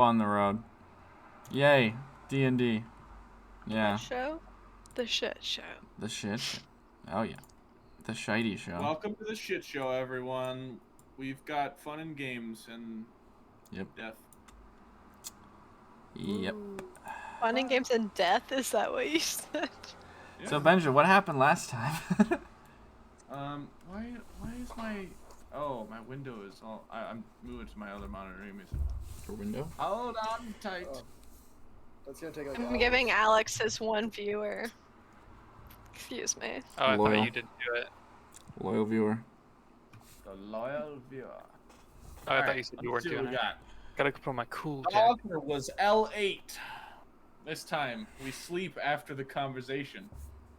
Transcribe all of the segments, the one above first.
On the road. Yay, D&D. Yeah. What show? The shit show. The shit show. Oh yeah. The shitey show. Welcome to the shit show, everyone. We've got fun and games and death. Yep. Fun and games and death? Is that what you said? Yeah. So Benja, what happened last time? Why is my window is all I'm moving to my other monitor. Your window? Hold on tight. Oh. That's gonna take like I'm giving Alex his one viewer. Excuse me. Oh, I Loyal. thought you didn't do it. Loyal viewer. The loyal viewer. Oh, I thought you said you weren't doing it. Gotta put on my cool The jacket. author was L8. This time we sleep after the conversation.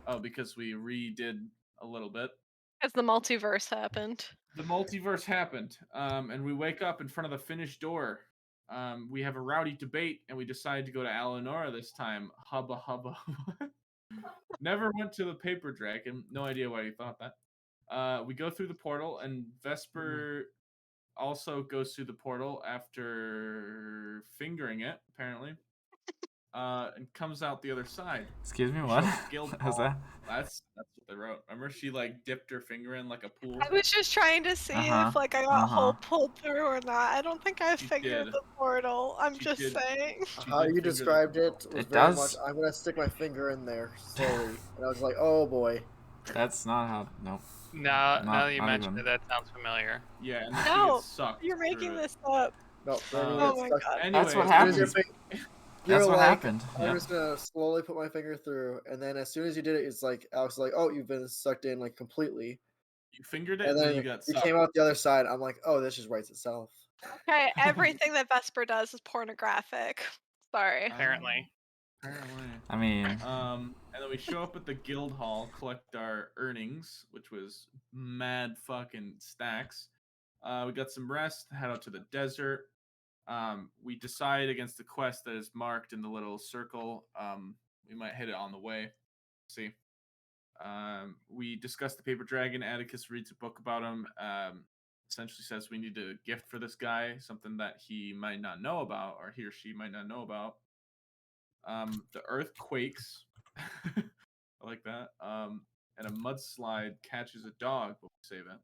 Oh, because we redid a little bit. Because the multiverse happened. The multiverse happened, and we wake up in front of the finished door. We have a rowdy debate, and we decide to go to Eleonora this time. Hubba hubba. Never went to the paper dragon. No idea why you thought that. We go through the portal, and Vesper also goes through the portal after fingering it, apparently. And comes out the other side. Excuse me, what? How's that? That's what they wrote. Remember, she like dipped her finger in like a pool. I was just trying to see if like I got hole pulled through or not. I don't think I figured the portal. I'm just saying. How you described it was very much. I'm gonna stick my finger in there slowly, and I was like, oh boy. That's not how. No. Now that you mentioned it, that sounds familiar. Yeah. And No, you're making this up. No. Oh my god. Anyway, that's what happened. That's what happened. I'm just gonna slowly put my finger through, and then as soon as you did it, it's like Alex was like, "Oh, you've been sucked in like completely." You fingered it, and then you got you sucked. came out the other side. I'm like, "Oh, this just writes itself." Okay, everything that Vesper does is pornographic. Sorry. Apparently. I mean. And then we show up at the guild hall, collect our earnings, which was mad fucking stacks. We got some rest, head out to the desert. We decide against the quest that is marked in the little circle. We might hit it on the way. See. We discuss the paper dragon. Atticus reads a book about him. Essentially says we need a gift for this guy, something that he might not know about, or he or she might not know about. The earth quakes. I like that. And a mudslide catches a dog, but we save it.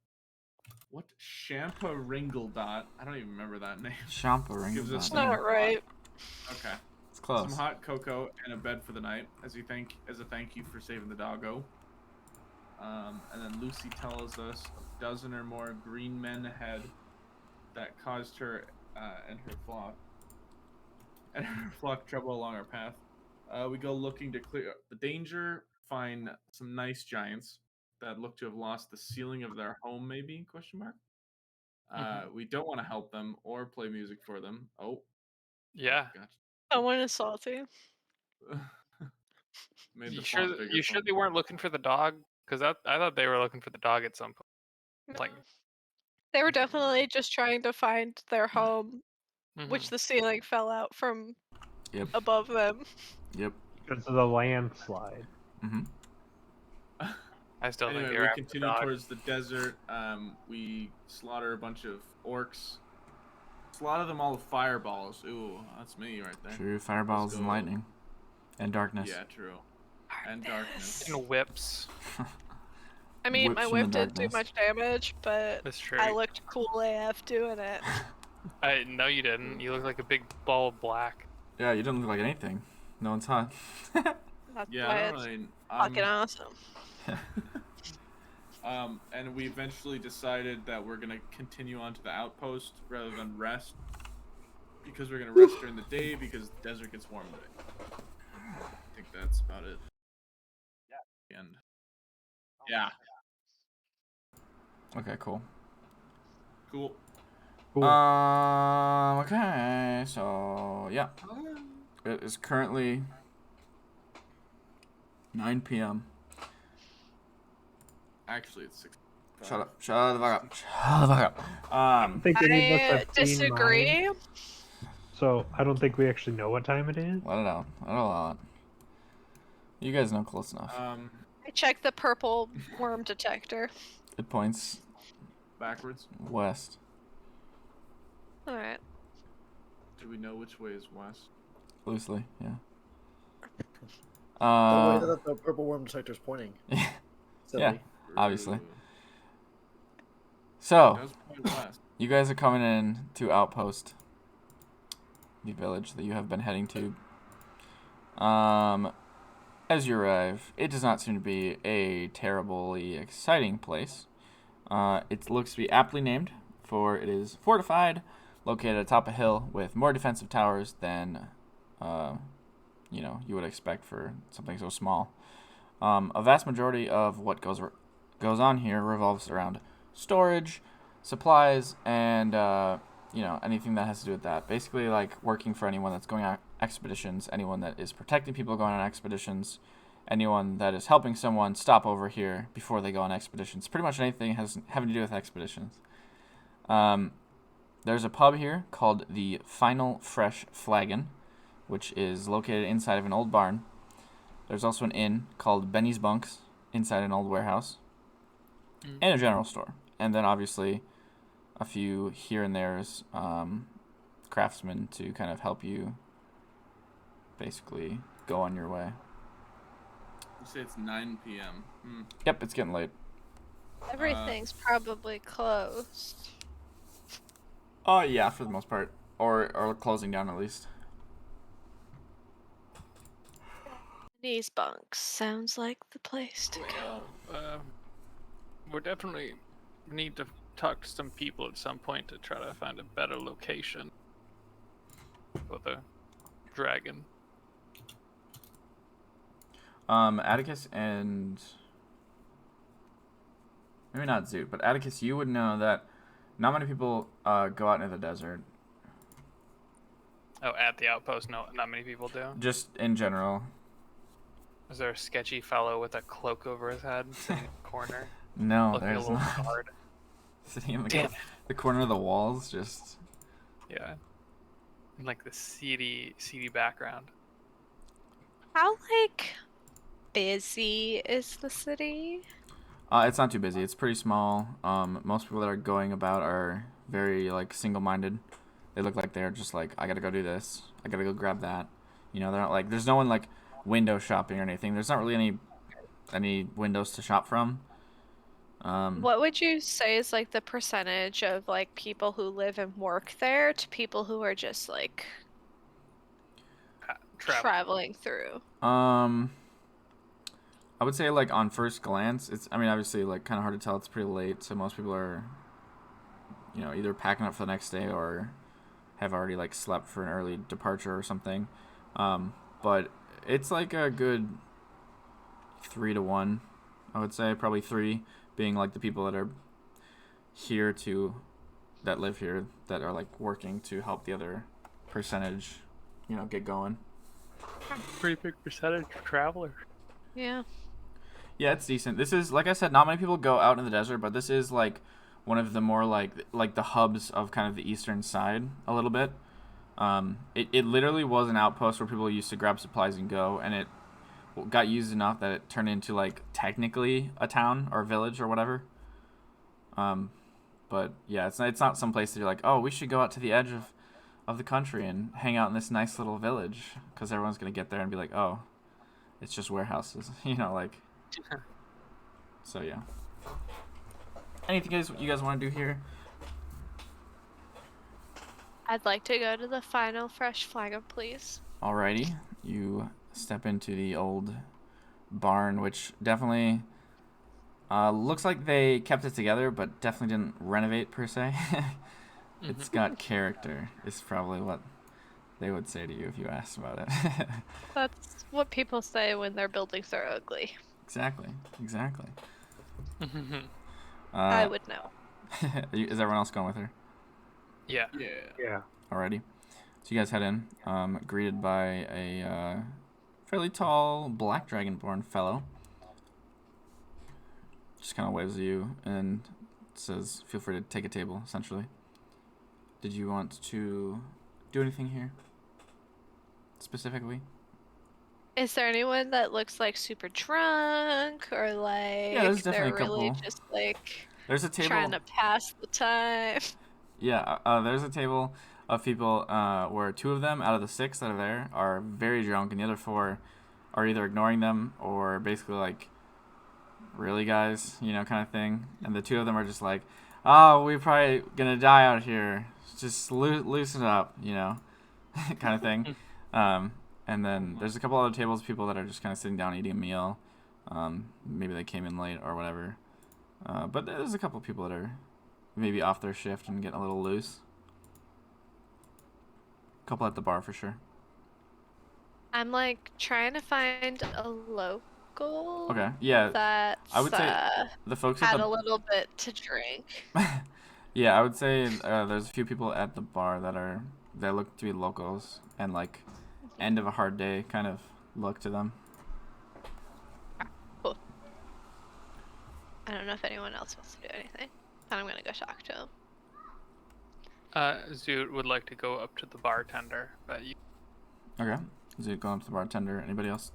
What? Shampa Ringledot. I don't even remember that name. Shampa Ringledot. That's not right. Okay. It's close. Some hot cocoa and a bed for the night as a thank you for saving the doggo. And then Lucy tells us a dozen or more green men ahead that caused her and her flock trouble along our path. We go looking to clear up the danger, find some nice giants that look to have lost the ceiling of their home, maybe? ? We don't want to help them or play music for them. Oh. Yeah. Gotcha. Someone is salty. You sure they weren't looking for the dog? Because I thought they were looking for the dog at some point. Like, they were definitely just trying to find their home, which the ceiling fell out from above them. Yep. Because of the landslide. I still think we continue towards the desert. We slaughter a bunch of orcs. Slaughter them all with fireballs. Ooh, that's me right there. True, fireballs and lightning. And darkness. Yeah, true. And darkness. And whips. I mean, my whip didn't do much damage, but That's true. I looked cool AF doing it. No, you didn't. You look like a big ball of black. Yeah, you didn't look like anything. No one's hot. That's yeah, why I it's really, fucking awesome. And we eventually decided that we're gonna continue on to the outpost rather than rest, because we're gonna rest during the day because the desert gets warm today. I think that's about it. Yeah. And yeah. Okay, cool. Cool. Okay, so yeah. It is currently 9 p.m. Actually, it's 6. Shut up. Shut the fuck up. Shut the fuck up. I think any of us I have seen disagree. mine, so I don't think we actually know what time it is. Let it out. Let it out. You guys know close enough. I checked the purple worm detector. It points backwards. West. Alright. Do we know which way is west? Loosely, yeah. The way that the purple worm detector is pointing. Yeah, obviously. So, you guys are coming in to Outpost, the village that you have been heading to. As you arrive, it does not seem to be a terribly exciting place. It looks to be aptly named, for it is fortified, located atop a hill with more defensive towers than, you would expect for something so small. A vast majority of what goes on here revolves around storage, supplies, and anything that has to do with that. Basically, like working for anyone that's going on expeditions, anyone that is protecting people going on expeditions, anyone that is helping someone stop over here before they go on expeditions. Pretty much anything having to do with expeditions. There's a pub here called the Final Fresh Flagon, which is located inside of an old barn. There's also an inn called Benny's Bunks inside an old warehouse, and a general store. And then obviously a few here and there's craftsmen to kind of help you basically go on your way. You say it's 9 p.m. Yep, it's getting late. Everything's probably closed. Oh, yeah, for the most part. Or closing down at least. These bunks sounds like the place to go. We definitely need to talk to some people at some point to try to find a better location for the dragon. Atticus and maybe not Zoot, but Atticus, you would know that not many people go out into the desert. Oh, at the outpost, no, not many people do. Just in general. Is there a sketchy fellow with a cloak over his head sitting in the corner? No, looking there's a little not. hard. Sitting in the corner of the walls, just... Yeah. In like the seedy background. How, busy is the city? It's not too busy. It's pretty small. Most people that are going about are very, single-minded. They look like they're just like, I gotta go do this. I gotta go grab that. They're not there's no one, window shopping or anything. There's not really any windows to shop from. What would you say is, the percentage of, people who live and work there to people who are just, traveling through? I would say, on first glance, obviously, kind of hard to tell. It's pretty late, so most people are, either packing up for the next day or have already, slept for an early departure or something. But it's, a good 3 to 1, I would say. Probably 3 being, the people that are here that live here, that are, working to help the other percentage, get going. Pretty big percentage of travelers. Yeah. Yeah, it's decent. This is, like I said, not many people go out in the desert, but this is, one of the more, the hubs of kind of the eastern side a little bit. It literally was an outpost where people used to grab supplies and go, and it got used enough that it turned into, technically a town or village or whatever. But, yeah, it's not some place that you're like, oh, we should go out to the edge of the country and hang out in this nice little village, because everyone's going to get there and be like, oh, it's just warehouses, So, yeah. Anything you guys want to do here? I'd like to go to the Final Fresh Flagon, please. Alrighty. You step into the old barn, which definitely looks like they kept it together, but definitely didn't renovate, per se. It's got character, is probably what they would say to you if you asked about it. That's what people say when their buildings are ugly. Exactly. I would know. Is everyone else going with her? Yeah. Alrighty. So you guys head in, greeted by a fairly tall black dragonborn fellow. Just kind of waves at you and says, feel free to take a table, essentially. Did you want to do anything here? Specifically? Is there anyone that looks super drunk or Yeah, there's definitely they're a really couple. just There's a table. trying to pass the time? Yeah, there's a table. of people where 2 of them out of the 6 that are there are very drunk, and the other 4 are either ignoring them or basically like, really, guys, kind of thing. And the 2 of them are just like, oh, we're probably gonna die out here. Just loosen up, kind of thing. And then there's a couple other tables of people that are just kind of sitting down eating a meal. Maybe they came in late or whatever. But there's a couple of people that are maybe off their shift and getting a little loose. A couple at the bar for sure. I'm like trying to find a local. Okay, yeah. That's I would say the folks at had the a little bit to drink. yeah, I would say there's a few people at the bar that look to be locals and like end of a hard day kind of look to them. Cool. I don't know if anyone else wants to do anything, but I'm gonna go talk to him. Zoot would like to go up to the bartender, but you... Okay. Is it going up to the bartender? Anybody else?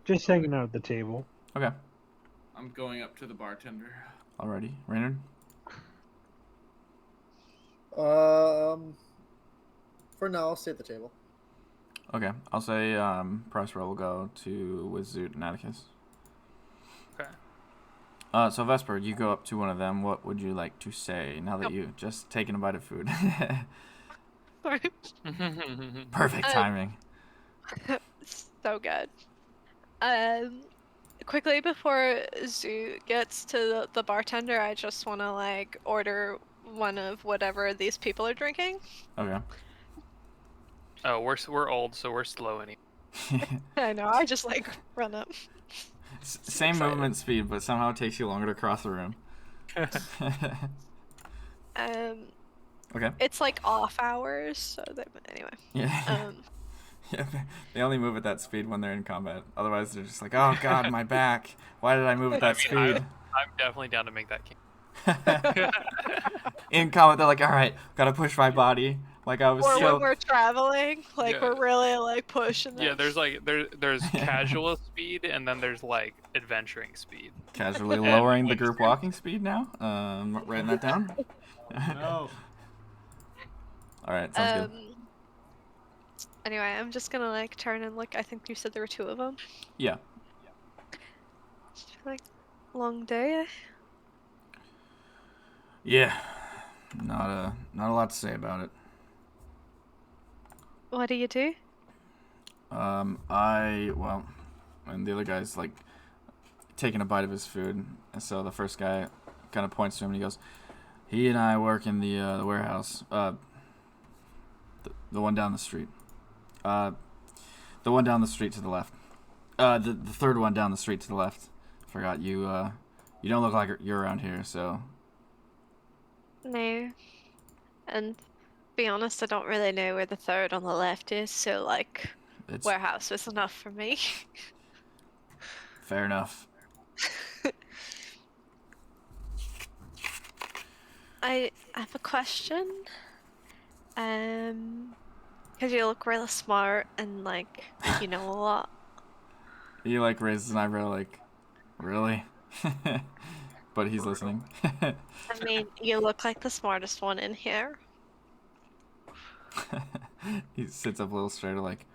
Just hanging out at the table. Okay. I'm going up to the bartender. Alrighty. Raynard? For now, I'll stay at the table. Okay. I'll say Prospero will go with Zoot and Atticus. Okay. So Vesper, you go up to one of them. What would you like to say now that you've just taken a bite of food? Sorry. Perfect timing. So good. Quickly before Zoo gets to the bartender, I just want to like order one of whatever these people are drinking. Okay. Oh, we're old, so we're slow anyway. I know. I just like run up. Same movement speed, but somehow it takes you longer to cross the room. Okay. It's like off hours, so anyway. Yeah. Yeah, they only move at that speed when they're in combat. Otherwise, they're just like, oh god, my back. Why did I move at that speed? I'm definitely down to make that game. In combat, they're like, all right, gotta push my body. Like I was or so... when we're traveling, like we're really like pushing. Yeah, there's like there's casual speed, and then there's like adventuring speed. Casually lowering the group walking speed now. Writing that down. No. All right, sounds good. Anyway, I'm just gonna like turn and look. I think you said there were 2 of them. Yeah. Like, long day. Yeah. Not a lot to say about it. What do you do? And the other guy's like taking a bite of his food, and so the first guy kind of points to him and he goes, "He and I work in the warehouse. The one down the street. The one down the street to the left. The third one down the street to the left. Forgot you. You don't look like you're around here, so." No. And be honest, I don't really know where the third on the left is, so like warehouse was enough for me. Fair enough. I have a question. Because you look really smart and like you know a lot. He like raises an eyebrow, like, really? But he's listening. I mean, you look like the smartest one in here. He sits up a little straighter, like,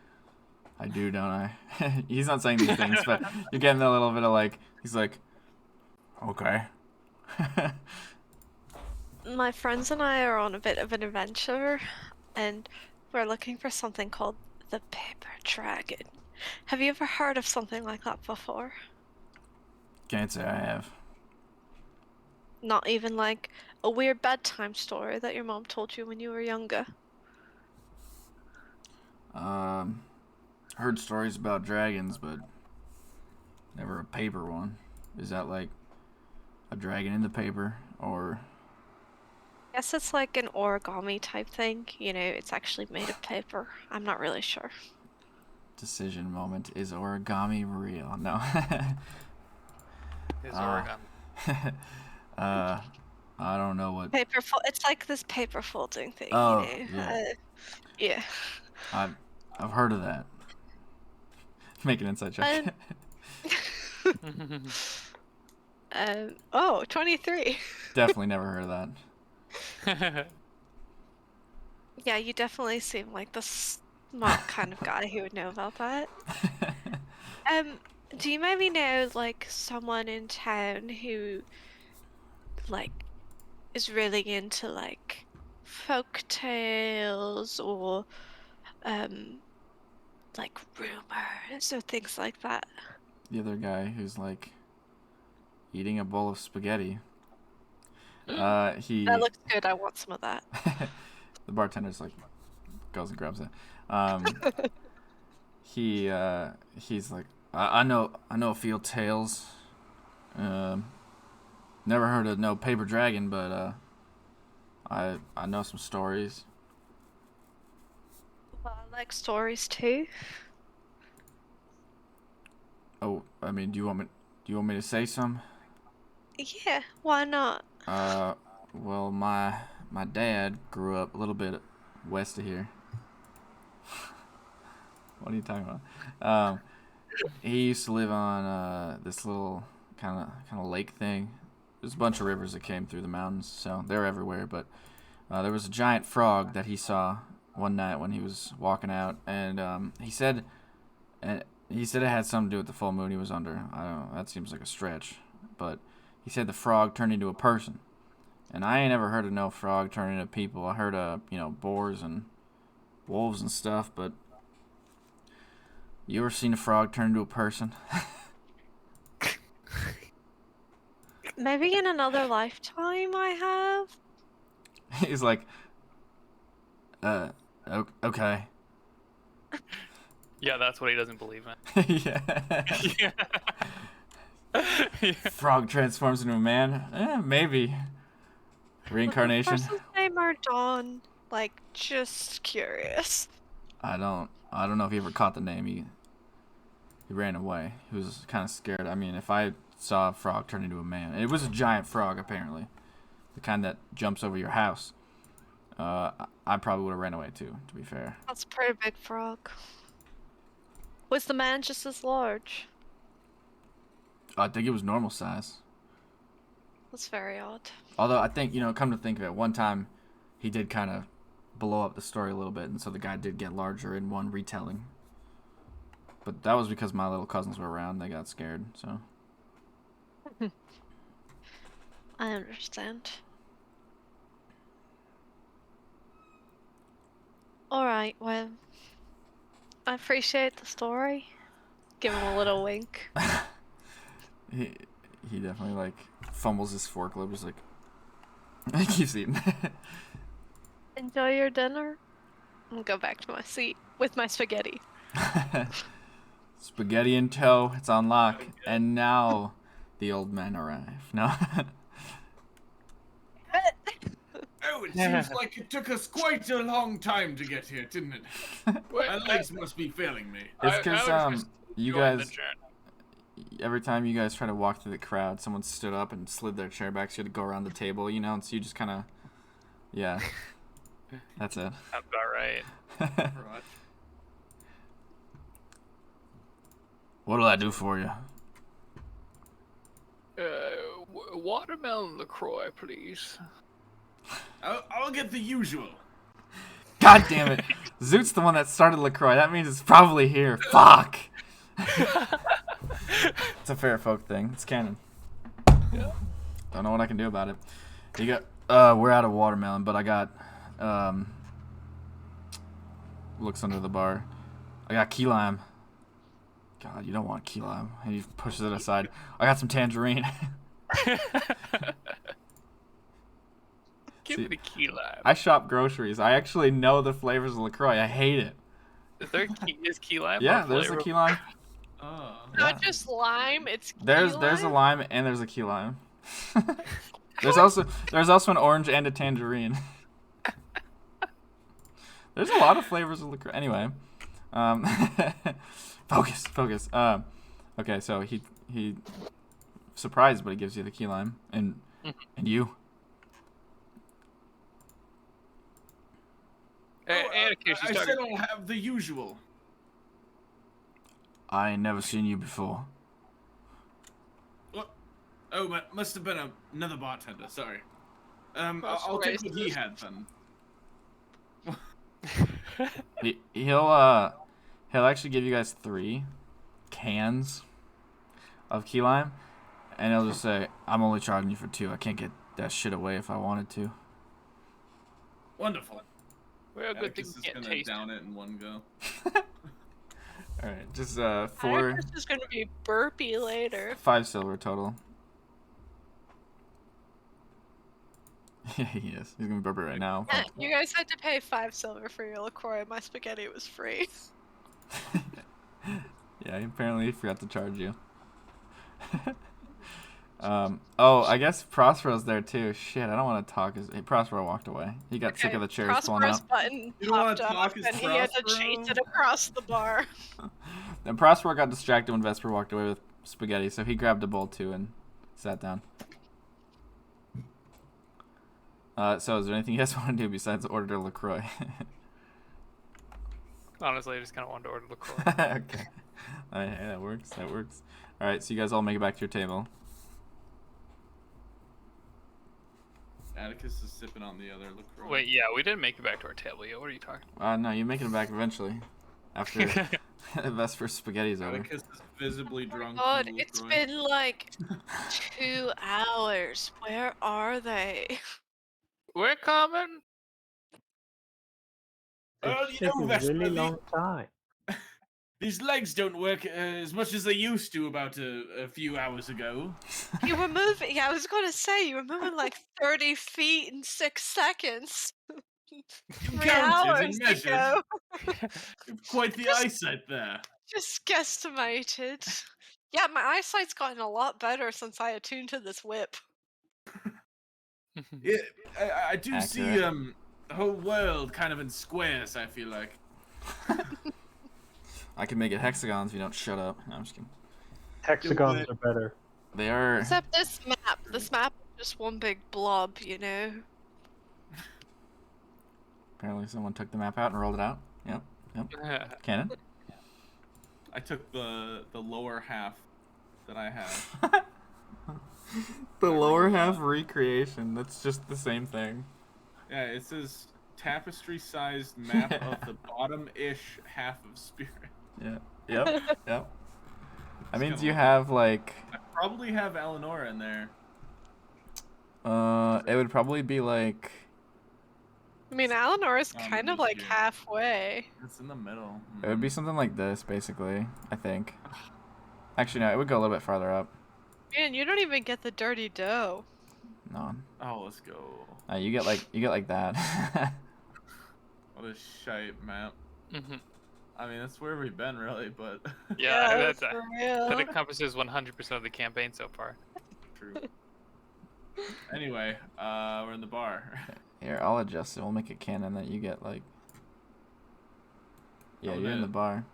I do, don't I? He's not saying these things, but you're getting a little bit of like, he's like, okay. My friends and I are on a bit of an adventure, and we're looking for something called the Paper Dragon. Have you ever heard of something like that before? Can't say I have. Not even like a weird bedtime story that your mom told you when you were younger? Heard stories about dragons, but never a paper one. Is that like a dragon in the paper, or? I guess it's like an origami type thing. You know, it's actually made of paper. I'm not really sure. Decision moment. Is origami real? No. Is origami. I don't know what. It's like this paper folding thing. Oh, you know? yeah. Yeah. I've heard of that. Make an insight check. 23. Definitely never heard of that. Yeah, you definitely seem like the smart kind of guy who would know about that. Do you maybe know like someone in town who like is really into like folk tales or um like rumors or things like that? The other guy who's like eating a bowl of spaghetti. That He looks good. I want some of that. the bartender's like goes and grabs it. He's like, I know a few tales. Never heard of no paper dragon, but I know some stories. Well, I like stories too. Oh, I mean, do you want me to say some? Yeah, why not? Well, my dad grew up a little bit west of here. What are you talking about? He used to live on this little kind of lake thing. There's a bunch of rivers that came through the mountains, so they're everywhere. But there was a giant frog that he saw one night when he was walking out, and he said it had something to do with the full moon he was under. I don't know. That seems like a stretch, but he said the frog turned into a person. And I ain't ever heard of no frog turning into people. I heard of, boars and wolves and stuff, but you ever seen a frog turn into a person? Maybe in another lifetime I have. He's like, okay. Yeah, that's what he doesn't believe in. Yeah. Yeah. Frog transforms into a man? Maybe. Reincarnation? The person's name or Dawn? Like, just curious. I don't know if he ever caught the name. He ran away. He was kind of scared. I mean, if I saw a frog turn into a man, it was a giant frog apparently, the kind that jumps over your house. I probably would have ran away too, to be fair. That's a pretty big frog. Was the man just as large? I think it was normal size. That's very odd. Although I think, come to think of it, one time he did kind of blow up the story a little bit, and so the guy did get larger in one retelling. But that was because my little cousins were around. They got scared, so. I understand. Alright, well, I appreciate the story. Give him a little wink. He definitely, like, fumbles his fork a little bit. He's like, he keeps eating. Enjoy your dinner. I'll go back to my seat with my spaghetti. Spaghetti in tow. It's on lock. And now the old men arrive. No? Oh, it seems like it took us quite a long time to get here, didn't it? My legs must be failing me. It's because, you guys, The every time you guys try to walk through the crowd, someone stood up and slid their chair back, so you had to go around the table, and so you just kind of, yeah. That's it. Sounds about right. Right. What'll I do for you? Watermelon LaCroix, please. I'll get the usual. God damn it. Zoot's the one that started LaCroix. That means it's probably here. Fuck. It's a fair folk thing. It's canon. Yeah. Don't know what I can do about it. You got, we're out of watermelon, but I got, looks under the bar. I got key lime. God, you don't want key lime. And he pushes it aside. I got some tangerine. Give me the key lime. I shop groceries. I actually know the flavors of LaCroix. I hate it. Is key lime? Yeah, a there's flavor? a key lime. Oh. Not just lime, it's key There's a lime and there's a key lime. there's also an orange and a tangerine. There's a lot of flavors of LaCroix. Anyway, focus. Okay, so he surprised, but he gives you the key lime and you. Atticus, I said I'll have the usual. I ain't never seen you before. What? Oh, must have been another bartender. Sorry. That's I'll take what he racist. had then. He'll actually give you guys 3 cans of key lime, and he'll just say, "I'm only charging you for 2. I can't get that shit away if I wanted to." Wonderful. Well, good thing Atticus you is can't gonna taste. down it in one go. All right, just 4, This is gonna be burpy later. 5 silver total. Yeah, he is. He's gonna burp it right now. You guys had to pay 5 silver for your LaCroix. My spaghetti was free. Yeah, he apparently forgot to charge you. Oh, I guess Prospero's there too. Shit, I don't want to talk. Hey, Prospero walked away. He got sick of the chairs pulling Prospero's out. button You don't wanna popped talk up, as and he had to Prospero? chase it across the bar. Then Prospero got distracted when Vesper walked away with spaghetti, so he grabbed a bowl too and sat down. So is there anything you guys want to do besides order LaCroix? Honestly, I just kind of wanted to order LaCroix. Okay. Hey, that works. That works. All right, so you guys all make it back to your table. Atticus is sipping on the other LaCroix. Wait, yeah, we didn't make it back to our table yet. What are you talking No, you're making it back eventually. After Vesper's spaghetti's over. Atticus is visibly drunk. God, from it's LaCroix. been like 2 hours. Where are they? We're coming. Well, It's you know, taking a Vesper, really long time. these legs don't work as much as they used to about a few hours ago. You were moving. Yeah, I was gonna say you were moving like 30 feet in 6 seconds. You 3 counted hours and measured. ago. Quite the eyesight there. Just guesstimated. Yeah, my eyesight's gotten a lot better since I attuned to this whip. Yeah, I do see Accurate. the whole world kind of in squares. I feel like. I can make it hexagons if you don't shut up. No, I'm just kidding. Hexagons are better. They are. Except this map. This map is just one big blob, you know. Apparently, someone took the map out and rolled it out. Yep. Cannon. I took the lower half that I have. The lower half recreation. That's just the same thing. Yeah, it says tapestry-sized map of the bottom-ish half of Spirit. Yeah. Yep. Yep. That means kinda you like- have like. I probably have Eleanor in there. It would probably be like. I mean, Eleanor is Oh, kind of let me like see. halfway. It's in the middle. It would be something like this, basically. I think. Actually, no. It would go a little bit farther up. Man, you don't even get the dirty dough. No. Oh, let's go. You get like that. What a shite map. hmm I mean, that's where we've been, really, but Yeah, that's for that real. encompasses 100% of the campaign so far. true. Anyway, we're in the bar. Here, I'll adjust it. We'll make a canon that you get like. Yeah, I'm you're in the gonna bar.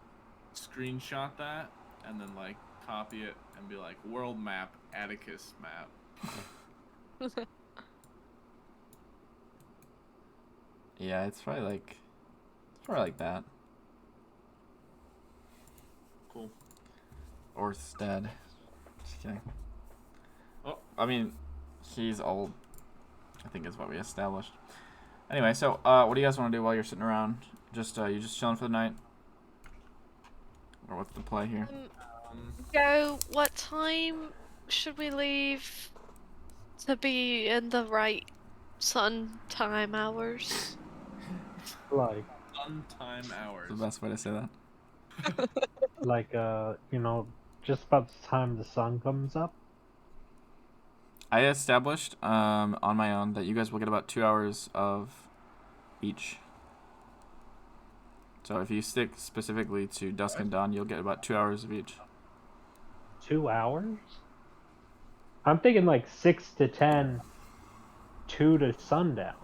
Screenshot that and then like copy it and be like world map, Atticus map. Yeah, it's probably like that. Cool. Orsted. Just kidding. Oh. I mean, he's old. I think is what we established. Anyway, so what do you guys want to do while you're sitting around? Just you just chilling for the night, or what's the play here? Go. What time should we leave to be in the right sun time hours? Like, Fun time hours. That's the best way to say that. like, just about the time the sun comes up. I established on my own that you guys will get about 2 hours of each. So if you stick specifically to dusk and dawn, you'll get about 2 hours of each. 2 hours? I'm thinking like 6 to 10, 2 to sundown.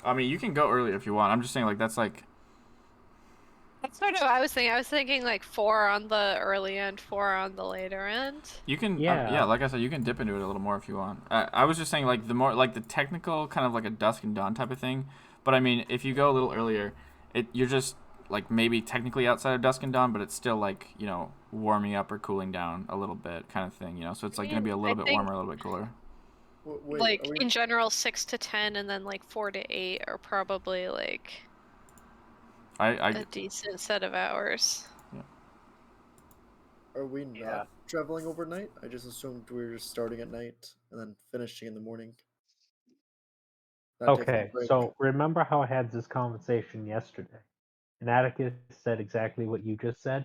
I mean, you can go earlier if you want. I'm just saying, like, that's like. That's sort of what I was thinking. I was thinking like 4 on the early end, 4 on the later end. You can, Yeah. yeah, like I said, you can dip into it a little more if you want. I was just saying, like, the more, like, the technical kind of like a dusk and dawn type of thing. But I mean, if you go a little earlier, you're just, like, maybe technically outside of dusk and dawn, but it's still, like, you know, warming up or cooling down a little bit kind of thing, you know? So it's, like, going to be a little bit warmer, a little bit cooler. Wait, like are we? in general, 6 to 10, and then like 4 to 8 are probably like I a decent set of hours. Are we not Yeah. traveling overnight? I just assumed we were just starting at night and then finishing in the morning. Not taking a Okay, break. so remember how I had this conversation yesterday? And Atticus said exactly what you just said.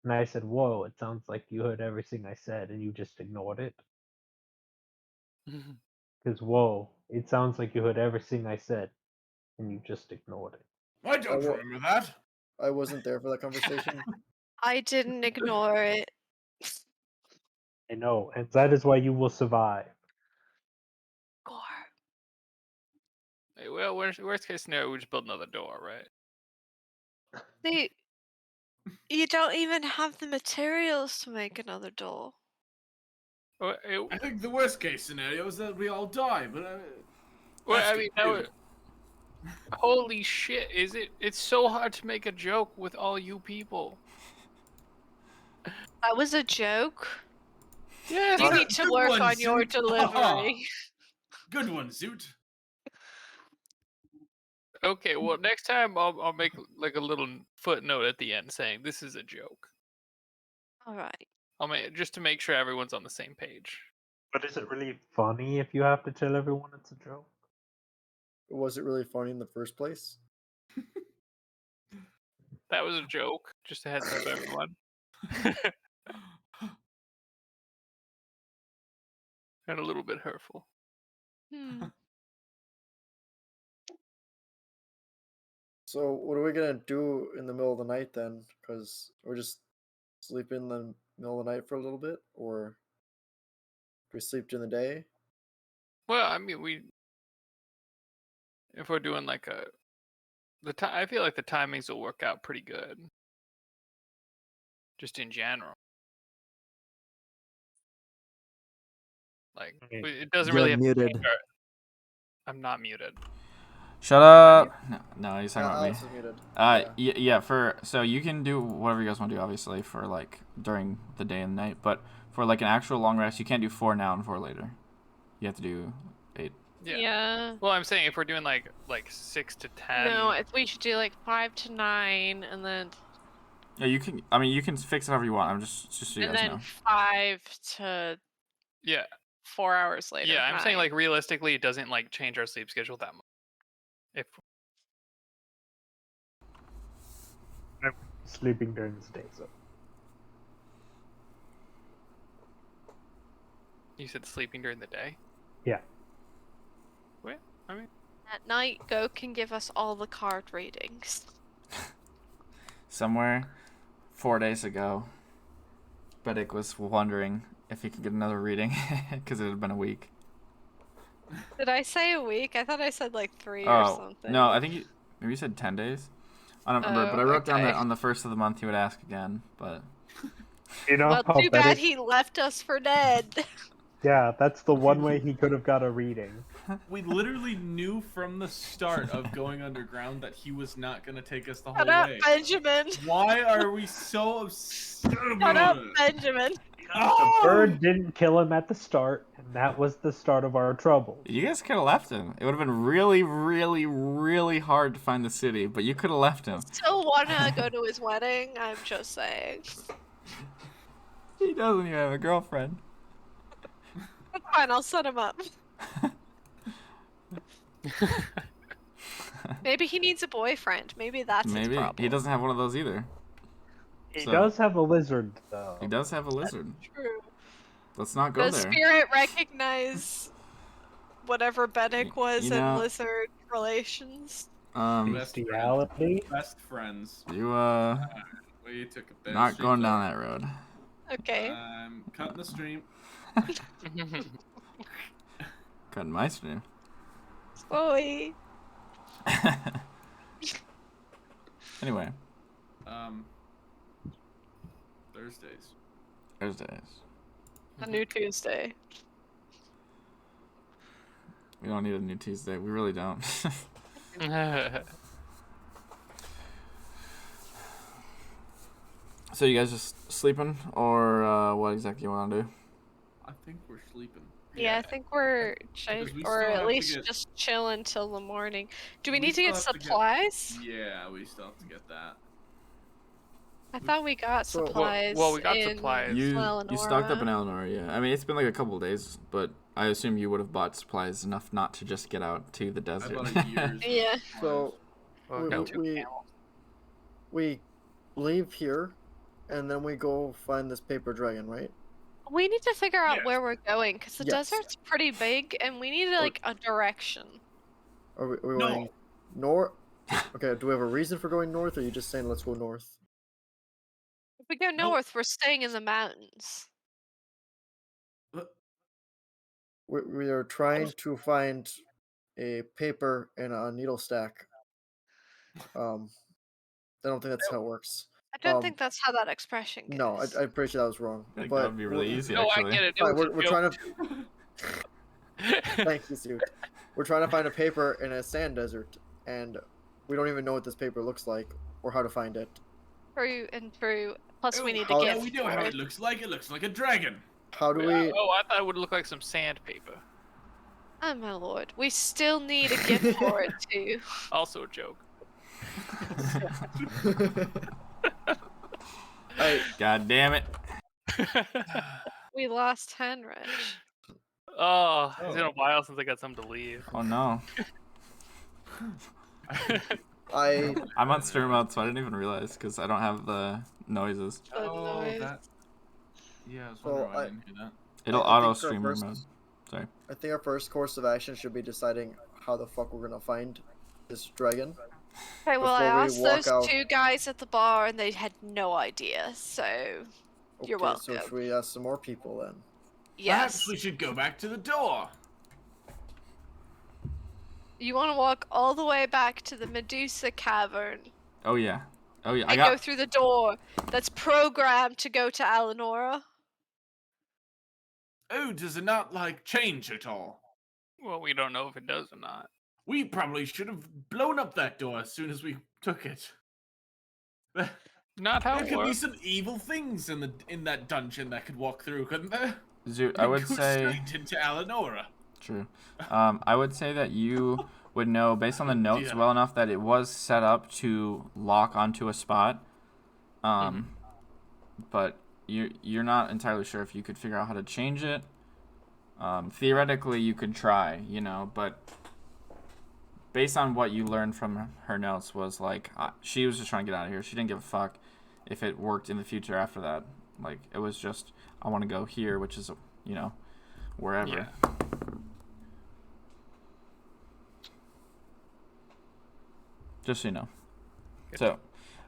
And I said, whoa, it sounds like you heard everything I said and you just ignored it. Because, whoa, it sounds like you heard everything I said and you just ignored it. I don't wa- remember that. I wasn't there for that conversation. I didn't ignore it. I know, and that is why you will survive. Gore. Hey, well, worst case scenario, we just build another door, right? You don't even have the materials to make another door. Well, I think the worst case scenario is that we all die, but well, I that's mean, good. holy shit! Is it? It's so hard to make a joke with all you people. That was a joke. Yes. You Good- need to good work one, on your Zoot. delivery. Good one, Zoot. Okay. Well, next time I'll make like a little footnote at the end saying this is a joke. All right. I'll make just to make sure everyone's on the same page. But is it really funny if you have to tell everyone it's a joke? Was it really funny in the first place? That was a joke. Just a heads up, everyone. And a little bit hurtful. Hmm. So what are we gonna do in the middle of the night then? Because we're just sleep in the middle of the night for a little bit, or do we sleep during the day? Well, I mean, if we're doing like I feel like the timings will work out pretty good. Just in general. Like, Okay. it doesn't You're really have to muted. change I'm not muted. Shut up. No, he's talking about me. Alex is muted. Yeah. So you can do whatever you guys want to do, obviously, for like during the day and night. But for like an actual long rest, you can't do 4 now and 4 later. You have to do 8. Yeah. Well, I'm saying if we're doing like 6 to 10. No, we should do like 5 to 9, and then Yeah, you can. I mean, you can fix it however you want. I'm just so you and guys then know. 5 to Yeah. 4 hours later. Yeah, I'm saying 9. like realistically, it doesn't like change our sleep schedule that much. If I'm sleeping during the day, so. you said sleeping during the day. Yeah. Well, I mean, At night, Go can give us all the card readings. Somewhere 4 days ago, Beddick was wondering if he could get another reading because it had been a week. Did I say a week? I thought I said like 3 or Oh, something. no, I think maybe you said 10 days. I don't remember, but I wrote down that okay. on the 1st of the month he would ask again, but... You know Well, how too bad Beddick... he left us for dead. Yeah, that's the one way he could have got a reading. We literally knew from the start of going underground that he was not going to take us the whole Shut up, way. Benjamin. Why are we so upset Shut about up, it? Benjamin. The bird didn't kill him at the start, and that was the start of our trouble. You guys could have left him. It would have been really, really, really hard to find the city, but you could have left him. Still wanna go to his wedding? I'm just saying. He doesn't even have a girlfriend. That's fine, I'll set him up. Maybe he needs a boyfriend. Maybe that's his Maybe. problem. He doesn't have one of those either. He So- does have a lizard, though. He does have a lizard. True. Let's not go Does there. Spirit recognize whatever Bennick was you in know- lizard relations? Bestiality? Best friends. You, We took a bad not street going there. down that road. Okay. I'm cutting the stream. Cutting my stream. Chloe. Anyway, Thursdays. Thursdays. A new Tuesday. We don't need a new Tuesday. We really don't. So you guys just sleeping, or what exactly you want to do? I think we're sleeping. Yeah, I think we're Because we or still at have to least get- just chill until the morning. Do we We need to still get have to get- supplies? Yeah, we still have to get that. I thought we got So- supplies. well, we got in supplies. You stocked up in Eleanor. Eleanor, yeah. I mean, it's been like a couple days, but I assume you would have bought supplies enough not to just get out to the I desert. bought a year's. Yeah. So Well, we, got two we, camels. we leave here, and then we go find this paper dragon, right? We need to figure out Yes. where we're going because the Yes. desert's pretty big and we need like a direction. Are we No. going north? Okay, do we have a reason for going north, or are you just saying let's go north? If we go Nope. north, we're staying in the mountains. We are trying to find a paper and a needle stack. I don't think that's how it works. I don't Um, think that's how that expression goes. No, I'm pretty sure that was wrong. I think But that would be really we're- easy, No, I actually. get it. It Fine, was a we're joke. trying to. Thank you, Suit. We're trying to find a paper in a sand desert, and we don't even know what this paper looks like or how to find it. True and true. Plus, we need how- to Yeah, get. we know how it looks like. It looks like a dragon. How do we? Oh, I thought it would look like some sandpaper. Oh my lord, we still need a gift for it too. Also a joke. God damn it. We lost Henrich. Oh, it's been a while since I got something to leave. Oh no. I'm on stream mode, so I didn't even realize because I don't have the noises. The noise. Yeah, I was Well, wondering why I I- didn't hear that. It'll I think auto our stream first- mode. Sorry. I think our first course of action should be deciding how the fuck we're gonna find this dragon. Okay, well, I before we asked walk those out- two guys at the bar and they had no idea, so You're Okay, so welcome. should we ask some more people then? Perhaps yes. we should go back to the door. You want to walk all the way back to the Medusa Cavern Oh yeah. Oh yeah. I and go got. through the door that's programmed to go to Eleonora? Oh, does it not like change at all? Well, we don't know if it does or not. We probably should have blown up that door as soon as we took it. There Not how it could be works. some evil things in that dungeon that could walk through, couldn't there? Zoot, I We would go say. straight into Eleonora. True. I would say that you would know based on the notes Yeah. well enough that it was set up to lock onto a spot. But you're not entirely sure if you could figure out how to change it. Theoretically, you could try, but based on what you learned from her notes was like she was just trying to get out of here. She didn't give a fuck if it worked in the future after that. Like it was just I want to go here, which is wherever. Yeah. Just so you know. Good. So,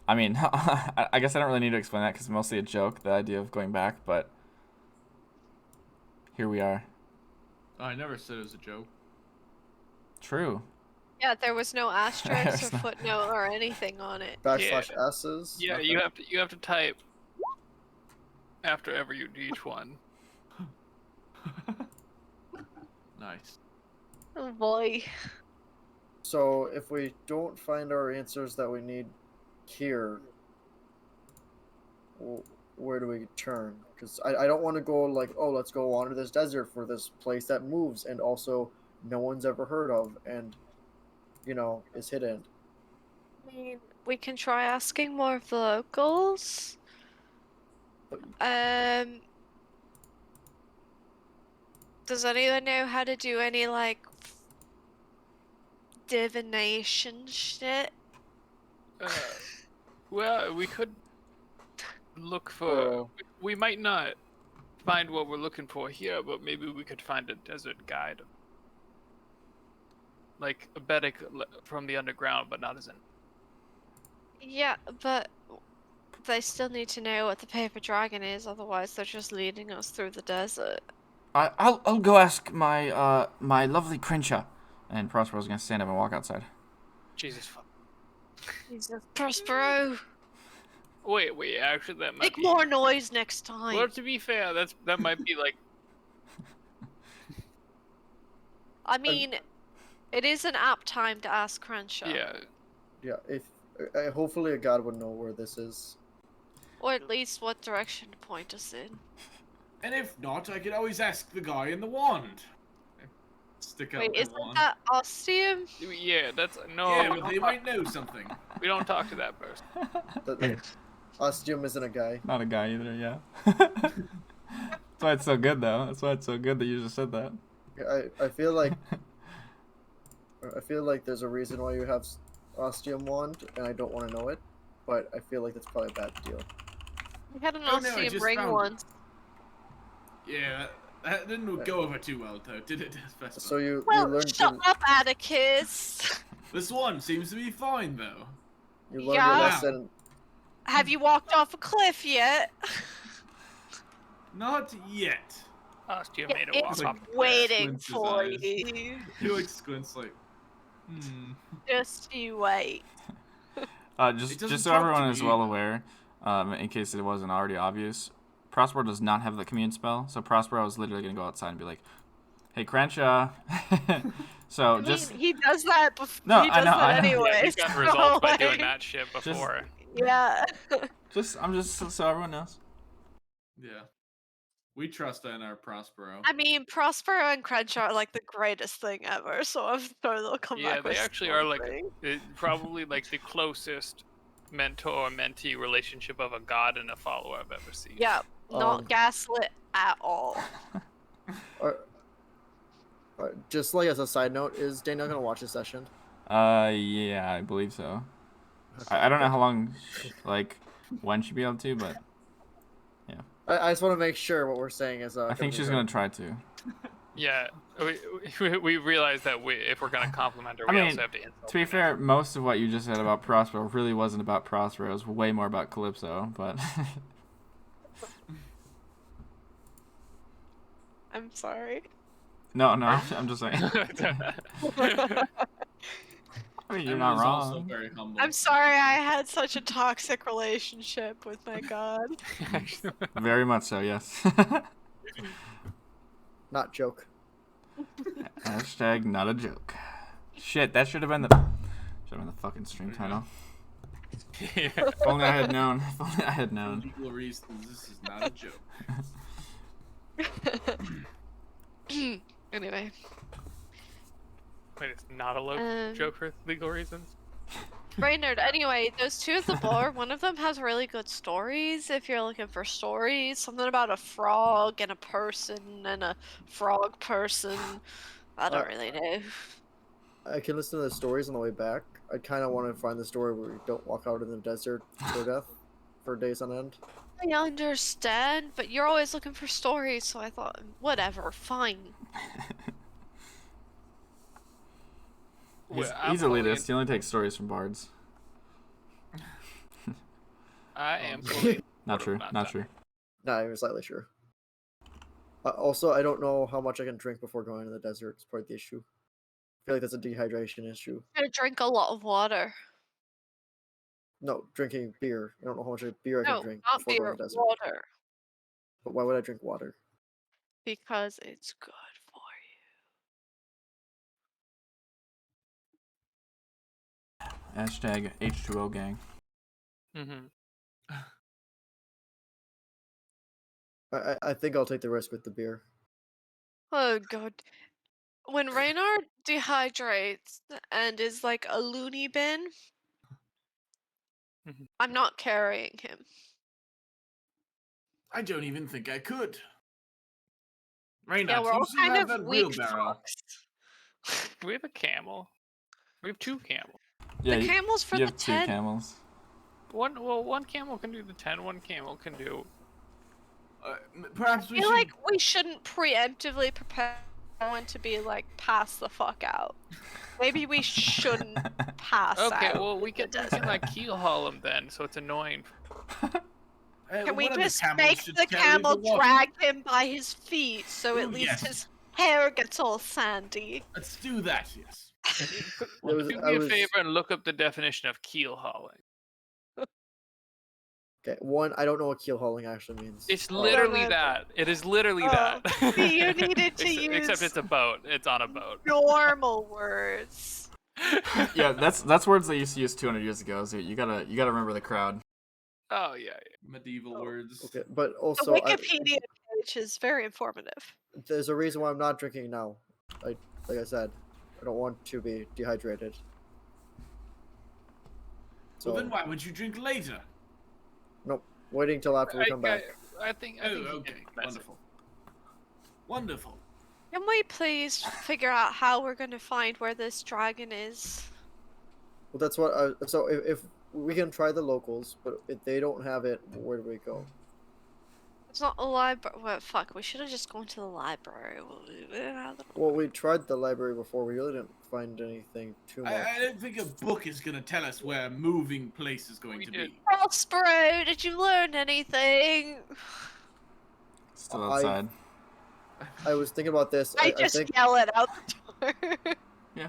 I mean, I guess I don't really need to explain that because it's mostly a joke, the idea of going back, but here we are. Oh, I never said it was a joke. True. Yeah, there was no asterisk There's or no- footnote or anything on it. Backslash S's? Yeah, Nothing? you have to type after every each one. Nice. Oh boy. So if we don't find our answers that we need here, where do we turn? Because I don't want to go like, oh, let's go wander this desert for this place that moves and also no one's ever heard of and, is hidden. I mean, we can try asking more of the locals. Does anyone know how to do any like divination shit? Well, we could look for. Oh. We might not find what we're looking for here, but maybe we could find a desert guide, like a Vedic from the underground, but not as in. Yeah, but they still need to know what the paper dragon is, otherwise they're just leading us through the desert. I'll go ask my my lovely Crenshaw. And Prospero's gonna stand up and walk outside. Jesus fuck. Jesus, Prospero! Wait, actually, that might Make be. more noise next time! Well, to be fair, that might be like. I mean, it is an apt time to ask Crenshaw. Yeah. Yeah, if hopefully a god would know where this is. Or at least what direction to point us in. And if not, I could always ask the guy in the wand. I stick out Wait, my isn't wand. that ostium? Yeah, that's no. Yeah, we but don't they talk- might know something. We don't talk to that person. Ostium isn't a guy. Not a guy either, yeah. That's why it's so good, though. That's why it's so good that you just said that. I feel like there's a reason why you have ostium wand, and I don't want to know it, but I feel like that's probably a bad deal. We had an Oh, no, I ostium just ring found it. once. Yeah, that didn't go over too well, though, did it? So you Well, learned shut your, up, Atticus. This one seems to be fine, though. you learned your Yeah. lesson. Have you walked off a cliff yet? Not yet. Ostium Yeah, made a walk it's up. waiting Squints his for eyes. you. He like squints like, Just you wait. It Just doesn't so talk everyone to is me. well aware, in case it wasn't already obvious, Prospero does not have the commune spell, so Prospero is literally going to go outside and be like, hey, Crenshaw. So just... He does that before. No, he I does know, that I know. anyway. Yeah, he's gotten so, results by doing like, that shit before. Yeah. I'm just so everyone knows. yeah. We trust in our Prospero. I mean, Prospero and Crenshaw are like the greatest thing ever, so I'm sure they'll come Yeah, back they with actually are like something. probably like the closest mentor-mentee relationship of a god and a follower I've ever seen. Yeah, not Um, gaslit at all. Just like as a side note, is Daniel gonna watch this session? Yeah, I believe so. I don't know how long, like, when she'll be able to, but I just want to make sure what we're saying is. I think she's going to try to. Yeah, we realize that if we're gonna compliment her, I we mean, also have to insult To be her. fair, most of what you just said about Prospero really wasn't about Prospero. It was way more about Calypso, but... I'm sorry. No, I'm just saying. I mean, you're not Emma's also wrong. very humble. I'm sorry I had such a toxic relationship with my god. Very much so, yes. Not joke. Hashtag not a joke. Shit, that should have been the fucking stream title. Yeah. If only I had known. If only I had For known. legal reasons, this is not a joke. Anyway. Wait, it's not a joke for legal reasons? Brainerd, anyway, those two at the bar, one of them has really good stories if you're looking for stories. Something about a frog and a person and a frog person. I don't really know. I can listen to the stories on the way back. I kind of want to find the story where we don't walk out in the desert to death for days on end. I understand, but you're always looking for stories, so I thought, whatever, fine. He's I'm fully elitist. He only takes stories from bards. I am fully Not true. Not Not done. true. Nah, I'm slightly sure. Also, I don't know how much I can drink before going to the desert. It's part of the issue. I feel like that's a dehydration issue. I'm gonna drink a lot of water. No, drinking beer. I don't know how much beer I No, can drink not before beer, going to the desert. water. But why would I drink water? Because it's good for Hashtag H2O gang. Mm-hmm. I think I'll take the risk with the beer. you. Oh god. When Reynard dehydrates and is like a loony bin, Mhm. I'm not carrying him. I don't even think I could. Right Yeah, now, we're all you still kind have of that weak wheelbarrow. fucks. We have a camel. We have two camels. Yeah, The camel's for you the have two 10. camels. One camel can do the 10. One camel can do. Perhaps I we feel should. like we shouldn't preemptively prepare someone to be like pass the fuck out. Maybe we shouldn't pass Okay, out. well we in the can desert. like keel haul him then, so it's annoying. Can we one of the just camels make should the carry camel water. drag him by his feet so at Ooh, least yes. his hair gets all sandy? Let's do that. Yes. Do me a favor and look up the definition of keel hauling. Okay, one, I don't know what keel hauling actually means. It's Oh, literally no. that. It is literally Oh, that. see, you needed to Except use it's a boat. It's on a boat. normal words. Yeah, that's words they used to use 200 years ago. So you gotta remember the crowd. Oh yeah. Medieval Oh, words. Okay, but The also, Wikipedia page which is very informative. There's a reason why I'm not drinking now. Like I said, I don't want to be dehydrated. So Well, then why would you drink later? nope, waiting till after we come back. I think Oh, he gets okay. the message. Wonderful. Wonderful. Can we please figure out how we're gonna find where this dragon is? Well, that's what. So if we can try the locals, but if they don't have it, where do we go? It's not a library. Well, fuck. We should have just gone to the library. Well, we tried the library before. We really didn't find anything too much. I don't think a book is going to tell us where a moving place is going We to did. be. Prospero, did you learn anything? Still I- outside. I was thinking about this. I I just think yell it out the door. Yeah.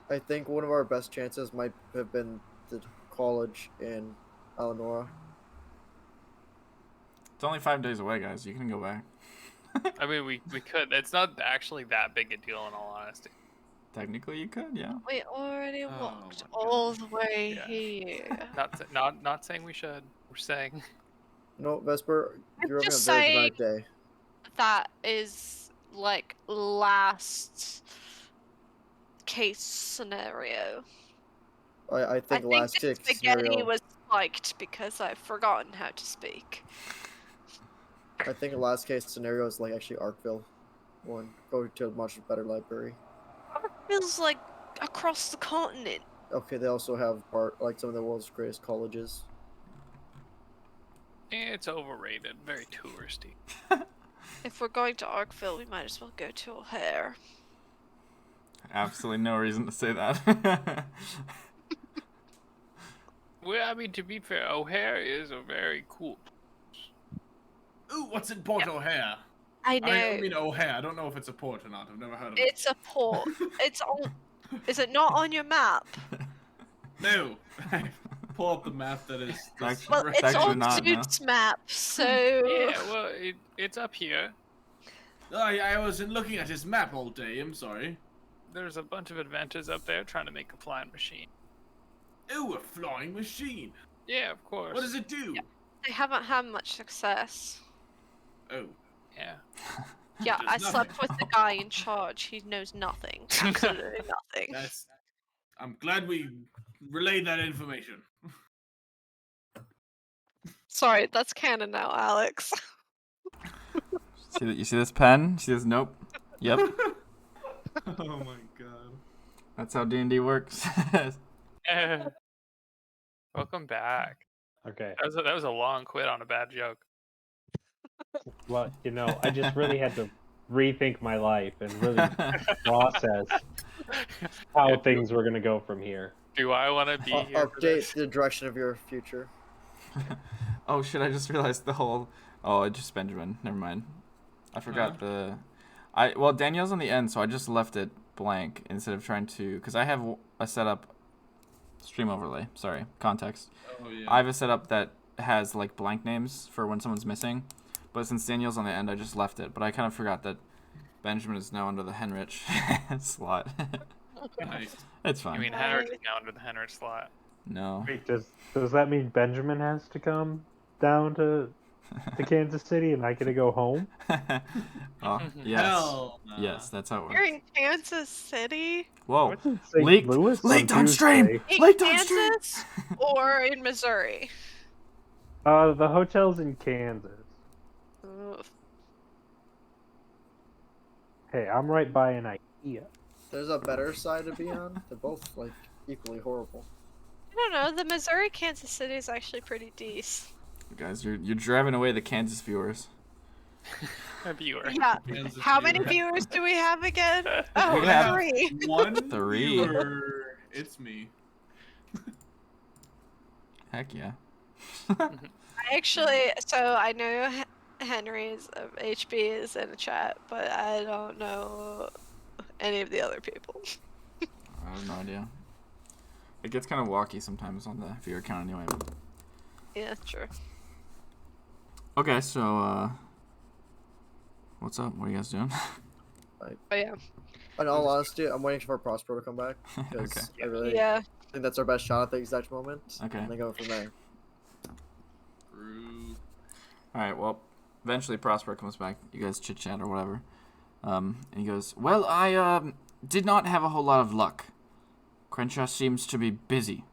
I think one of our best chances might have been the college in Eleanor. It's only 5 days away, guys. You can go back. I mean, we could. It's not actually that big a deal, in all honesty. Technically, you could, yeah. We already Oh walked my all the way Yeah. here. Not saying we should. We're saying No, Vesper, I'm you're having a just very saying- dramatic day. That is like last case scenario. I think last the kick spaghetti scenario. was spiked because I've forgotten how to speak. I think last case scenario is like actually Arkville. One go to a much better library. Feels like across the continent. Okay, they also have like some of the world's greatest colleges. it's overrated, very touristy. If we're going to Arkville, we might as well go to O'Hare. Absolutely no reason to say that. Well, I mean, to be fair, O'Hare is a very cool. Ooh, what's in Port O'Hare? I know. I mean O'Hare. I don't know if it's a port or not. I've never heard of it. It's a port. It's on. Is it not on your map? No. Pull up the map that is. Actually- Well, It's it's actually on not, no. Zoot's map, so. Yeah, well, it's up here. I wasn't looking at his map all day. I'm sorry. There's a bunch of inventors up there trying to make a flying machine. Ooh, a flying machine. Yeah, of course. What does it do? They haven't had much success. Oh. Yeah. Yeah, Does I nothing. slept with the guy in charge. He knows nothing. Absolutely nothing. That's. I'm glad we relayed that information. Sorry, that's canon now, Alex. See that? You see this pen? See this? Nope. Yep. Oh my god. That's how D&D works. Welcome back. Okay. That was a long quit on a bad joke. Well, I just really had to rethink my life and really process how things were going to go from here. Do I want to be here for this? Update the direction of your future. Oh shit! I just realized the whole. Oh, it's just Benjamin. Never mind. I forgot Huh? Well, Danielle's on the end, so I just left it blank instead of trying to. Because I have a setup. Stream overlay. Sorry, context. Oh yeah. I have a setup that has like blank names for when someone's missing, but since Danielle's on the end, I just left it. But I kind of forgot that Benjamin is now under the Henrich slot. Nice. It's fine. You mean Henrich is now under the Henrich slot? No. Wait, does that mean Benjamin has to come down to Kansas City and I get to go home? Oh, yes. Hell no. Yes, that's how it You're works. in Kansas City? Whoa. What's in St. Leaked- Louis leaked on stream! Tuesday? In Late on stream. Kansas or in Missouri? The hotel's in Kansas. Ugh. Hey, I'm right by an IKEA. There's a better side to be on. They're both like equally horrible. I don't know. The Missouri Kansas City is actually pretty decent. Guys, you're driving away the Kansas viewers. A viewer. Yeah. Kansas How many viewer. viewers do we have again? We Oh, have- 3. One 3. viewer. It's me. Heck yeah. So I know Henry's HB is in the chat, but I don't know any of the other people. I have no idea. It gets kind of walky sometimes on the viewer count anyway. But... Yeah, true. Okay, so, what's up? What are you guys doing? But yeah. In all honesty, I'm waiting for Prospero to come back because Okay. I really Yeah. think that's our best shot at the exact moment. Okay. And then go from there. True. Alright, well, Eventually, Prosper comes back. You guys chit chat or whatever. And he goes, "Well, I did not have a whole lot of luck. Crenshaw seems to be busy."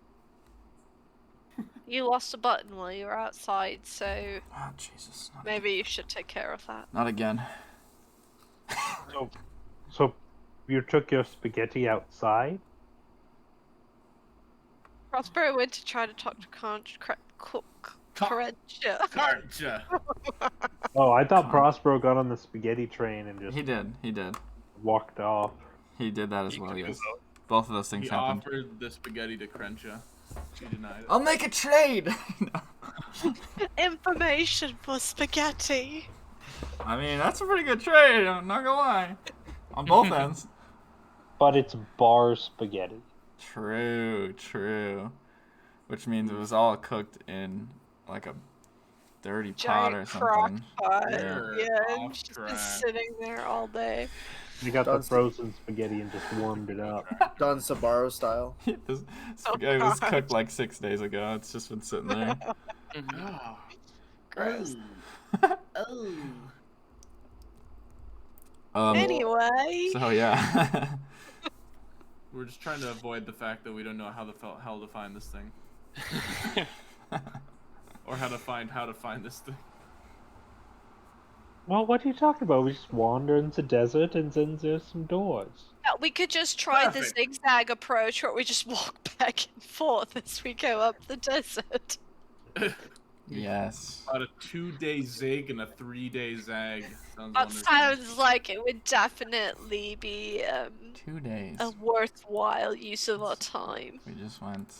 You lost a button while you were outside, so Oh, Jesus. maybe you should take care of that. Not again. So you took your spaghetti outside? Prospero went to try to talk to Corentia. Karcha. Oh, I thought Prospero got on the spaghetti train and just He did. walked off. He did that as You well, could do yes. both. Both of those things He happened. offered the spaghetti to Crenshaw. She denied it. I'll make a trade! No. Information for spaghetti. I mean, that's a pretty good trade, I'm not gonna lie. On both ends. But it's bar spaghetti. True. Which means it was all cooked in like a dirty pot or Giant crock something. pot. Yeah. Yeah, Off and she's been track. sitting there all day. You got the That's- frozen spaghetti and just warmed it up. Done Sabaro style. This spaghetti was God. cooked like 6 days ago. It's just been sitting there. Oh. Gross. Oh. Anyway. So yeah. We're just trying to avoid the fact that we don't know how the hell to find this thing, or how to find this thing. Well, what are you talking about? We just wander into the desert and then there's some doors. Yeah, we could just try the Perfect. zigzag approach, or we just walk back and forth as we go up the desert. Yes. About a 2-day zig and a 3-day zag. Sounds That wonderful. sounds like it would definitely be 2 days. a worthwhile use of our time. We just went.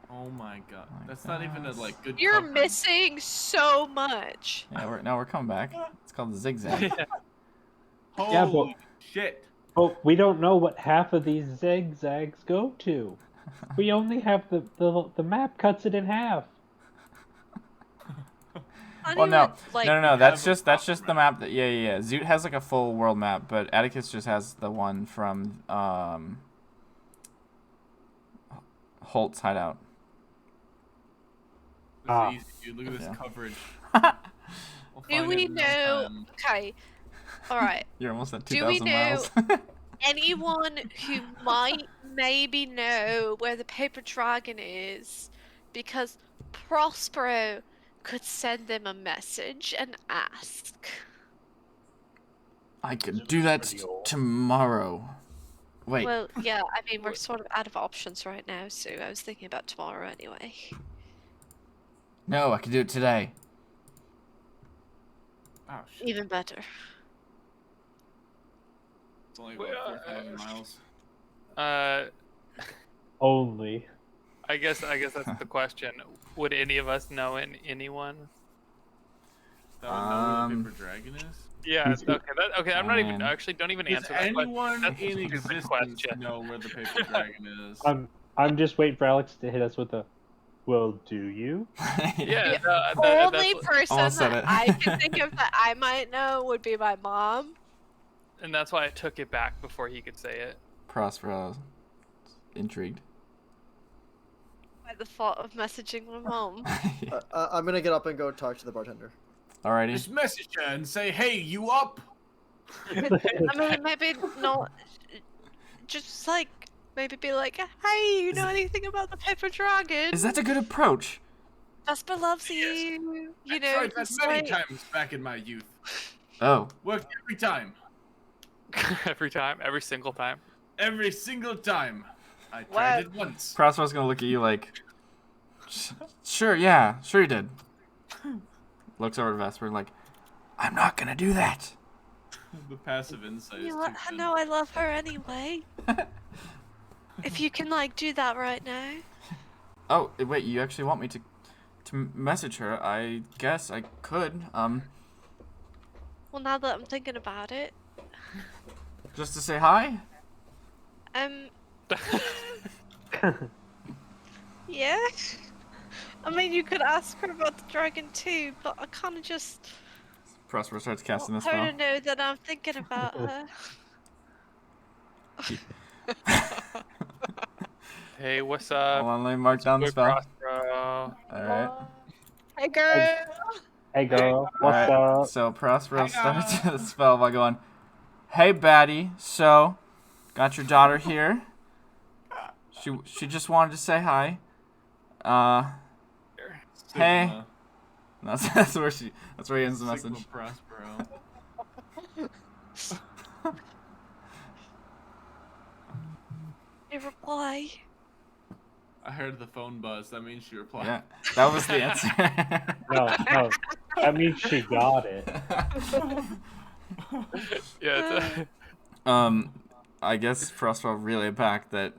Oh my god, My that's not even a gosh. good. You're cover. missing so much. Yeah, we're coming back. It's called the zigzag. Holy Yeah, but- shit! But we don't know what half of these zigzags go to. We only have the map cuts it in half. Not Well, no, even, like, no. That's have a just the map that. Yeah. Zoot has like a full world map, but Atticus just has the one from Holt's hideout. This Ah. is easy, dude. Look at this Yeah. coverage. We'll Do find we it in no know? time. Okay. Alright. You're almost at Do we 2,000 miles. Anyone who might maybe know where the paper dragon is, because Prospero could send them a message and ask. I could do that Pretty old. tomorrow. Wait. Well, yeah, I mean, we're sort of out of options right now, so I was thinking about tomorrow anyway. No, I could do it today. Oh shit! Even better. It's only about 4,000 miles. Only. I guess that's the question. Would any of us know anyone? That would know who the paper dragon is. Yeah. He's- Okay. I'm not even. Man. Actually, don't even Does answer that question. anyone That's a in stupid existence question. know where the paper dragon is? I'm just waiting for Alex to hit us with a. Well, do you? Yeah. Only person Almost said that it. I can think of that I might know would be my mom. And that's why I took it back before he could say it. Prospero, intrigued. By the thought of messaging my mom. I'm gonna get up and go talk to the bartender. Alrighty. Just message her and say, "Hey, you up?" I mean, maybe not. Just like, maybe be like, hey, you know anything about the paper dragon? Is that a good approach? Vesper loves Yes. you. I You know, tried that just many like, times back in my youth. Oh. Worked every time. Every time, every single time. Every single time. I What? tried it once. Prospero's gonna look at you like, sure, yeah, sure you did. Looks over at Vesper like, I'm not gonna do that. The passive insight is you too let her good. know I love her anyway. If you can, like, do that right now. Oh, wait, you actually want me to message her? I guess I could. Well, now that I'm thinking about it, Just to say hi? yeah. I mean, you could ask her about the dragon too, but I kind of just Prospero starts casting want this her spell. to know that I'm thinking about her. Hey, what's Hold up? on, let me mark down the Good spell. Prospero. Alright. Hey, girl. Hey girl, All what's right. up? So Prospero Hang starts on. the spell by going, "Hey, baddie. So, got your daughter here. She just wanted to say hi. Hey." Sigma. That's where he ends the Sigma message. Prospero. A reply. I heard the phone buzz. That means she replied. Yeah, that was the answer. No, that means she got it. Yeah, it's I guess Prospero relayed back that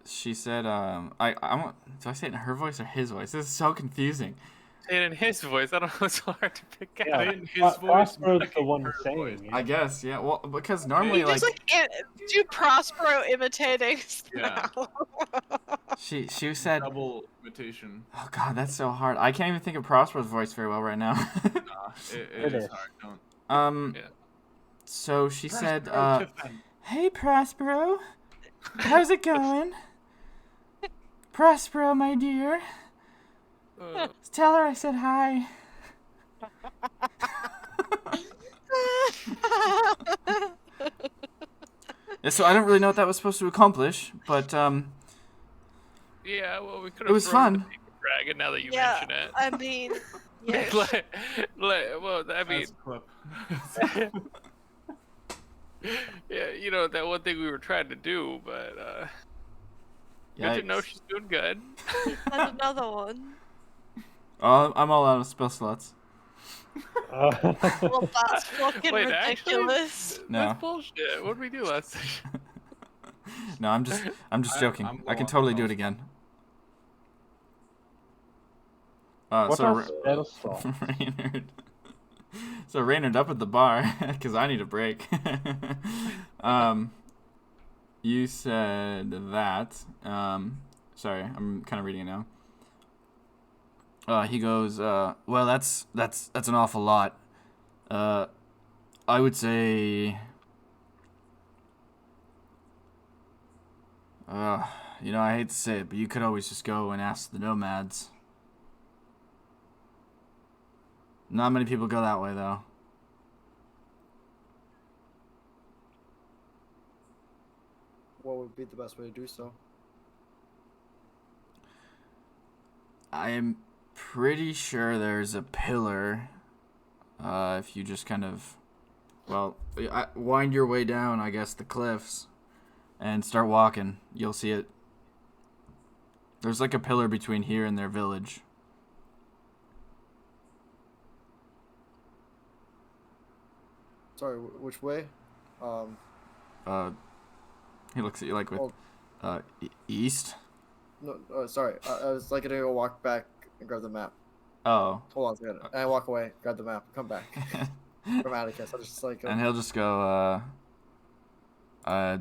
she said I want, do I say it in her voice or his voice? This is so confusing. say it in his voice. I don't know. It's hard to pick out. Yeah, In his voice, Prospero's the mimicking one her saying voice. it. I guess, yeah. Well, because You normally just do Prospero imitating Yeah. Snell. she said, Double imitation. oh god, that's so hard. I can't even think of Prospero's voice very well right now. Nah, it It is is. hard. Don't. Um, Yeah. so she said, Prospero Tiffin. "Hey Prospero, how's it going? Prospero, my dear, tell her I said hi." Yeah, so I don't really know what that was supposed to accomplish, but Yeah, well, we could It have was thrown fun. the paper dragon now that you Yeah, mention it. I mean, yeah. Well, I mean, That's clip. yeah, you know that one thing we were trying to do, but good to know yikes. she's doing good. That's another one. Oh, I'm all out of spell slots. Well, that's fucking Wait, actually, ridiculous. No. that's bullshit. What did we do last session? No, I'm just joking. I'm I can low on totally do spell it again. What So a spell slot. Raynard. So Raynard up at the bar because I need a break. You said that. Sorry, I'm kind of reading it now. He goes, well, that's an awful lot. I would say, you know, I hate to say it, but you could always just go and ask the Nomads. Not many people go that way, though. What would be the best way to do so? I am pretty sure there's a pillar. If you just kind of, well, wind your way down, I guess, the cliffs, and start walking, you'll see it. There's like a pillar between here and their village. Sorry, which way? He looks at you like with, east. No, sorry. I was like gonna go walk back and grab the map. Oh. Hold on a second. And I walk away, grab the map, come back. From Atticus. I just like. And he'll just go, like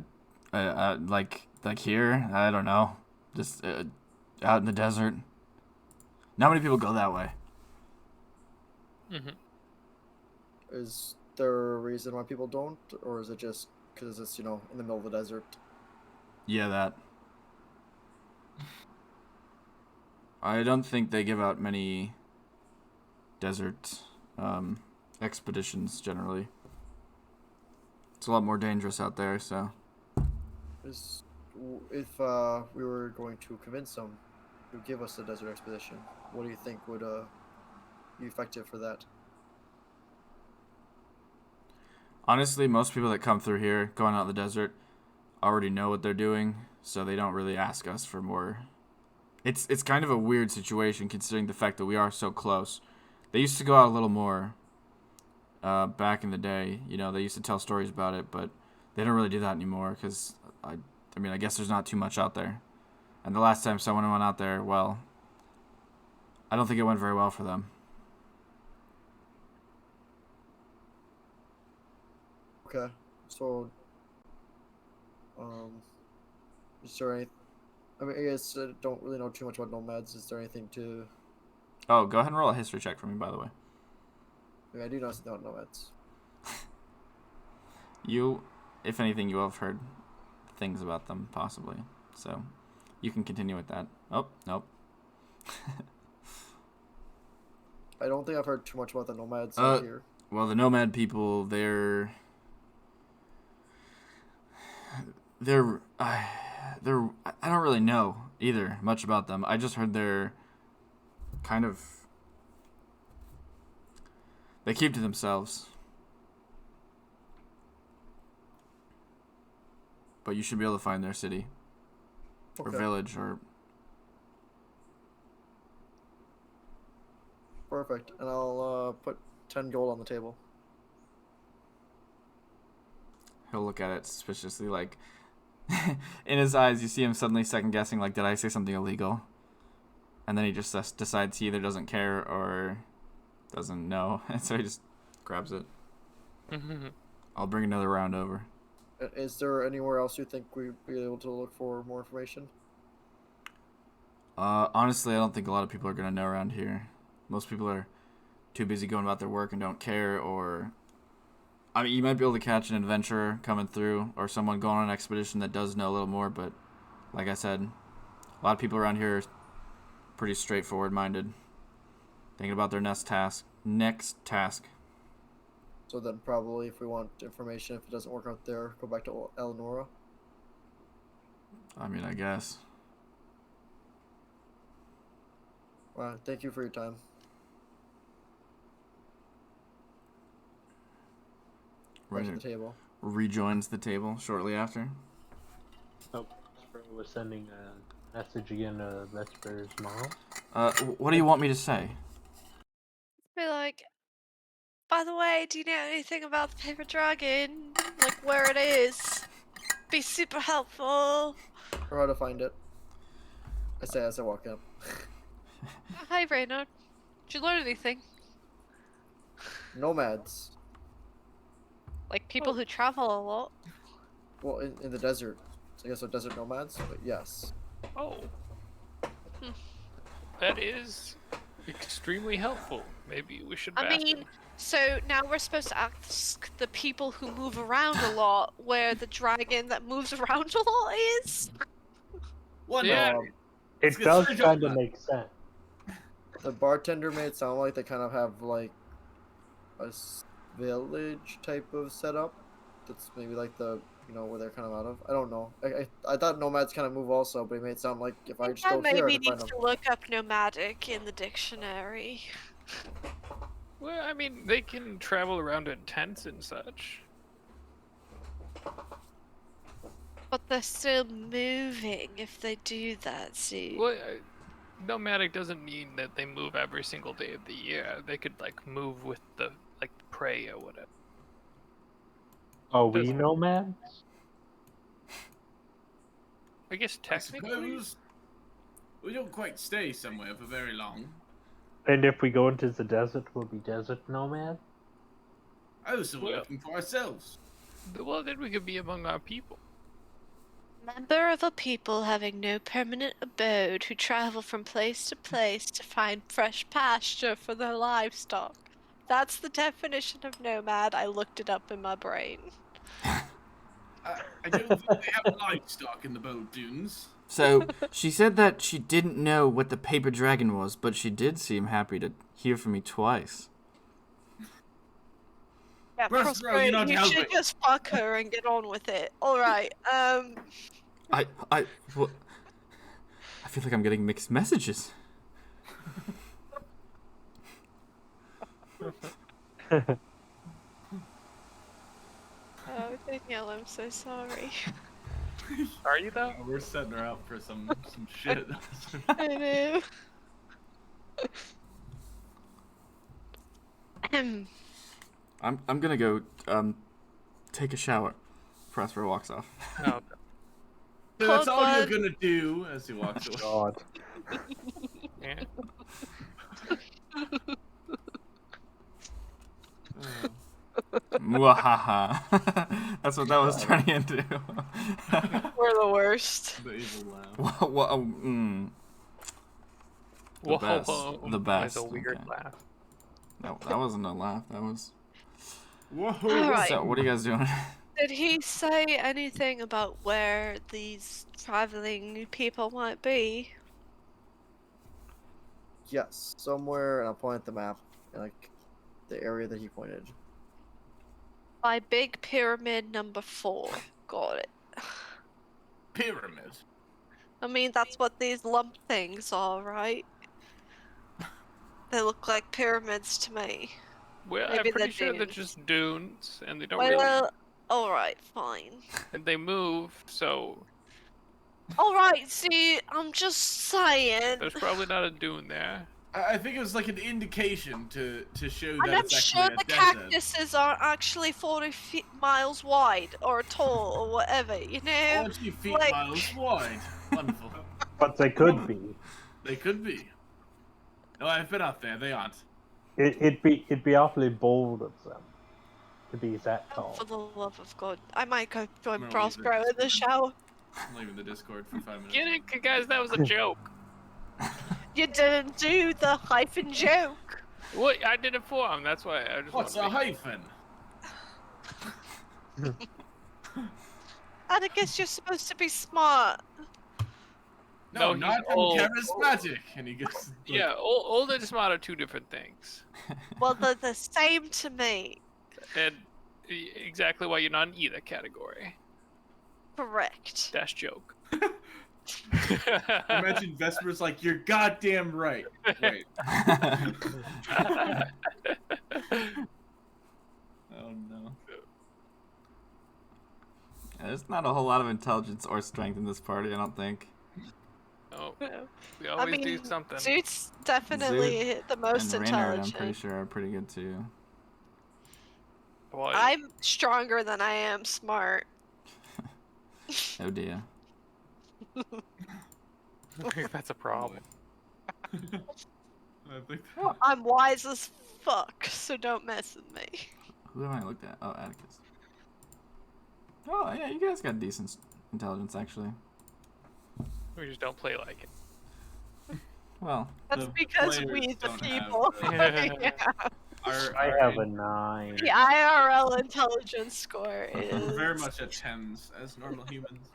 here. I don't know, just out in the desert. Not many people go that way. Mm-hmm. Is there a reason why people don't, or is it just because it's in the middle of the desert? Yeah, that. I don't think they give out many desert expeditions generally. It's a lot more dangerous out there, so. If we were going to convince them to give us a desert expedition, what do you think would be effective for that? Honestly, most people that come through here, going out in the desert, already know what they're doing, so they don't really ask us for more. It's kind of a weird situation considering the fact that we are so close. They used to go out a little more back in the day. You know, they used to tell stories about it, but they don't really do that anymore because, I guess there's not too much out there. And the last time someone went out there, well, I don't think it went very well for them. Okay, so is there any? I guess I don't really know too much about nomads. Is there anything to? Oh, go ahead and roll a history check for me, by the way. I do know something about nomads. You, if anything, you have heard things about them, possibly. So, you can continue with that. Oh, nope. I don't think I've heard too much about the nomads Uh, here. Well, the Nomad people, they're I don't really know either much about them. I just heard they're kind of they keep to themselves. But you should be able to find their city or Okay. village or Perfect. And I'll put 10 gold on the table. he'll look at it suspiciously like in his eyes you see him suddenly second guessing like, did I say something illegal? And then he just decides he either doesn't care or doesn't know. And so he just grabs it. I'll bring another round over. Is there anywhere else you think we'd be able to look for more information? Honestly, I don't think a lot of people are going to know around here. Most people are too busy going about their work and don't care, or... I mean, you might be able to catch an adventurer coming through, or someone going on an expedition that does know a little more, but like I said, a lot of people around here are pretty straightforward-minded. Thinking about their next task. So then probably if we want information, if it doesn't work out there, go back to Eleonora. I mean, I guess. Well, thank you for your time. Right at the table. Rejoins the table shortly after. Oh, Vesper was sending a message again to Vesper's mom. What do you want me to say? Be like, by the way, do you know anything about the paper dragon? Like where it is? Be super helpful. Or how to find it. I say as I walk up. Hi, Reynard. Did you learn anything? Nomads. Like people who travel a lot. Well, in the desert. So I guess they're desert nomads, but yes. Oh. That is extremely helpful. Maybe we should I mean, so now we're supposed to ask the people who move around a lot where the dragon that moves around a lot is? What? Yeah. It get does straight kind up. of make sense. The bartender made it sound like they kind of have like a village type of setup. That's maybe like the where they're kind of out of. I don't know. I thought nomads kind of move also, but it made it sound like if I just go here, I maybe can find needs them. to look up nomadic in the dictionary. Well, I mean, they can travel around in tents and such. But they're still moving if they do that, see. Well, nomadic doesn't mean that they move every single day of the year. They could like move with the prey or whatever. Are we Doesn't- nomads? I guess I technically. suppose we don't quite stay somewhere for very long. And if we go into the desert, we'll be desert nomads? Oh, so we're Well- looking for ourselves. Well, then we could be among our people. Member of a people having no permanent abode who travel from place to place to find fresh pasture for their livestock. That's the definition of nomad. I looked it up in my brain. I don't think they have livestock in the Bold Dunes. So, she said that she didn't know what the paper dragon was, but she did seem happy to hear from me twice. Yeah, Prospero, you're not you helping. should just fuck her and get on with it. Alright, Well, I feel like I'm getting mixed messages. Oh, Danielle, I'm so sorry. Are you though? We're setting her up for some shit. I know. I'm gonna go take a shower. Prospero walks off. No. So that's all you're Close gonna do as he walks away. God. Yeah. Mwahaha. That's what that was turning into. We're the worst. The evil laugh. The Whoa, best. whoa. The best. That's a weird Okay. laugh. No, that wasn't a laugh. That was. Whoa! Alright. So, what are you guys doing? Did he say anything about where these traveling people might be? Yes, somewhere, and I'll point at the map, like the area that he pointed. By Big Pyramid number 4. Got it. Pyramid. I mean, that's what these lump things are, right? They look like pyramids to me. Well, Maybe I'm pretty they're sure they're dunes. just dunes, and they don't really. Well, alright, fine. And they move, so Alright, see, I'm just saying. there's probably not a dune there. I think it was like an indication to show And that I'm it's sure actually a the desert. cactuses aren't actually 40 feet miles wide or tall or whatever, you know? 40 feet like- miles wide. Wonderful. But they could be. They could be. No, I've been out there. They aren't. It'd be awfully bold of them to be that Oh, tall. for the love of God. I might go join No, Prospero either. in the shower. I'm leaving the Discord for 5 minutes. Get it, guys? That was a joke. You didn't do the hyphen joke. What? I did it for him. That's why I just. What's a wanted hyphen? Atticus, you're supposed to be smart. No, No, not he's I'm old. charismatic. And he goes. to- Yeah, old and smart are two different things, Well, they're the same to me. and exactly why you're not in either category. Correct. Dash joke. Imagine Vesper's like, you're goddamn right. Wait. Oh no. There's not a whole lot of intelligence or strength in this party, I don't think. Oh, No. we I always do mean, something. Zoot's definitely the most And Raynard, I'm intelligent. pretty sure, are pretty good too. Boy, I'm stronger than I am smart. Oh dear. that's a problem. I think I'm wise as fuck, so don't mess with me. Who have I looked at? Oh, Atticus. Oh, yeah, you guys got decent intelligence, actually. We just don't play like it. Well, That's The because players we, the don't have people. the- Yeah. I have a 9. The IRL intelligence score we're is very much at 10s as normal humans.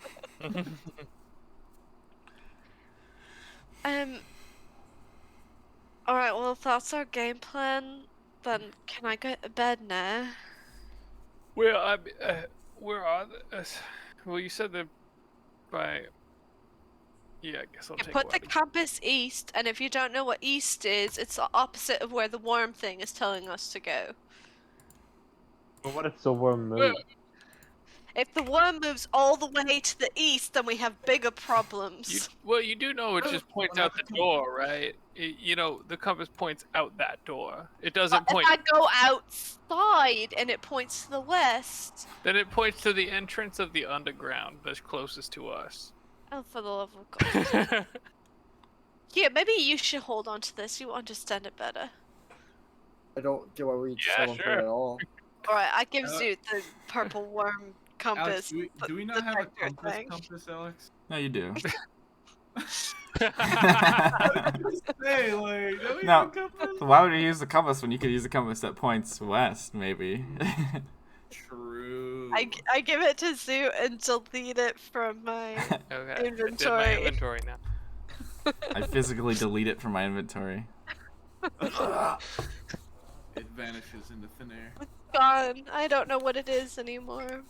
Alright, well if that's our game plan, then can I go to bed now? Well, where are the? Well, you said that by. Yeah, I guess I'll You take put the one. compass east, and if you don't know what east is, it's the opposite of where the worm thing is telling us to go. But what if the worm Well, moves? If the worm moves all the way to the east, then we have bigger problems. you do know it just points out the door, right? You know, the compass points out that door. It doesn't But point. if I go outside and it points to the west, Then it points to the entrance of the underground that's closest to us. oh, for the love of God. Here, maybe you should hold on to this. You understand it better. I don't get why we Yeah, someone put it sure. at all. Alright, I give Alex- Zoot the purple worm compass. Alex, do we not have a detector compass, thing. Alex? no, you do. Hey, like, do we No. have a compass? Why would you use the compass when you could use a compass that points west, maybe? True. I give it to Zoot and delete it from my Okay, I did my Inventory. inventory now. I physically delete it from my inventory. It vanishes into thin air. gone. I don't know what it is anymore.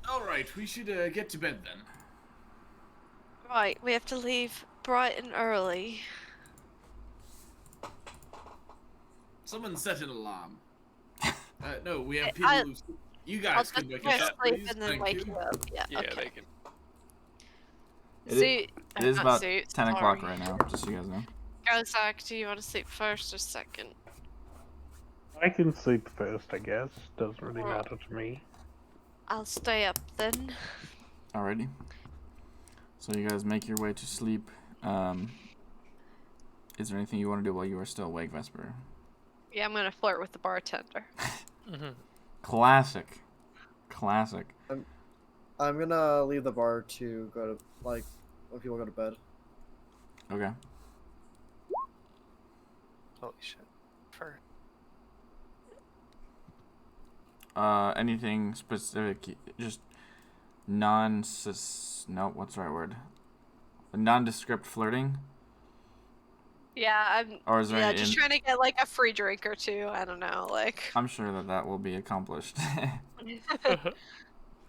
Alright, we should get to bed then. Right, we have to leave bright and early. Someone set an alarm. No, we have people I- who... You I'll guys just can wake go us up, sleep please. and then Thank wake you. you up. Yeah, Yeah, okay. they can. Zoot, It is not about Zoot, 10 o'clock sorry. right now, just so you guys know. Go, Zach, do you want to sleep first or second? I can sleep first, I guess. Doesn't really Well- matter to me. I'll stay up then. Alrighty. So you guys make your way to sleep. Is there anything you want to do while you are still awake, Vesper? Yeah, I'm gonna flirt with the bartender. Mhm. Classic. Classic. I'm gonna leave the bar to go to like when people go to bed. Okay. Holy shit. For Anything specific? Just what's the right word? Nondescript flirting? Yeah, Or is there yeah, any just trying to get like a free drink or two. I don't know, like. I'm sure that will be accomplished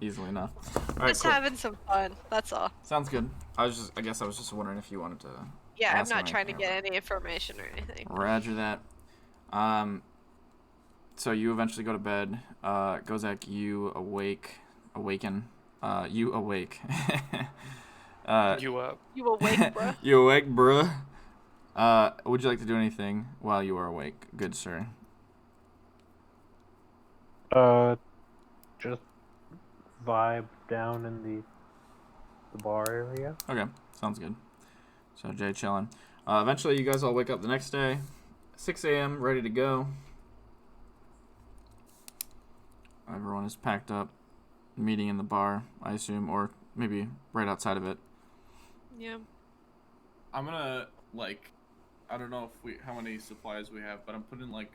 easily enough. All right, Just cool. having some fun. That's all. Sounds good. I guess I was just wondering if you wanted to. Yeah, I'm ask him not trying to anything get any information or anything. Roger that. So you eventually go to bed. Gozak, you awaken. You awake. You up? You awake, bruh? You awake, bruh. Would you like to do anything while you are awake, good sir? Just vibe down in the bar area. Okay, sounds good. So Jay chilling. Eventually, you guys all wake up the next day, 6 a.m., ready to go. Everyone is packed up, meeting in the bar, I assume, or maybe right outside of it. Yeah. I'm gonna like, I don't know if how many supplies we have, but I'm putting like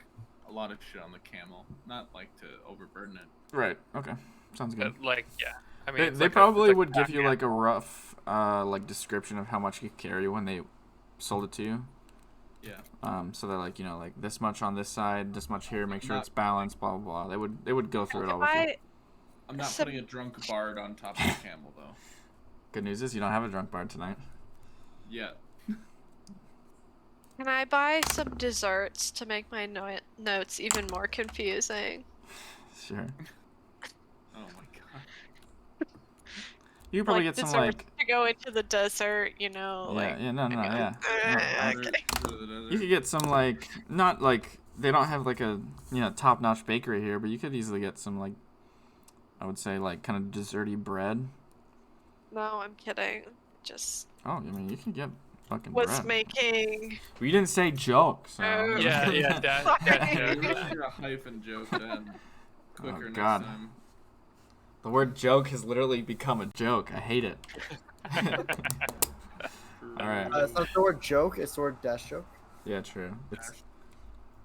a lot of shit on the camel, not like to overburden it. Right. Okay. Sounds good. But, like, yeah. I mean, They probably would give you like a rough like description of how much you carry when they sold it to you. Yeah. So they're like, like this much on this side, this much here, make sure it's balanced, blah blah blah. They would go through it all with you. I'm not putting a drunk bard on top of the camel though. Good news is you don't have a drunk bard tonight. Yeah. Can I buy some desserts to make my notes even more confusing? Sure. Oh my god. You could probably like get some desserts like to go into the desert, like. no, yeah. Okay. You could get some like not like they don't have like a top-notch bakery here, but you could easily get some like I would say like kind of desserty bread. No, I'm kidding. Just. Oh, I mean you can get fucking Was bread. making. Well, you didn't say joke, so. Yeah, that You're a hyphen joke then. Quicker next God. time. The word joke has literally become a joke. I hate it. All right. It's not the word joke, it's the word dash joke. Yeah, true. It's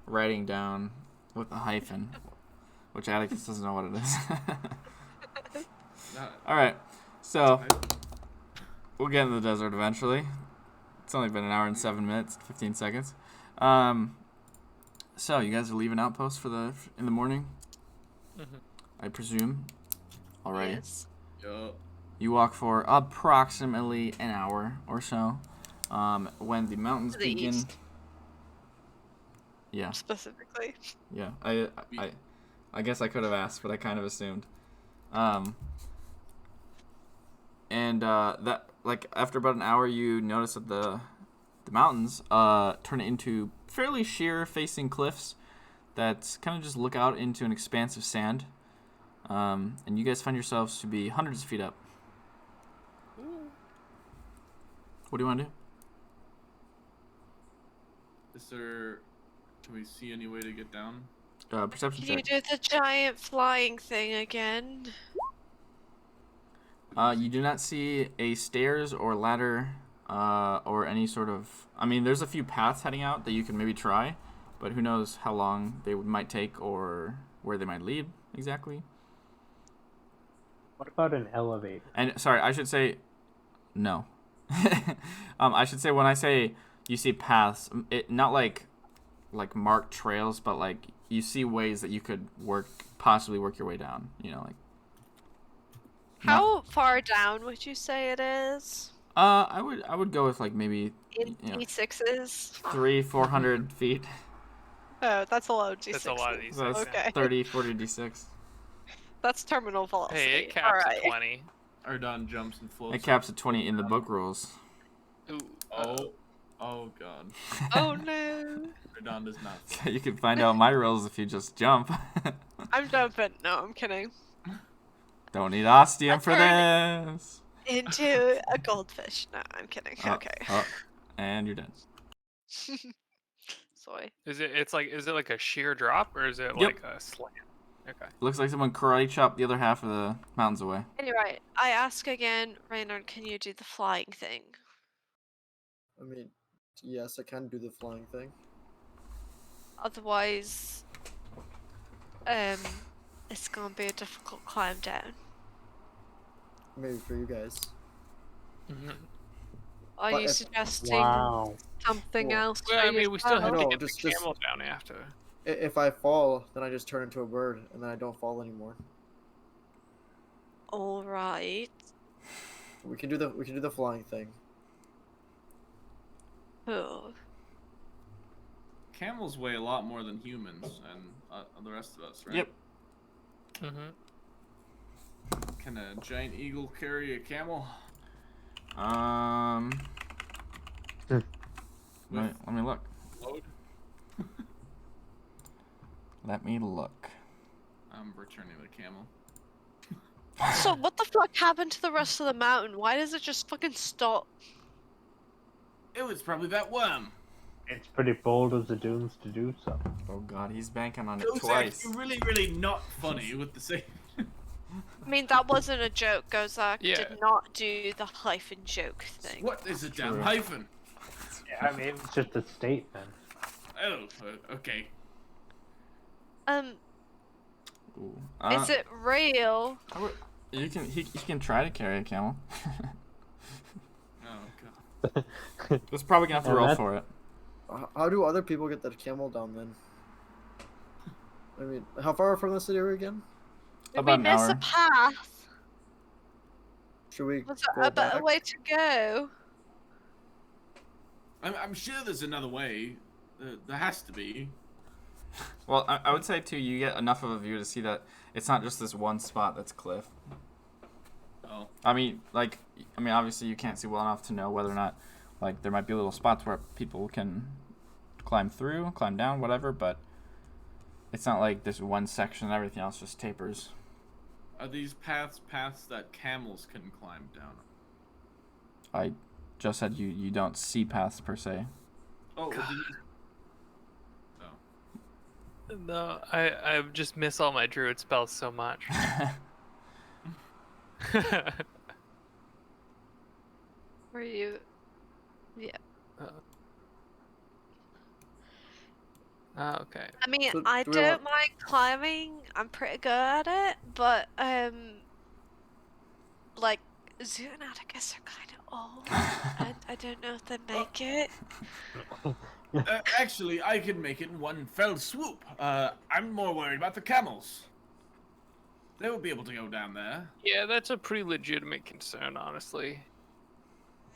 writing down with a hyphen, which Atticus doesn't know what it is. All right. So we'll get in the desert eventually. It's only been an hour and 7 minutes, 15 seconds. So you guys are leaving Outpost in the morning, I presume. Already. Yes. Yup. You walk for approximately an hour or so. When the mountains To the begin. east. Yeah. Specifically. Yeah. I guess I could have asked, but I kind of assumed. And that like after about an hour, you notice that the mountains turn into fairly sheer facing cliffs that kind of just look out into an expanse of sand. And you guys find yourselves to be hundreds of feet up. What do you want to do? Can we see any way to get down? Perception Can you check. do the giant flying thing again? You do not see a stairs or ladder or any sort of... I mean, there's a few paths heading out that you can maybe try, but who knows how long they might take or where they might lead exactly. What about an elevator? And, sorry, I should say... No. I should say when I say you see paths, not like marked trails, but like you see ways that you could possibly work your way down, like... How far down would you say it is? I would go with like maybe In D6s? 300-400 feet. Oh, that's a lot of D6s. That's a lot of these. So that's Okay. 30-40 d6. That's terminal velocity. Hey, it caps Alright. at 20. Ardon jumps and floats. It caps at 20 in the book rules. Ooh. Oh god. Oh no. Ardon does not. So you can find out my rules if you just jump. I'm jumping. No, I'm kidding. Don't need ostium for Turn this. Into a goldfish. No, I'm kidding. Okay. And you're dead. Sorry. Is it like a sheer drop or is it Yep. like a slant? Okay. Looks like someone karate chopped the other half of the mountains away. Anyway, I ask again, Reynard, can you do the flying thing? I mean, yes, I can do the flying thing. Otherwise, it's gonna be a difficult climb down. Maybe for you guys. Are But you if- suggesting Wow. something Well, else Well, for I mean, we still have yourself? to know, get just- the camel down after. If I fall, then I just turn into a bird, and then I don't fall anymore. All right. We can do the flying thing. Oh. Camels weigh a lot more than humans and the rest of us, right? Yep. Mm-hmm. Can a giant eagle carry a camel? Let me look. Load? Let me look. I'm returning the camel. So what the fuck happened to the rest of the mountain? Why does it just fucking stop? It was probably that worm. It's pretty bold of the dunes to do so. Oh god, he's banking on it It was twice. actually really, really not funny with the same. I mean, that wasn't a joke. Gozak Yeah. did not do the hyphen joke thing. What is a damn True. hyphen? Yeah, I mean, it's just a statement. Oh, okay. Ooh. Is it real? He can try to carry a camel. Oh god. It's probably gonna have to Yeah, roll that- for it. How do other people get that camel down then? I mean, how far from the city are we again? Did About we an miss hour. a path? Should we Was go there a better back? way to go? I'm sure there's another way. There has to be. Well, I would say too, you get enough of a view to see that it's not just this one spot that's cliff. Oh. I mean, obviously you can't see well enough to know whether or not, like, there might be little spots where people can climb through, climb down, whatever, but it's not like there's one section and everything else just tapers. Are these paths that camels can climb down? I just said you don't see paths per se. Oh, did you... Oh. No, I just miss all my druid spells so much. Were you? Yeah. Okay. I mean, So I do we don't want- mind climbing. I'm pretty good at it, but like Zoo and Atticus are kind of old. I don't know if they make it. Actually, I can make it in one fell swoop. I'm more worried about the camels. They will be able to go down there. Yeah, that's a pretty legitimate concern, honestly.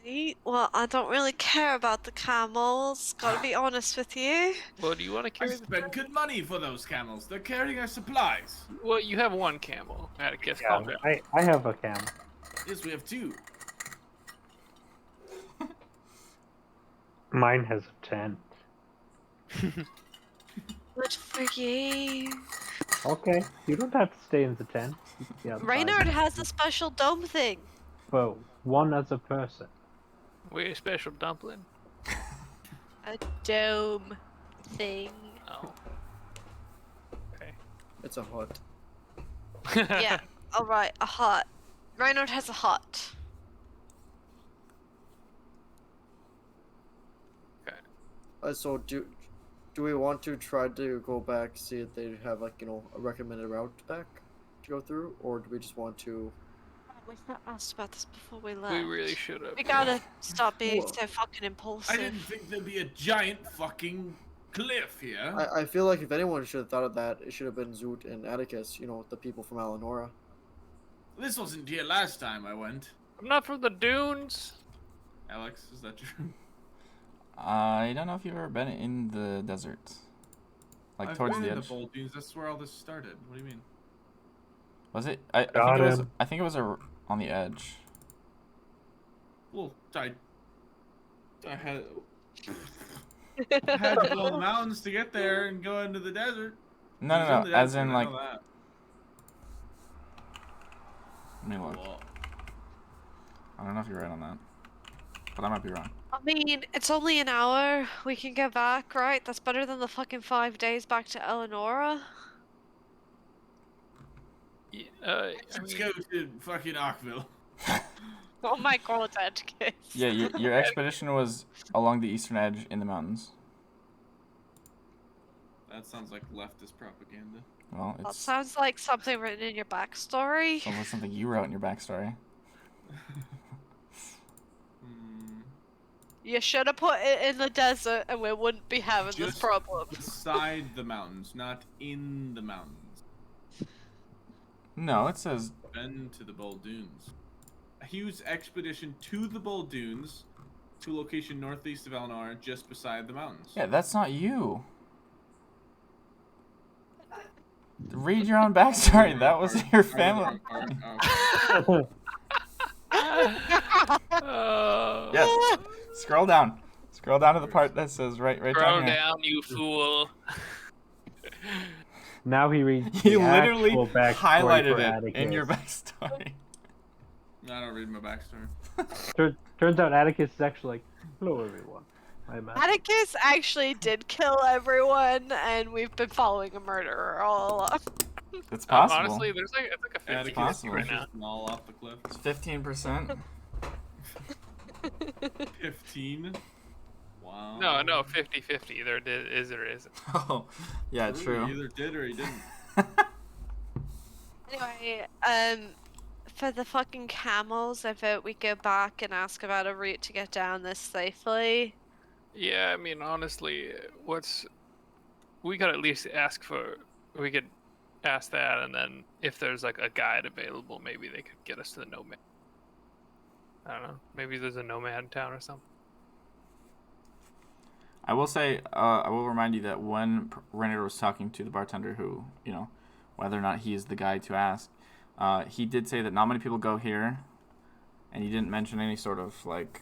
Right? Well, I don't really care about the camels. Gotta be honest with you. Well, do you want to I carry the... spent good money for those camels. They're carrying our supplies. Well, you have one camel. Atticus, Yeah, calm down. I have a camel. Yes, we have two. Mine has a tent. Good for you. Okay, you don't have to stay in the tent. You can be outside. Reynard has a special dome thing. But one other person. We're a special dumpling. A dome thing. Oh. Okay. It's a hut. Yeah. Alright, a hut. Reynard has a hut. So do we want to try to go back, see if they have like a recommended route back to go through, or do we just want to? We should have asked about this before we left. We really should have. We gotta stop being Whoa. so fucking impulsive. I didn't think there'd be a giant fucking cliff here. I feel like if anyone should have thought of that, it should have been Zoot and Atticus. The people from Alanora. This wasn't here last time I went. I'm not from the dunes. Alex, is that true? I don't know if you've ever been in the desert. Like I've towards been the in edge. the Bold Dunes. That's where all this started. What do you mean? Was it? I think Got it was. him. I think it was on the edge. Well, I had I had to go mountains to get there and go into the desert. No, It was no, the no. As desert, in I like. know that. Let me look. Well, I don't know if you're right on that, but I might be wrong. I mean, it's only an hour. We can get back, right? That's better than the fucking 5 days back to Eleonora. Yeah, I let's mean, go to fucking Arkville. Oh my god, Atticus. Yeah, your expedition was along the eastern edge in the mountains. That sounds like leftist propaganda. Well, That it's sounds like something written in your backstory. sounds like something you wrote in your backstory. Hmm. You should have put it in the desert, and we wouldn't be having this Just problem. beside the mountains, not in the mountains. No, it says Been to the Boldunes. A huge expedition to the Boldunes, to a location northeast of Eleanor, just beside the mountains. yeah. That's not you. Read your own backstory. That was your family. Oh. Yes. Scroll down. Scroll down to the part that says right Scroll down here. down, you fool. Now he reads You the literally actual backstory highlighted for it Atticus. in your backstory. I don't read my backstory. Turns out Atticus is actually like, hello everyone. I'm Atticus. Atticus actually did kill everyone, and we've been following a murderer all along. It's possible. Honestly, it's like a 50 Atticus possible. right now. all off the cliff. It's 15%. 15. Wow. No, 50-50. There is or isn't. Oh, yeah, He true. either did or he didn't. Anyway, for the fucking camels, I vote we go back and ask about a route to get down this safely. Yeah, I mean, honestly, we could at least we could ask that, and then if there's like a guide available, maybe they could get us to the Nomad. I don't know. Maybe there's a Nomad in town or something. I will say, I will remind you that when Renner was talking to the bartender who, whether or not he is the guy to ask, he did say that not many people go here, and he didn't mention any sort of, like,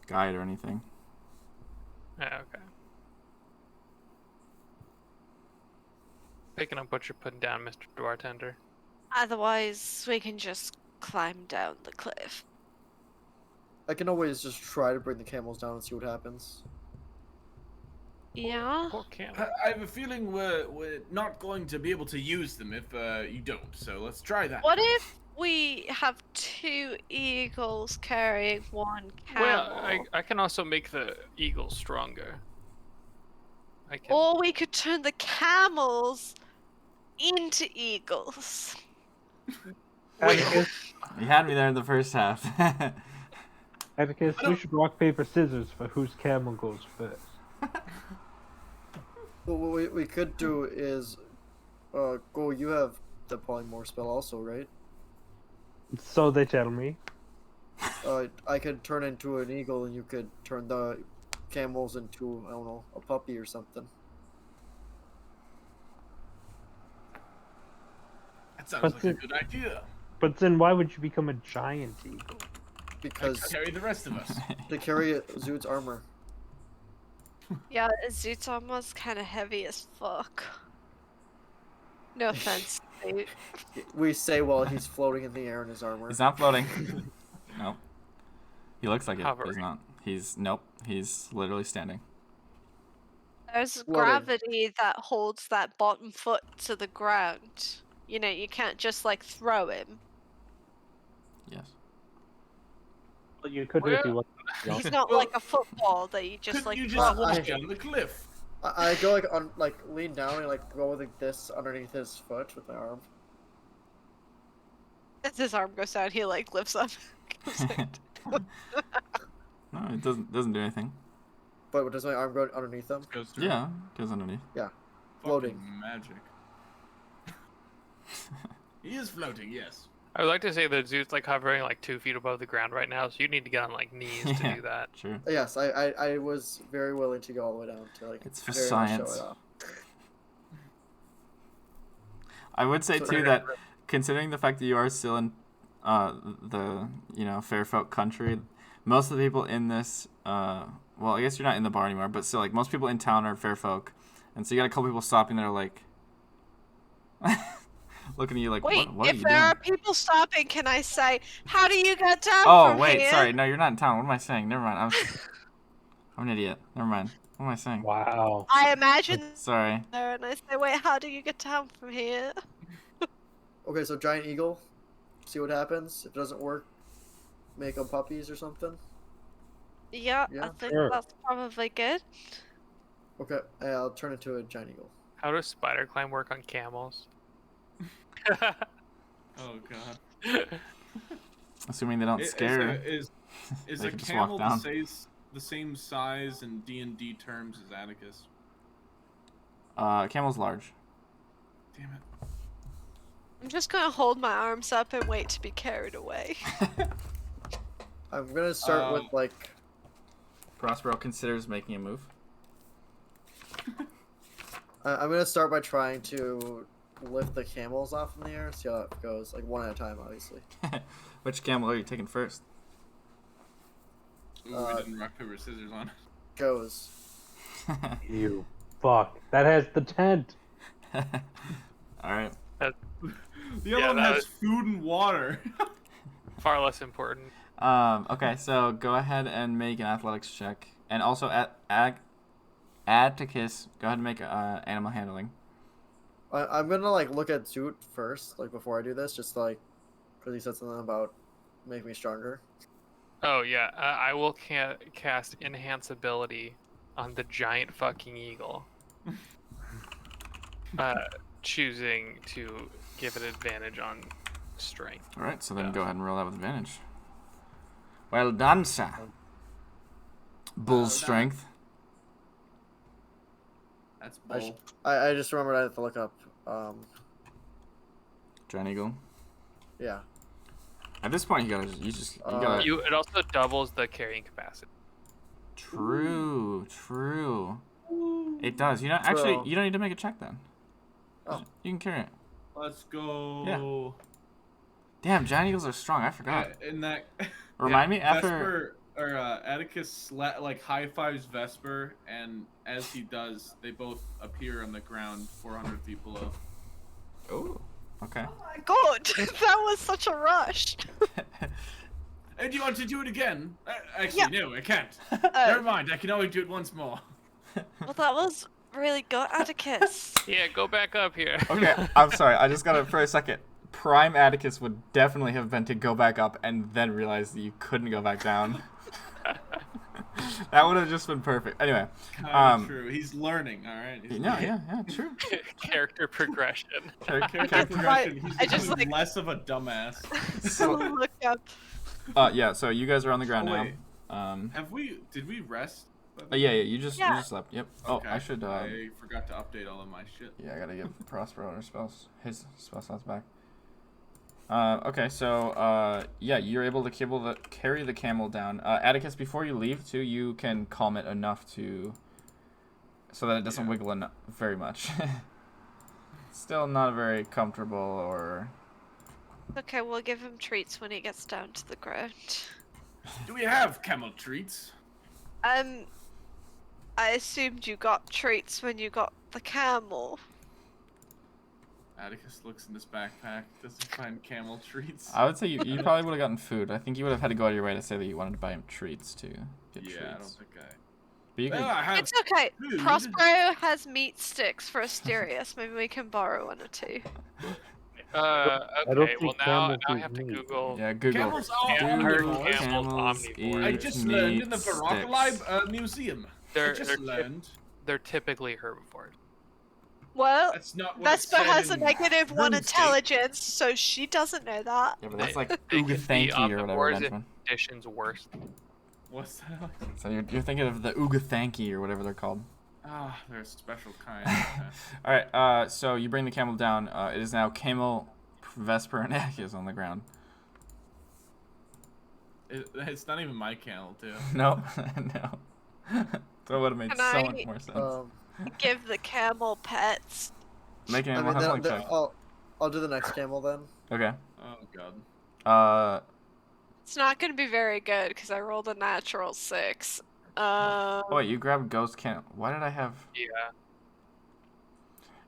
guide or anything. Yeah, okay. Picking up what you're putting down, Mr. Bartender. Otherwise, we can just climb down the cliff. I can always just try to bring the camels down and see what happens. Yeah? Poor camel. I have a feeling we're not going to be able to use them if you don't. So let's try that. What if we have 2 eagles carrying 1 camel? Well, I can also make the eagles stronger. I can. Or we could turn the camels into eagles. Atticus, You had me there in the first half. Atticus, we should rock, paper, scissors for whose camel goes first. Well, what we could do is, go. You have the polymorph spell also, right? So they tell me. I could turn into an eagle, and you could turn the camels into, I don't know, a puppy or something. That sounds But like a good idea. But then why would you become a giant eagle? Because Carry the rest of us. to carry Zoot's armor. Yeah, Zoot's almost kind of heavy as fuck. No offense, Zoot. We say while he's floating in the air in his armor. He's not floating. Nope. He looks like it, but he's Hovering. not. Nope. He's literally standing. There's Floating. gravity that holds that bottom foot to the ground. You can't just like throw him. Yes. Well, you could if you want. He's not Well, like a football that you just Couldn't like you drop. just walk down the cliff? I go lean down and go like this underneath his foot with my arm. As his arm goes down, he like lifts up. No, it doesn't do anything. But does my arm go underneath him? Goes through. Yeah, goes underneath. Floating. Fucking magic. He is floating, yes. I would like to say that Zoot's like hovering like 2 feet above the ground right now, so you need to get on like knees to Yeah. do that. Sure. Yes, I was very willing to go all the way down to like. It's for very much show science. it off. I would say So- too that considering the fact that you are still in the fair folk country, most of the people in this well, I guess you're not in the bar anymore, but still like most people in town are fair folk, and so you got a couple people stopping there like looking at you like, Wait, what are if you there doing? are people stopping, can I say, how do you get down Oh from wait, here? sorry, no, you're not in town. What am I saying? Never mind. I'm an idiot. Never mind. What am I saying? Wow. I imagine Sorry. there and I say, wait, how do you get down from here? Okay, so giant eagle. See what happens. If it doesn't work, make them puppies or something. Yeah, I Yeah. think Sure. that's probably good. Okay, I'll turn into a giant eagle. How does spider climb work on camels? Oh god. Assuming they don't scare. Is They a can just walk camel down. the the same size in D&D terms as Atticus? Camel's large. Damn it. I'm just gonna hold my arms up and wait to be carried away. I'm gonna start with like. Prospero considers making a move. I'm gonna start by trying to lift the camels off in the air. See how it goes. Like one at a time, obviously. Which camel are you taking first? Ooh, we didn't rock, paper, scissors on. Goes. You fuck. That has the tent. All right. The other one has food and water. Far less important. Okay, so go ahead and make an athletics check, and also Atticus, go ahead and make animal handling. I'm gonna like look at Zoot first, like before I do this, just like because he said something about make me stronger. Oh yeah, I will cast enhance ability on the giant fucking eagle. Choosing to give it advantage on strength. All right, so then go ahead and roll that with advantage. Well done, sir. Bull strength. That's bull. I just remembered I have to look up. Giant eagle. Yeah. At this point, you gotta. It also doubles the carrying capacity. True. It does. You don't You don't need to make a check then. Oh. You can carry it. Let's go. Yeah. Damn, giant eagles are strong. I forgot. In that. Remind me after. Vesper, or Atticus high fives Vesper, and as he does, they both appear on the ground 400 feet below. Oh. Okay. Oh my god, that was such a rush. And do you want to do it again? Actually, no, I can't. Never mind, I can only do it once more. Well, that was really good, Atticus. Yeah, go back up here. Okay, I'm sorry. I just gotta for a second. Prime Atticus would definitely have been to go back up and then realize that you couldn't go back down. That would have just been perfect. Anyway. True. He's learning, alright? Yeah, true. Character progression. Character progression. He's I just, becoming like- less of a dumbass. So, Look up. yeah, so you guys are on the ground Wait. now. Did we rest? Yeah, you just slept. Yep. Okay. Oh, I should. I forgot to update all of my shit. Yeah, I gotta give Prospero his spell slots back. Okay, so yeah, you're able to carry the camel down. Atticus, before you leave, too, you can calm it enough so that it doesn't wiggle very much. Still not very comfortable or. Okay, we'll give him treats when he gets down to the ground. Do we have camel treats? I assumed you got treats when you got the camel. Atticus looks in his backpack, doesn't find camel treats. I would say you probably would have gotten food. I think you would have had to go out of your way to say that you wanted to buy him treats to get treats. I don't think I. But you could, I have It's okay. food. Prospero has meat sticks for Asterius. Maybe we can borrow one or two. Okay, well now I eat have to meat. Google. Yeah, Google. Camels are Camels Camels omnivores. I eat just learned meat in the sticks. Veroclib Museum. They're, I just they're, learned. they're typically herbivores. Well, That's not what Vesper it said has a in negative one RuneScape. intelligence, so she doesn't know that. Yeah, but that's like They Ooga could be Thanky or whatever, omnivores if Benjamin. conditions worse. What's that? So you're thinking of the Ooga Thanky or whatever they're called. Ah, they're a special kind. Okay. All right, so you bring the camel down. It is now Camel, Vesper, and Atticus on the ground. It's not even my camel, too. No, no. That would have made Can so I- much more sense. Give the camel pets. Make an I animal mean, handling check. I'll do the next camel then. Okay. Oh, God. It's not going to be very good because I rolled a natural 6. Oh, wait, you grabbed Ghost Camel. Why did I have... Yeah.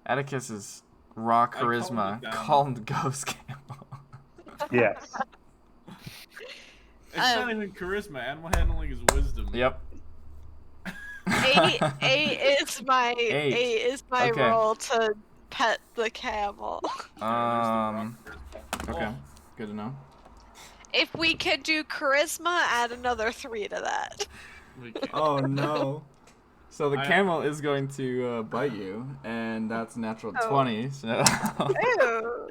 Atticus's raw calmed charisma it down. calmed Ghost Camel. Yes. It's not even charisma. Animal handling is wisdom. Yep. 8 is my Eight. 8 is my Okay. roll to pet the camel. Okay. Good to know. If we can do charisma, add another 3 to that. We can't. Oh, no. So the I- camel is going to bite you, and that's a natural Oh. 20, so... Ew.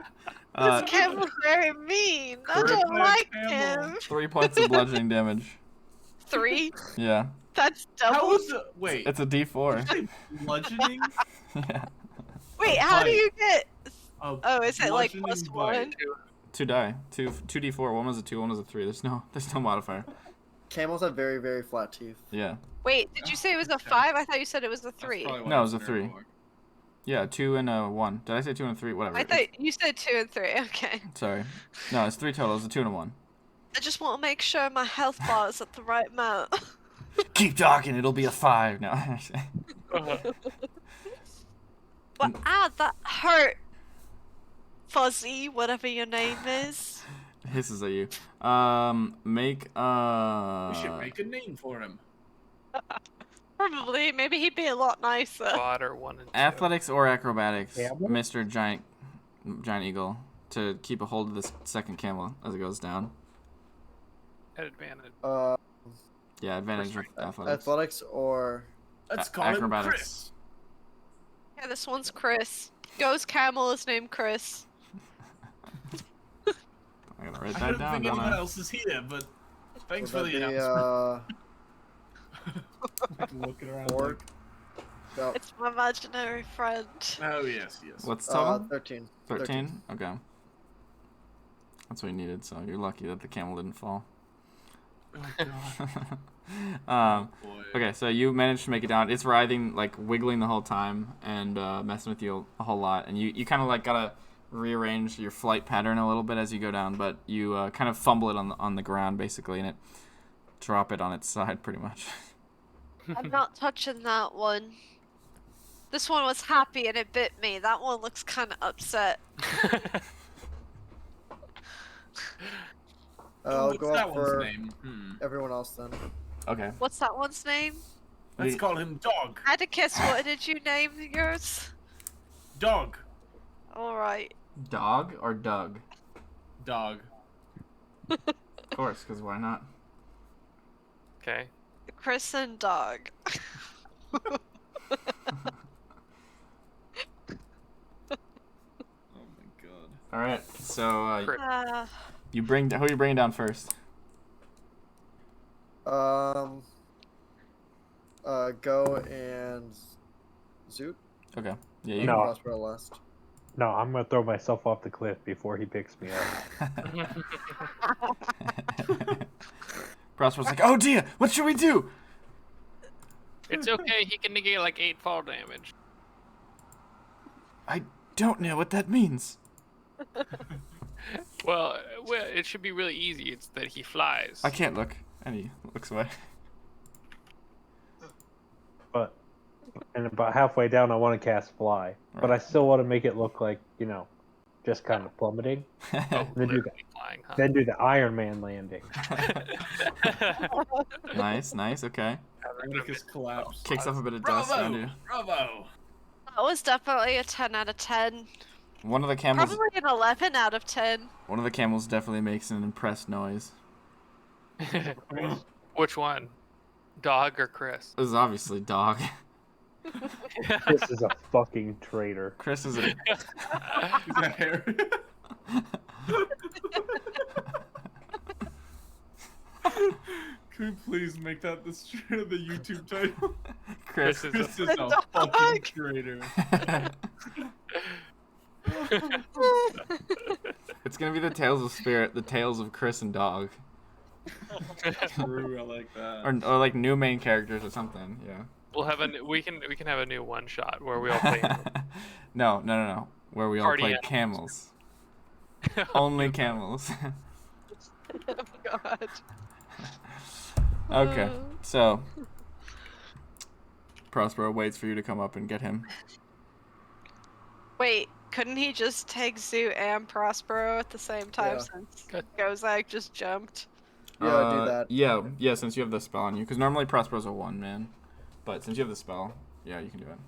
This camel's very mean. I don't Charisma like camel. him. 3 points of bludgeoning damage. 3. Yeah. That's How double. was it? Wait. It's a D4. Did you say bludgeoning? Yeah. Wait, a how do bite. you get? A Oh, is it like bludgeoning +1? 2 die. 2 D4. One was a 2, one was a 3. There's no modifier. Camels have very, very flat teeth. Yeah. Wait, did you say it was a 5? I thought you said it was a 3. No, it was a 3. Yeah, 2 and a 1. Did I say 2 and a 3? Whatever. I thought you said 2 and 3. Okay. Sorry. No, it's 3 total. It's a 2 and a 1. I just want to make sure my health bar is at the right amount. Keep talking. It'll be a 5 now. But that hurt. Fuzzy, whatever your name is. Hisses at you. Make We should make a name for him. Probably. Maybe he'd be a lot nicer. Fodder 1 and 2. athletics or acrobatics, Camel? Mr. Giant Eagle, to keep a hold of this second camel as it goes down. At advantage. Yeah, advantage with athletics. Athletics or Let's call him Chris. Acrobatics. Yeah, this one's Chris. Ghost camel is named Chris. I gotta write I that don't down, think don't anyone I? else is here, but thanks would for the that be, announcement. Looking around. orc? No, It's my imaginary friend. Oh yes. What's the total? 13. 13? Okay. That's what you needed, so you're lucky that the camel didn't fall. Oh god. Boy. Okay, so you managed to make it down. It's writhing, like wiggling the whole time and messing with you a whole lot. And you kind of like gotta rearrange your flight pattern a little bit as you go down, but you kind of fumble it on the ground basically, and drop it on its side pretty much. I'm not touching that one. This one was happy and it bit me. That one looks kind of upset. I'll What's go that up one's for name? everyone else then. Okay. What's that one's name? Let's call him Dog. Atticus, what did you name yours? Dog. Alright. Dog or Doug? Dog. Of course, because why not? Okay. Chris and Dog. Oh my god. All right. So Crit. who you bringing down first? Go and Zoot. Okay. Yeah. You No. Prospero last. No, I'm gonna throw myself off the cliff before he picks me up. Prospero's like, oh dear, what should we do? It's okay, he can negate like 8 fall damage. I don't know what that means. Well, it should be really easy. It's that he flies. I can't look. And he looks away. And about halfway down, I want to cast Fly, but I still want to make it look like, just kind of plummeting. Oh, Then do literally flying, huh? Then do the Iron Man landing. Nice, okay. Atticus collapsed. Kicks up a bit of dust around you. Bravo! That was definitely a 10 out of 10. One of the camels Probably an 11 out of 10. One of the camels definitely makes an impressed noise. Which one? Dog or Chris? This is obviously Dog. This is a fucking traitor. Chris is a Is that hair? Can we please make that the YouTube title? Chris. This is a fucking traitor. It's gonna be the Tales of Spirit, the Tales of Chris and Dog. True, I like that. Or like new main characters or something, yeah. We'll have we can have a new one shot where we all play. No. Where we all Party play animals. camels. Only camels. Oh god. Okay, so Prospero waits for you to come up and get him. Wait, couldn't he just take Zoot and Prospero at the same time Yeah. since Good. Gozak just jumped? Yeah, do that. Yeah, since you have the spell on you. Because normally Prospero's a 1-man. But since you have the spell, yeah, you can do it.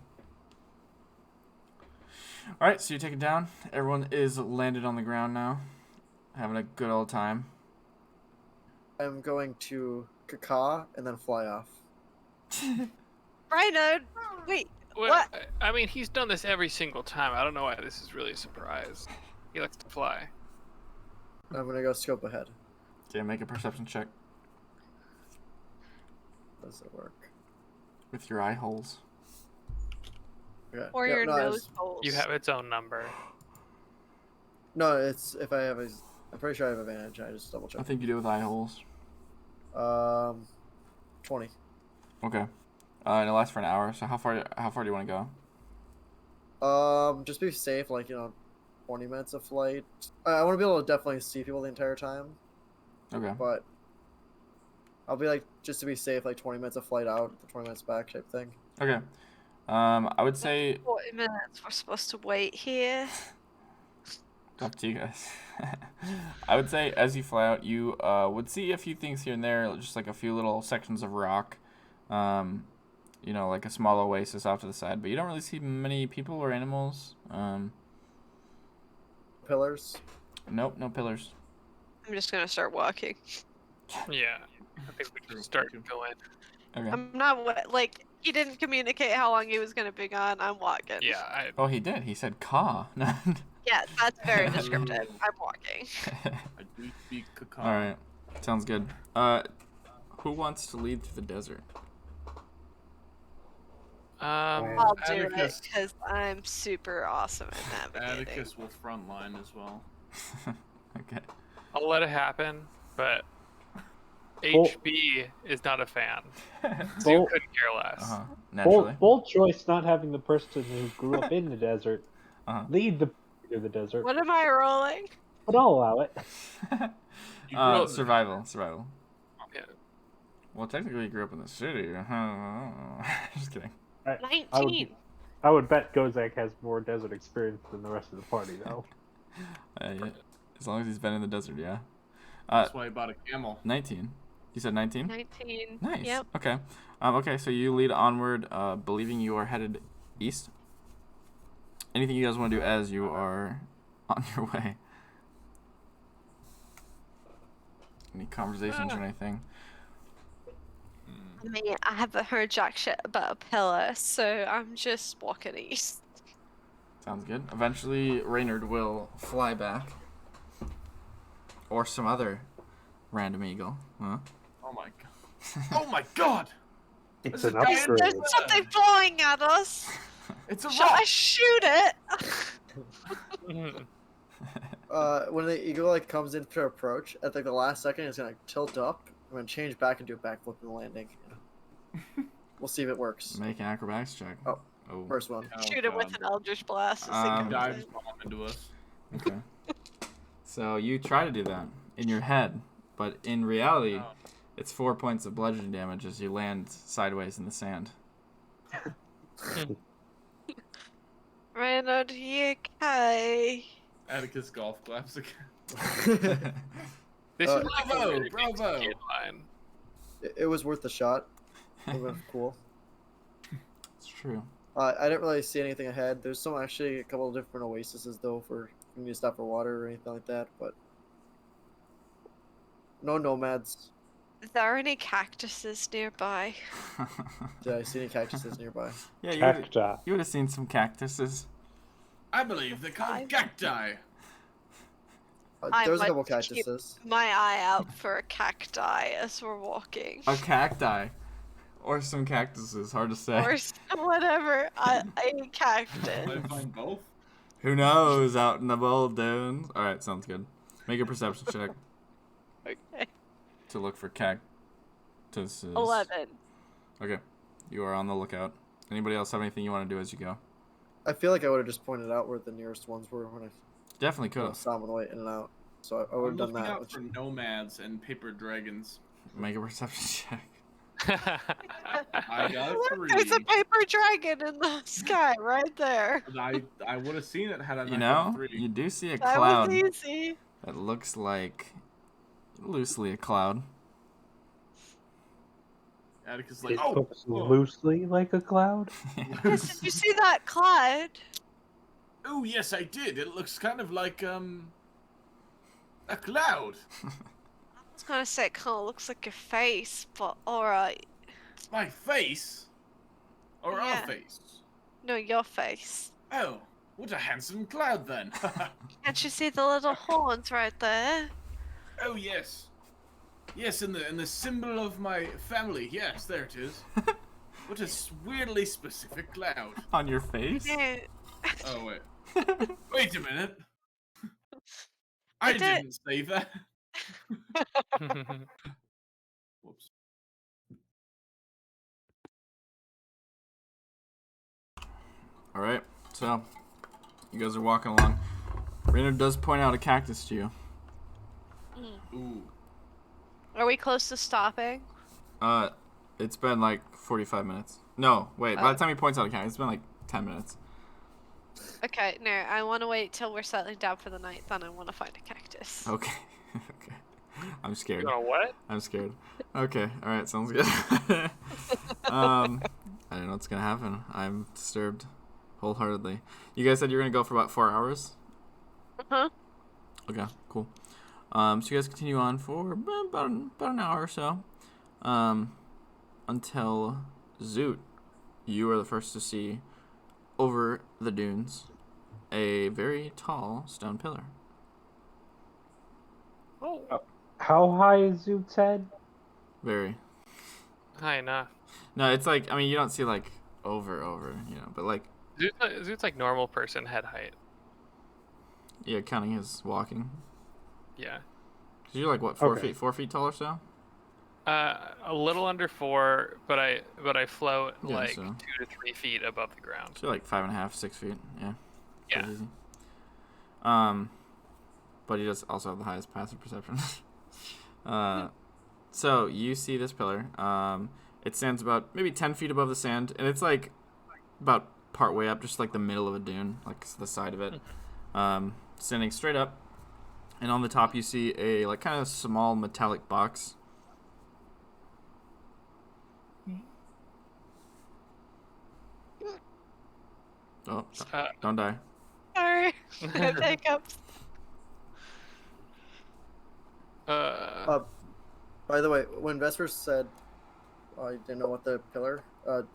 Alright, so you take it down. Everyone is landed on the ground now. Having a good old time. I'm going to caca and then fly off. Rhino, wait, Well, what? I mean, he's done this every single time. I don't know why this is really a surprise. He likes to fly. I'm gonna go scope ahead. Okay, make a perception check. does it work? With your eye holes. Okay. Or yeah, your no, nose holes. You have its own number. No, it's if I have a. I'm pretty sure I have advantage. I just double I check. think you do with eye holes. 20. Okay. And it lasts for an hour. So how far do you want to go? Just be safe. Like 20 minutes of flight. I want to be able to definitely see people the entire time, Okay. but I'll be like just to be safe, like 20 minutes of flight out, 20 minutes back type thing. Okay. I would say 40 minutes. We're supposed to wait here. it's up to you guys. I would say as you fly out, you would see a few things here and there, just like a few little sections of rock, like a small oasis off to the side. But you don't really see many people or animals. Pillars. Nope, no pillars. I'm just gonna start walking. Yeah. I think we should start going. Okay. I'm not like he didn't communicate how long he was gonna be gone. I'm walking. Yeah. Oh, he did. He said "caw." Yeah, that's very descriptive. I'm walking. I do speak cacao. All right, sounds good. Who wants to lead through the desert? I'll do it Atticus. because I'm super awesome at navigating. Atticus will frontline as well. Okay. I'll let it happen, but Well- HB is not a fan. So you Bold, couldn't care less. Naturally. bold choice not having the person who grew up in the desert lead the through the desert, What am I rolling? but I'll allow it. You grew up- Survival. Yeah. Well, technically, you grew up in the city. Just kidding. I 19. would bet Gozak has more desert experience than the rest of the party, though. Yeah. As long as he's been in the desert, yeah. That's why I bought a camel. 19. You said 19? 19. Nice. Yep. Okay. Okay, so you lead onward, believing you are headed east. Anything you guys want to do as you are on your way? Any conversations or anything? I mean, I haven't heard jack shit about a pillar, so I'm just walking east. Sounds good. Eventually, Reynard will fly back. Or some other random eagle. Huh? Oh my god. Oh my god! It's There's an a giant- upgrade. There's something flying at us. It's a Shall I rock! shoot it? When the eagle comes in to approach, at the last second, it's gonna tilt up. I'm gonna change back and do a backflip and landing. We'll see if it works. Make an acrobatics check. Oh. Oh. First one. Oh, Shoot it with God. an Eldritch Blast. as it comes Dives in. bomb into us. Okay. So you try to do that in your head, but in reality, Oh. it's 4 points of bludgeoning damage as you land sideways in the sand. Reynard, you okay? Atticus golf claps again. This Uh, is like Bravo, a really big bravo. skate line. It was worth the shot. It was cool. It's true. I didn't really see anything ahead. There's actually a couple of different oases though for you need to stop for water or anything like that, but no nomads. Are there any cactuses nearby? Did I see any cactuses nearby? Yeah, Cacti. you would have seen some cactuses. I believe they're called I- cacti. I There's a might couple keep- cactuses. My eye out for a cacti as we're walking. A cacti. Or some cactuses, hard to say. Or whatever. A I cactus. find both. Who knows out in the bold dunes? Alright, sounds good. Make a perception check Okay. to look for cactuses. 11. Okay. You are on the lookout. Anybody else have anything you want to do as you go? I feel like I would have just pointed out where the nearest ones were when I Definitely could have. saw them on the way in and out. So I would I'm have done looking that. out Which, for nomads and paper dragons. Make a perception check. I got a Look, there's a 3. paper dragon in the sky right there. I would have seen it had I not You got a know, 3. you do see a That cloud was easy. that looks like loosely a cloud. Atticus is like, It oh, looks whoa. loosely like a cloud. Yes, did you see that cloud? Oh yes, I did. It looks kind of like a cloud. I was gonna say it kind of looks like your face, but alright. My face, or Yeah. our face. No, your face. Oh, what a handsome cloud then. Can't you see the little horns right there? Oh yes. Yes, in the symbol of my family. Yes, there it is. What a weirdly specific cloud. On your face? No, Oh wait. Wait a minute. I I did- didn't say that. Whoops. All right. So, you guys are walking along. Raynor does point out a cactus to you. Ooh. Are we close to stopping? It's been like 45 minutes. No, wait. By the time he points out a cactus, it's been like 10 minutes. Okay, no, I want to wait till we're settling down for the night, then I want to find a cactus. Okay. Okay. I'm scared. You know what? I'm scared. Okay. All right. Sounds good. I don't know what's gonna happen. I'm disturbed, wholeheartedly. You guys said you were gonna go for about 4 hours. Uh-huh. Okay. Cool. So you guys continue on for about an hour or so, until Zoot, you are the first to see over the dunes a very tall stone pillar. Oh, How high is Zoot's head? Very. high enough. No, it's like, I mean, you don't see like over, but like, Zoot's like normal person head height. yeah, counting his walking. Yeah. 'Cause you're like what, 4 Okay. feet, 4 feet tall or so? A little under 4, but I float Yeah, like so- 2 to 3 feet above the ground. So you're like 5.5, 6 feet. Yeah. Yeah. Pretty easy. But he does also have the highest passive perception. So you see this pillar. It stands about maybe 10 feet above the sand, and it's like about part way up, just like the middle of a dune, like the side of it. Standing straight up, and on the top you see a like kind of small metallic box. Oh, don't die. Sorry, I have hiccups. By the way, when Vesper said I didn't know what the pillar,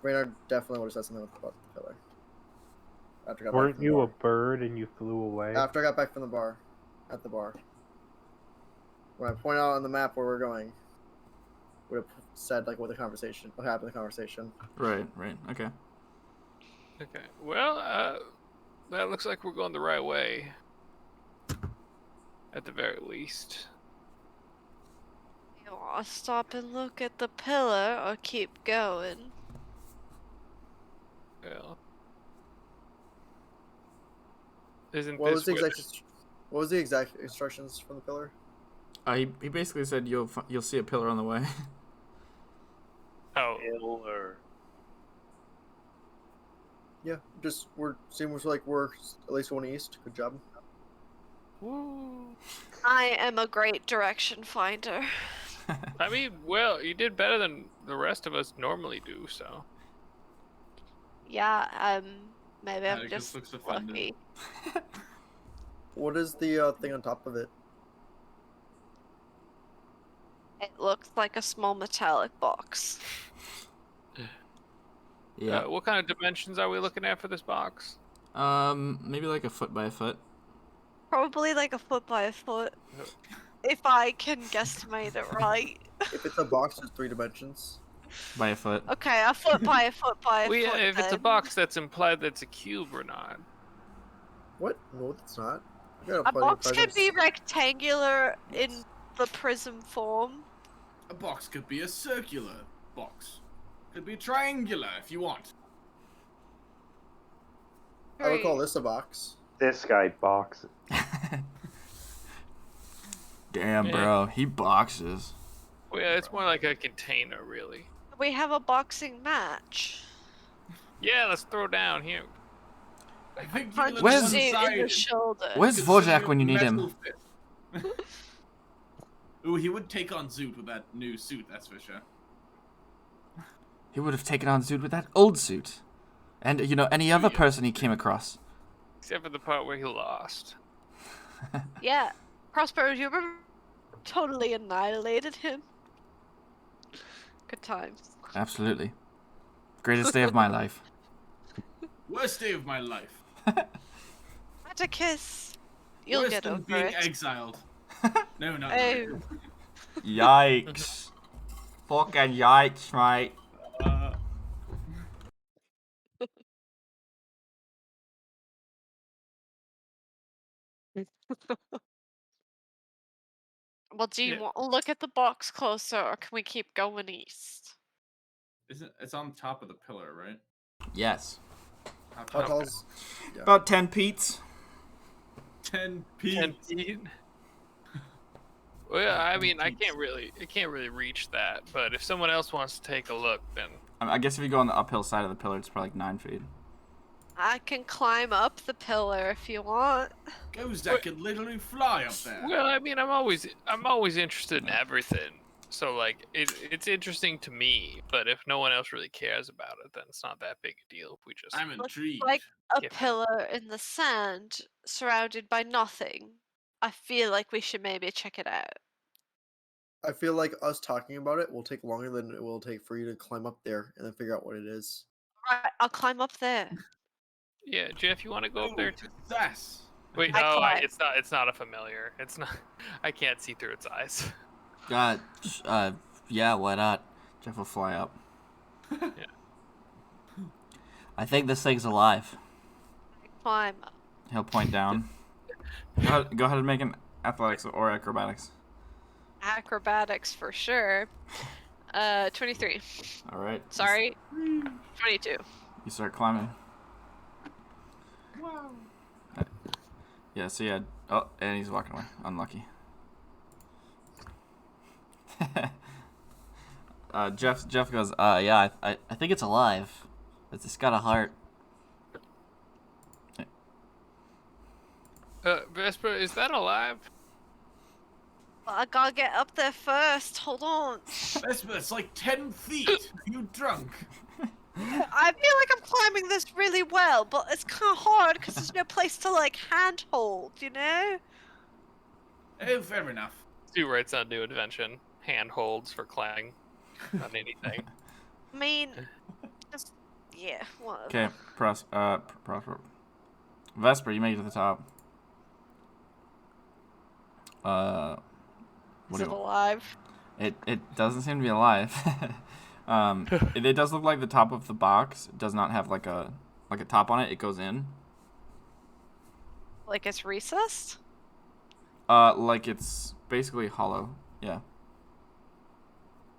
Raynard definitely would have said something about the pillar. After I got back Weren't from the you a bar. bird and you flew away? After I got back from the bar, at the bar, when I pointed out on the map where we're going, would have said like what happened in the conversation. Right. Okay. Okay. Well, that looks like we're going the right way. At the very least. You want to stop and look at the pillar or keep going? Well. Isn't What this was the where exact? What was the exact instructions from the pillar? He basically said you'll see a pillar on the way. Oh, Pillar. Yeah, just seems like we're at least going east. Good job. woo. I am a great direction finder. I mean, well, you did better than the rest of us normally do, so. Yeah, maybe I'm Atticus just looks offended. lucky. What is the thing on top of it? It looks like a small metallic box. Yeah. What kind of dimensions are we looking at for this box? Maybe like a foot by a foot. Probably like a foot by a foot. If I can guesstimate it right. If it's a box, it's 3 dimensions. By a foot. Okay, a foot by a foot by a Well, yeah, foot. if it's a then. box, that's implied that's a cube or not. What? No, it's not. I got A plenty of box can be presents. rectangular in the prism form. A box could be a circular box. Could be triangular if you want. I would call Great. this a box. This guy boxes. Damn, Yeah. bro. He boxes. Well, yeah, it's more like a container, really. We have a boxing match. Yeah, let's throw down here. I think Punch you Where's- Zoot in the one-sided. shoulder. Where's Consider Vorjak when you need him? metal fist. Ooh, he would take on Zoot with that new suit, that's for sure. He would have taken on Zoot with that old suit. And, any other person he came across. Except for the part where he lost. Yeah. Crossbow, you remember? Totally annihilated him. Good times. Absolutely. Greatest day of my life. Worst day of my life. Atticus, you'll Worse get than over being it. exiled. No, not Oh. really. Yikes. Fucking yikes, mate. Uh, Well, do you Yeah. want to look at the box closer, or can we keep going east? it's on top of the pillar, right? Yes. How How top? tall's? Yeah. About 10 peats. 10 10 feet. feet. Well, I 10 mean, I feet. can't really reach that. But if someone else wants to take a look, then I guess if you go on the uphill side of the pillar, it's probably like 9 feet. I can climb up the pillar if you want. Goes that could literally fly up there. well, I mean, I'm always interested in everything. So like, it's interesting to me. But if no one else really cares about it, then it's not that big a deal. If we just I'm Looks intrigued. like a Yeah. pillar in the sand, surrounded by nothing. I feel like we should maybe check it out. I feel like us talking about it will take longer than it will take for you to climb up there and then figure out what it is. Right, I'll climb up there. Yeah, Jeff, you want to go up there too? Success. Wait, I no, climb. it's not a familiar. It's not. I can't see through its eyes. Yeah, why not? Jeff will fly up. Yeah. I think this thing's alive. Climb up. He'll point down. Go ahead and make an athletics or acrobatics. Acrobatics for sure. 23. All right. Sorry. 22. You start climbing. Wow. Yeah, so yeah. Oh, and he's walking away. Unlucky. Jeff goes, yeah, I think it's alive. It's got a heart. Vesper, is that alive? Well, I gotta get up there first. Hold on. It's like 10 feet. You drunk. I feel like I'm climbing this really well, but it's kind of hard because there's no place to like handhold, you know? Oh, fair enough. Stu writes on New Invention. Handholds for clang on anything. I mean, just yeah, whatever. Okay, Vesper, you make it to the top. What Is do it you? alive? It doesn't seem to be alive. It does look like the top of the box does not have like a top on it. It goes in. Like it's recessed? Like it's basically hollow. Yeah.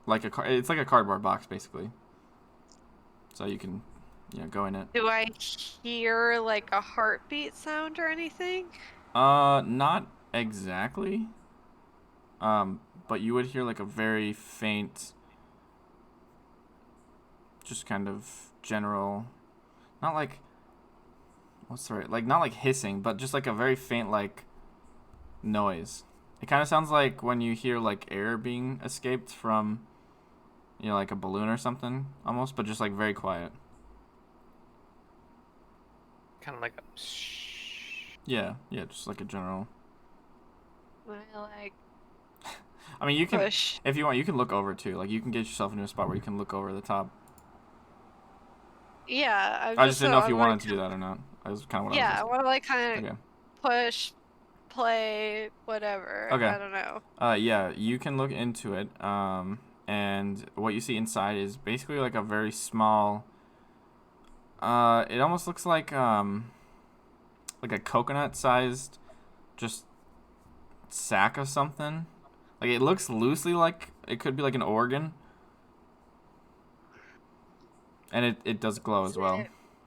Like it's like a cardboard box basically. So you can, go in it. Do I hear like a heartbeat sound or anything? Not exactly. But you would hear like a very faint, just kind of general, not like, what's the right, like not like hissing, but just like a very faint like noise. It kind of sounds like when you hear like air being escaped from, like a balloon or something almost, but just like very quiet. Kind of like a. Yeah, just like a general. Well, like I mean, you can, push. if you want, you can look over too. Like you can get yourself into a spot where you can look over the top. Yeah, I just didn't know if you like, wanted to do that or not. That was kind of what yeah, I I was. want to like kind of Okay. push, play, whatever. Okay. I don't know. Yeah, you can look into it. And what you see inside is basically like a very small. It almost looks like a coconut-sized, just sack of something. Like it looks loosely like it could be like an organ. And it does glow as well.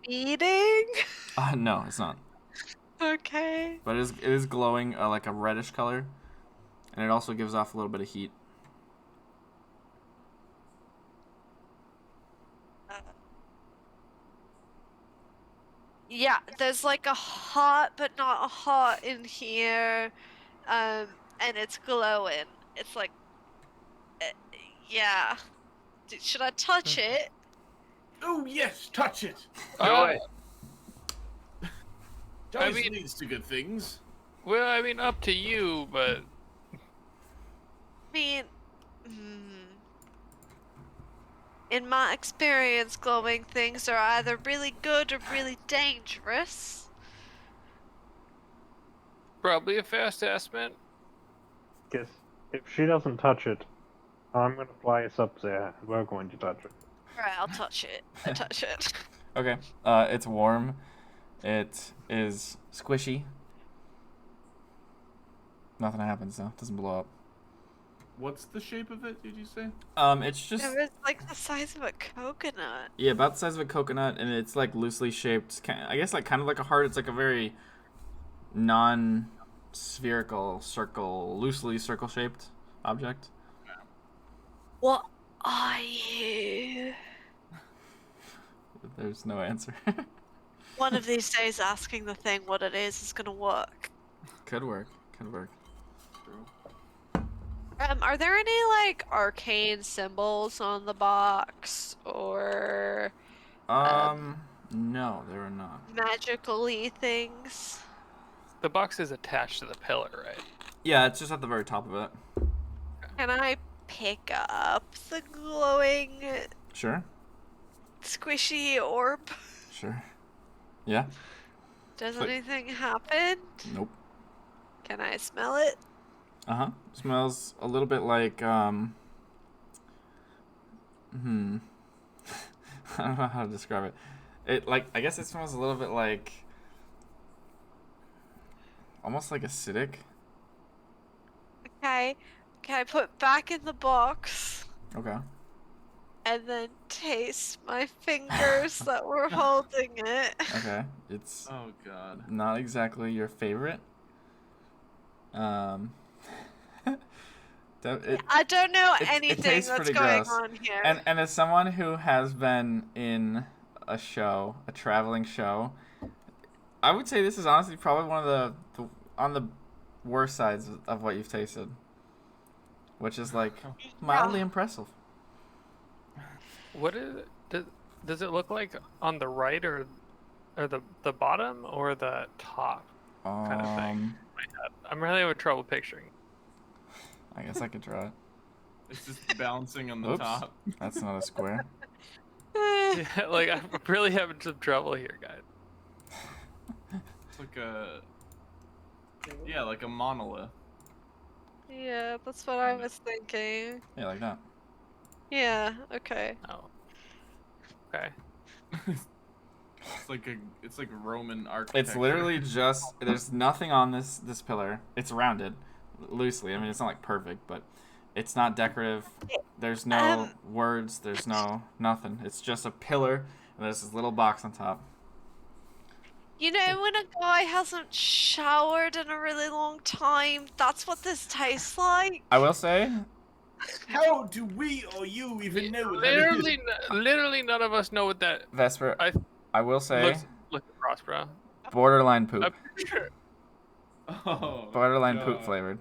Eating? No, it's not. Okay. But it is glowing like a reddish color, and it also gives off a little bit of heat. Yeah, there's like a hot but not a hot in here, and it's glowing. It's like, uh, yeah. Should I touch it? Oh yes, touch it. Uh, Always mean- leads to good things. well, I mean, up to you, but I mean, in my experience, glowing things are either really good or really dangerous. probably a fair assessment. Guess If she doesn't touch it, I'm gonna fly us up there, and we're going to touch it. Alright, I'll touch it. I touch it. Okay. It's warm. It is squishy. Nothing happens though. It doesn't blow up. What's the shape of it? Did you say? It's just It was like the size of a coconut. yeah, about the size of a coconut, and it's like loosely shaped. I guess like kind of like a heart. It's like a very non-spherical circle, loosely circle-shaped object. What are you? There's no answer. One of these days, asking the thing what it is gonna work. Could work. Could work. Are there any like arcane symbols on the box or No, there are not. magical-y things? The box is attached to the pillar, right? Yeah, it's just at the very top of it. Can I pick up the glowing, Sure. squishy orb? Sure. Yeah. Does But- anything happen? Nope. Can I smell it? Uh-huh. Smells a little bit like I don't know how to describe it. I guess it smells a little bit like almost like acidic. Okay. Can I put back in the box Okay. and then taste my fingers that were holding it? Okay. It's Oh god. not exactly your favorite. I don't know it anything tastes that's pretty going gross. on here. And as someone who has been in a show, a traveling show, I would say this is honestly probably one of the on the worst sides of what you've tasted, which is like mildly impressive. What is it? Does it look like on the right or the bottom or the top kind of thing? I'm really having trouble picturing. I guess I could try it. It's just bouncing on the Oops. top. That's not a square. Yeah, like I'm really having some trouble here, guys. It's like a like a monolith. Yeah, that's what I was thinking. Yeah, like that. Yeah, okay. Oh. Okay. It's like Roman architecture. It's literally just there's nothing on this pillar. It's rounded loosely. I mean, it's not like perfect, but it's not decorative. There's no words. There's no nothing. It's just a pillar, and there's this little box on top. You know, when a guy hasn't showered in a really long time, that's what this tastes like. I will say, How do we or you even know what that is? Literally none of us know what that Vesper, I will say, look across, bro. borderline poop. I'm pretty sure. Oh, Borderline poop God. flavored.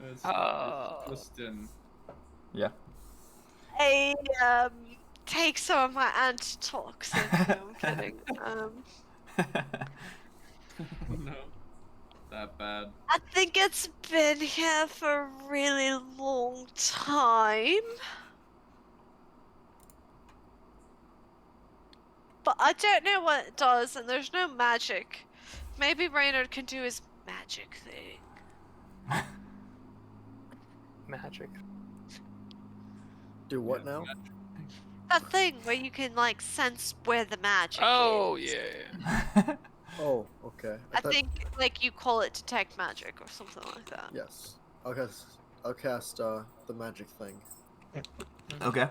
That's Oh. disgusting. Yeah. I take some of my antitoxin. No, I'm kidding. No, that bad. I think it's been here for a really long time. But I don't know what it does, and there's no magic. Maybe Reynard can do his magic thing. Magic. Do what now? That thing where you can, like, sense where the magic Oh is. yeah. Oh, okay. I thought- think, like, you call it detect magic or something like that. Yes. I'll cast the magic thing. Okay.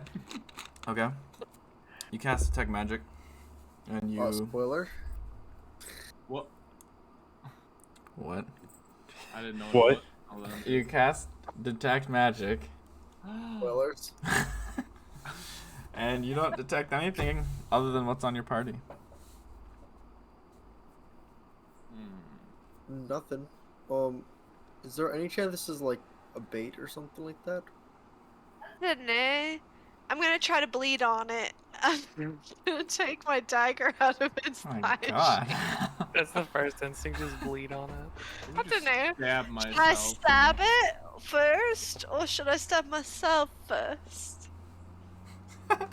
Okay. You cast detect magic, and you Spoiler. What? what? I didn't know What? it was. You cast detect magic, Spoilers. and you don't detect anything other than what's on your party. Nothing. Is there any chance this is like a bait or something like that? I don't know. I'm gonna try to bleed on it. I'm gonna take my dagger out of its Oh my flesh. god. That's the first instinct. Just bleed on it. I don't know. Stab Should I myself. stab it first, or should I stab myself first?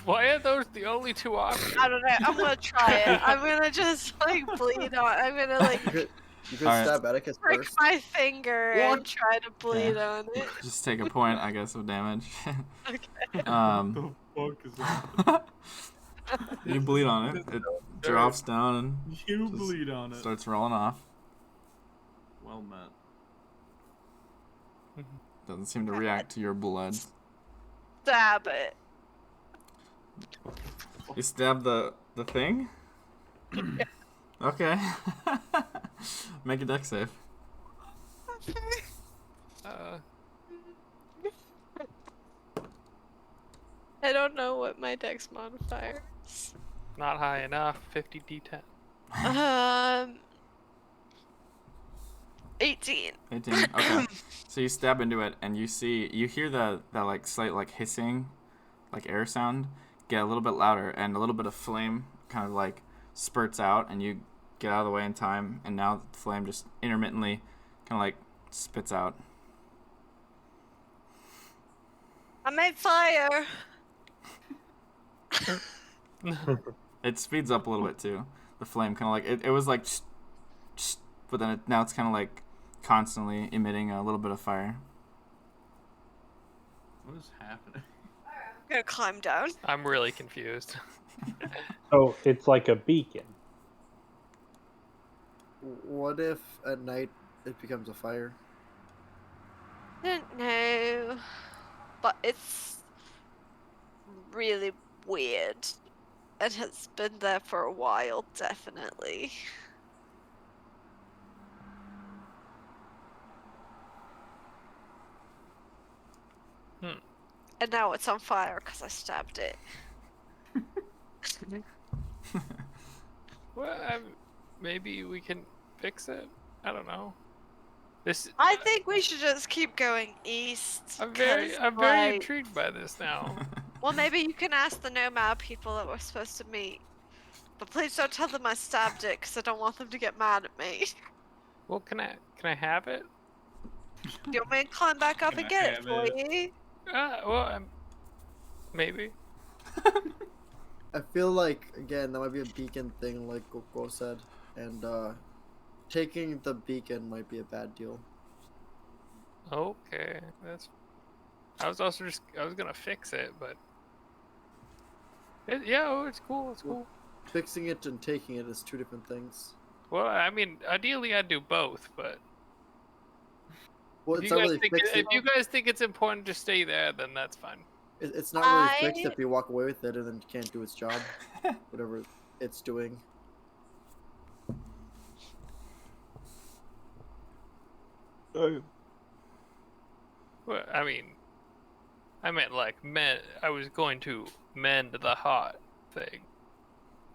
Why are those the only two options? I don't know. I'm gonna try it. I'm gonna just like bleed on. I'm gonna like. You could Alright. stab Atticus Prick first. my finger and What? try to bleed on it. Just take a point, I guess, of damage. Okay. Um, What the fuck is that? you bleed on it. It drops down and You just bleed on it. starts rolling off. Well met. Doesn't seem to react to your blood. Stab it. You stab the thing? Okay. Make a dex save. I don't know what my dex modifier is. Not high enough. 50 D10. 18. 18. Okay. So you stab into it and you hear that like slight like hissing, like air sound get a little bit louder, and a little bit of flame kind of like spurts out, and you get out of the way in time, and now the flame just intermittently kind of like spits out. I made fire. It speeds up a little bit too. The flame kind of like it was like, but then now it's kind of like constantly emitting a little bit of fire. What is happening? I'm gonna climb down. I'm really confused. So it's like a beacon. What if at night it becomes a fire? I don't know, but it's really weird. It has been there for a while, definitely. And now it's on fire because I stabbed it. Well, maybe we can fix it. I don't know. I think we should just keep going east. I'm very 'cause, intrigued by this now. Well, maybe you can ask the Nomad people that we're supposed to meet. But please don't tell them I stabbed it, because I don't want them to get mad at me. Well, can I have it? Do you want me to climb back up Can and I get it have for it? you? Well, maybe. I feel like, again, that might be a beacon thing, like Goko said, and taking the beacon might be a bad deal. Okay, that's. I was gonna fix it, but. It's cool. It's cool. Fixing it and taking it is two different things. Well, I mean, ideally I'd do both, but Well, if it's you, not guys really think fixed. if you guys think it's important to stay there, then that's fine. It's not really fixed if you walk away with it and then can't do its job, whatever it's doing. Well, I mean, I meant like I was going to mend the hot thing,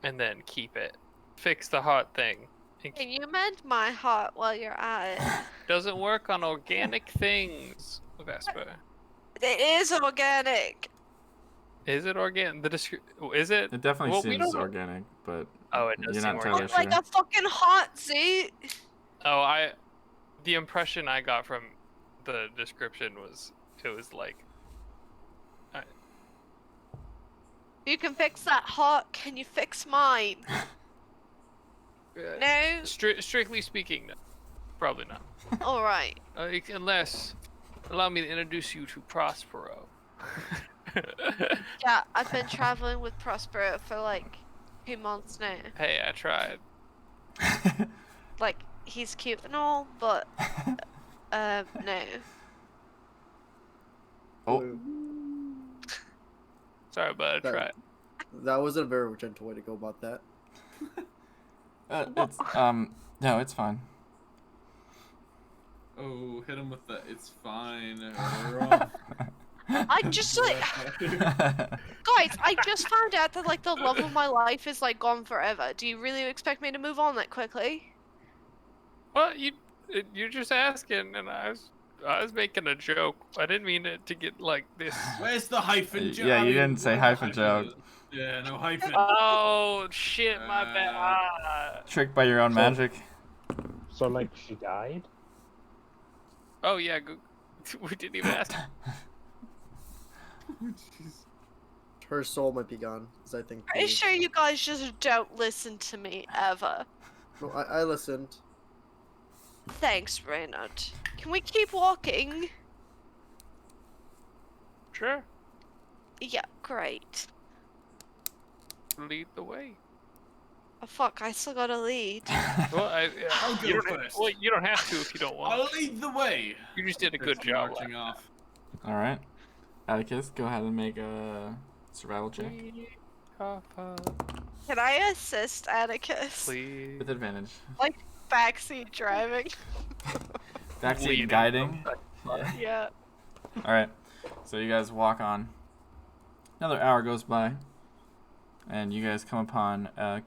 and then keep it. Fix the hot thing. And Can you mend my heart while you're at it? doesn't work on organic things, Vesper. It is organic. Is it organic? Is it? It definitely Well, we seems don't- organic, but Oh, it does you're seem not organic. entirely Looks sure. like a fucking hot seat. Oh, the impression I got from the description was it was like. You can fix that heart. Can you fix mine? No? Strictly speaking, no. Probably not. Alright. Unless, allow me to introduce you to Prospero. Yeah, I've been traveling with Prospero for like 2 months now. Hey, I tried. Like, he's cute and all, but no. Oh. Sorry, but I tried. That wasn't a very gentle way to go about that. It's no, it's fine. Oh, hit him with the "it's fine." Rough. I just like, guys, I just found out that like the love of my life is like gone forever. Do you really expect me to move on that quickly? Well, you're just asking, and I was making a joke. I didn't mean it to get like this. Where's the hyphen joke? Yeah, you I mean, didn't say what the hyphen joke. is. Yeah, no hyphen. Oh shit, my bad. Tricked by your own magic. So like she died? Oh yeah, we didn't even ask. Her soul might be gone, because I think. Pretty sure you guys just don't listen to me ever. No, I listened. Thanks, Reynard. Can we keep walking? Sure. Yeah, great. Lead the way. Oh fuck, I still gotta lead. Well, I'll go you don't first. Well, you don't have to if you don't want. I'll lead the way. You just did a good Starts job. marching off. All right. Atticus, go ahead and make a survival check Can I assist Atticus? Please. with advantage. Backseat driving. Backseat Leading. guiding. Yeah. Yeah. All right. So you guys walk on. Another hour goes by, and you guys come upon a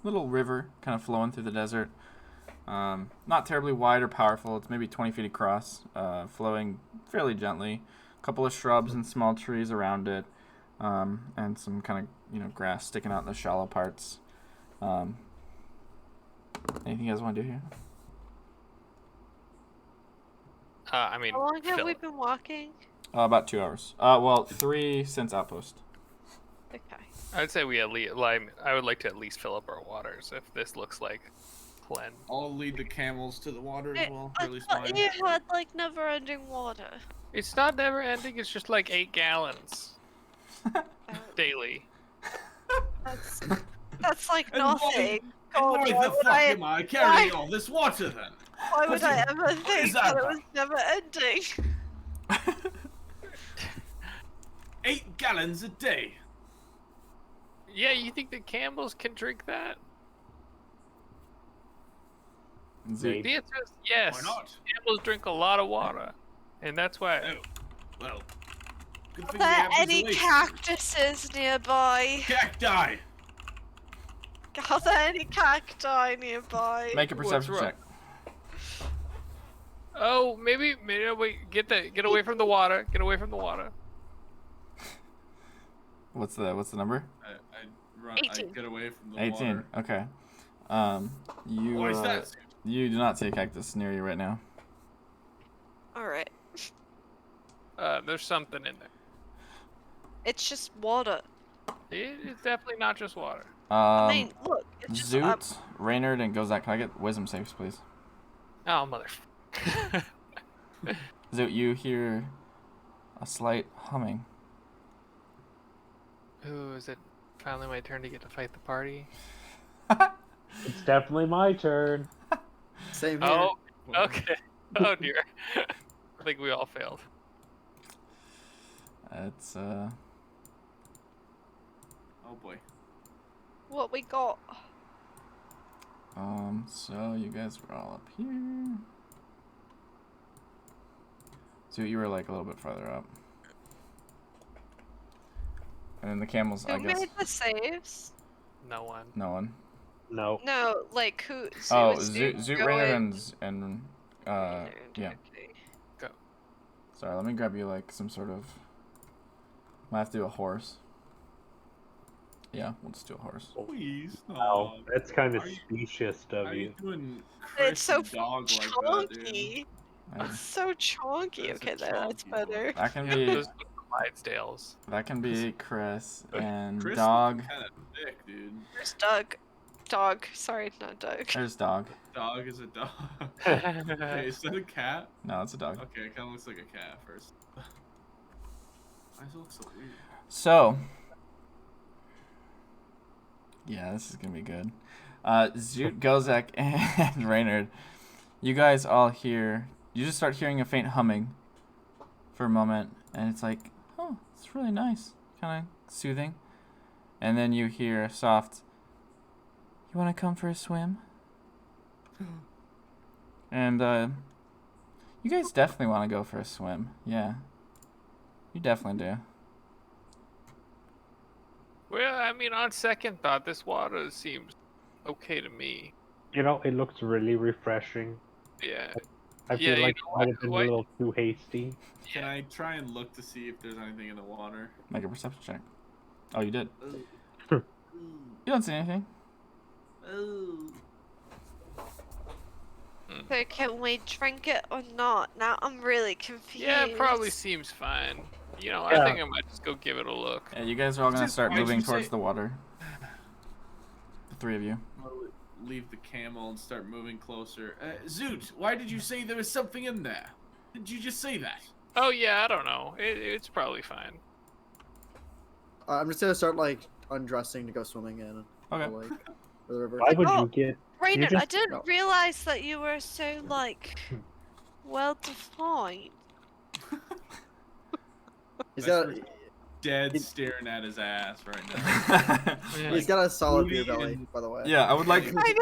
little river kind of flowing through the desert. Not terribly wide or powerful. It's maybe 20 feet across, flowing fairly gently. A couple of shrubs and small trees around it, and some kind of grass sticking out in the shallow parts. Anything you guys want to do here? I mean, How long have we Philip. been walking? About 2 hours. Well, 3 since outpost. Okay. I'd say we at least. I would like to at least fill up our waters if this looks like plan. I'll lead the camels to the water as well, or I at least thought mine. you had never-ending water. It's not never ending. It's just like 8 gallons daily. That's like And why- nothing. And God, why why the would fuck I- am I carrying all this water then? Why would I ever What think is that that it was never-ending? 8 gallons a day. Yeah, you think the camels can drink that? Zoot. The answer is yes. Why not? Camels drink a lot of water, and that's why. Oh, well. Good Are thing we there have any these oases. cactuses nearby? Cacti! Are there any cacti nearby? Make a What's perception wrong? check. Oh, maybe wait. Get away from the water. Get away from the water. What's the number? I 18. get away from the 18. water. Okay. You Why is that? you do not see a cactus near you right now. Alright. There's something in there. It's just water. It's definitely not just water. I mean, look, it's just Zoot, Reynard, and Gozak, can I get wisdom saves, please? Oh mother. Zoot, you hear a slight humming. Ooh, is it finally my turn to get to fight the party? It's definitely my turn. Same here. Oh, okay. Oh dear. I think we all failed. It's Oh boy. what we got. so you guys were all up here. So you were like a little bit farther up. And then the camels, I Who guess. made the saves? No one. No one. No. No, like who? Oh, Zoot, Zoot, Reynard, and Reynard, yeah. okay. Sorry, let me grab you like some sort of. Might have to do a horse. Yeah, we'll just do a horse. Please. Oh, that's kind of Are you- specious How of are you. you doing It's so Chris dog like that, dude? chonky. I- It's so chonky. That's a Okay, that's chonky one. better. that can Yeah, be those Clydesdales. that can be Chris and Chris dog. kind of thick, dude. There's Doug. Dog. Sorry, not Doug. There's dog. Dog is a dog. Hey, is that a cat? No, it's a dog. Okay, it kind of looks like a cat at first. Why does it look so weird? So, yeah, this is gonna be good. Zoot, Gozak, and Reynard, you guys all hear. You just start hearing a faint humming for a moment, and it's like, oh, it's really nice, kind of soothing. And then you hear a soft, "You want to come for a swim?" And you guys definitely want to go for a swim. Yeah, you definitely do. Well, I mean, on second thought, this water seems okay to me. You know, it looks really refreshing. Yeah. I Yeah, feel you like know it might have what? been Why- a little too hasty. Can I try and look to see if there's anything in the water? Make a perception check. Oh, you did. Ooh. You don't see anything. Ooh. So can we drink it or not? Now I'm really confused. Yeah, it probably seems fine. You know, Yeah. I think I might just go give it a look. Yeah, you guys are all gonna Just- start why'd moving you towards say- the water. The three of you. leave the camel and start moving closer. Zoot, why did you say there was something in there? Did you just say that? Oh yeah, I don't know. It's probably fine. I'm just gonna start like undressing to go swimming in. Okay. Or, like, the river. Why would Oh, you get? Raynard, just- I didn't No. realize that you were so like well defined. He's That's got for- Dead staring at his ass right now. Yeah. he's got a solid beer booty belly, and- by the way. Yeah, I would like. I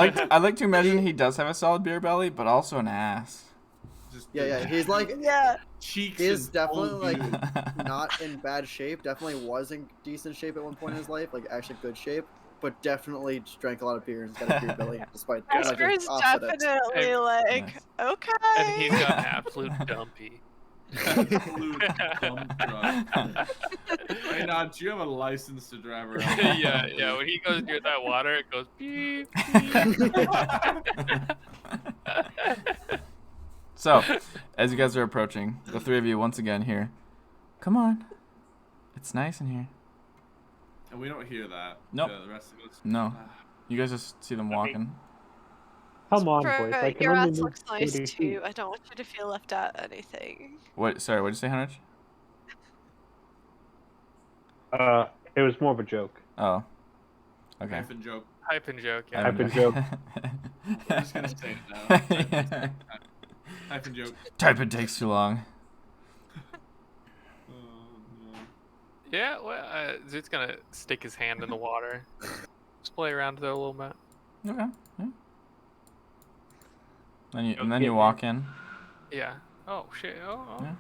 did. I like to imagine he does have a solid beer belly, but also an ass. Just Yeah. He's like Yeah. cheeks. he's and definitely full like beard. not in bad shape. Definitely was in decent shape at one point in his life, like actually good shape. But definitely just drank a lot of beer and he's got a beer belly, despite like, Oscar is opposite it. definitely Hey, like nice. okay. And he's got an absolute dumpy. Absolute dump truck. Hey, Nod, do you have a license to drive around? yeah. When he goes near that water, it goes beep. So, as you guys are approaching, the three of you once again here. Come on. It's nice in here. And we don't hear that. Nope. The rest of us. No. You guys just see them walking. Come on, Bro, boys. I can your only ass move looks nice 30 too. feet. I don't want you to feel left out or anything. What? Sorry, what did you say, Hunter? It was more of a joke. Oh. Okay. Hyphen joke. Hyphen joke. I Yeah. don't Hyphen know. joke. I'm just gonna say it now. Yeah. Hyphen joke. Typing takes too long. Oh, no. Yeah. Well, Zoot's gonna stick his hand in the water. Just play around there a little bit. Okay. Yeah. And Don't then get you me. walk in. Yeah. Oh shit. Oh. Yeah.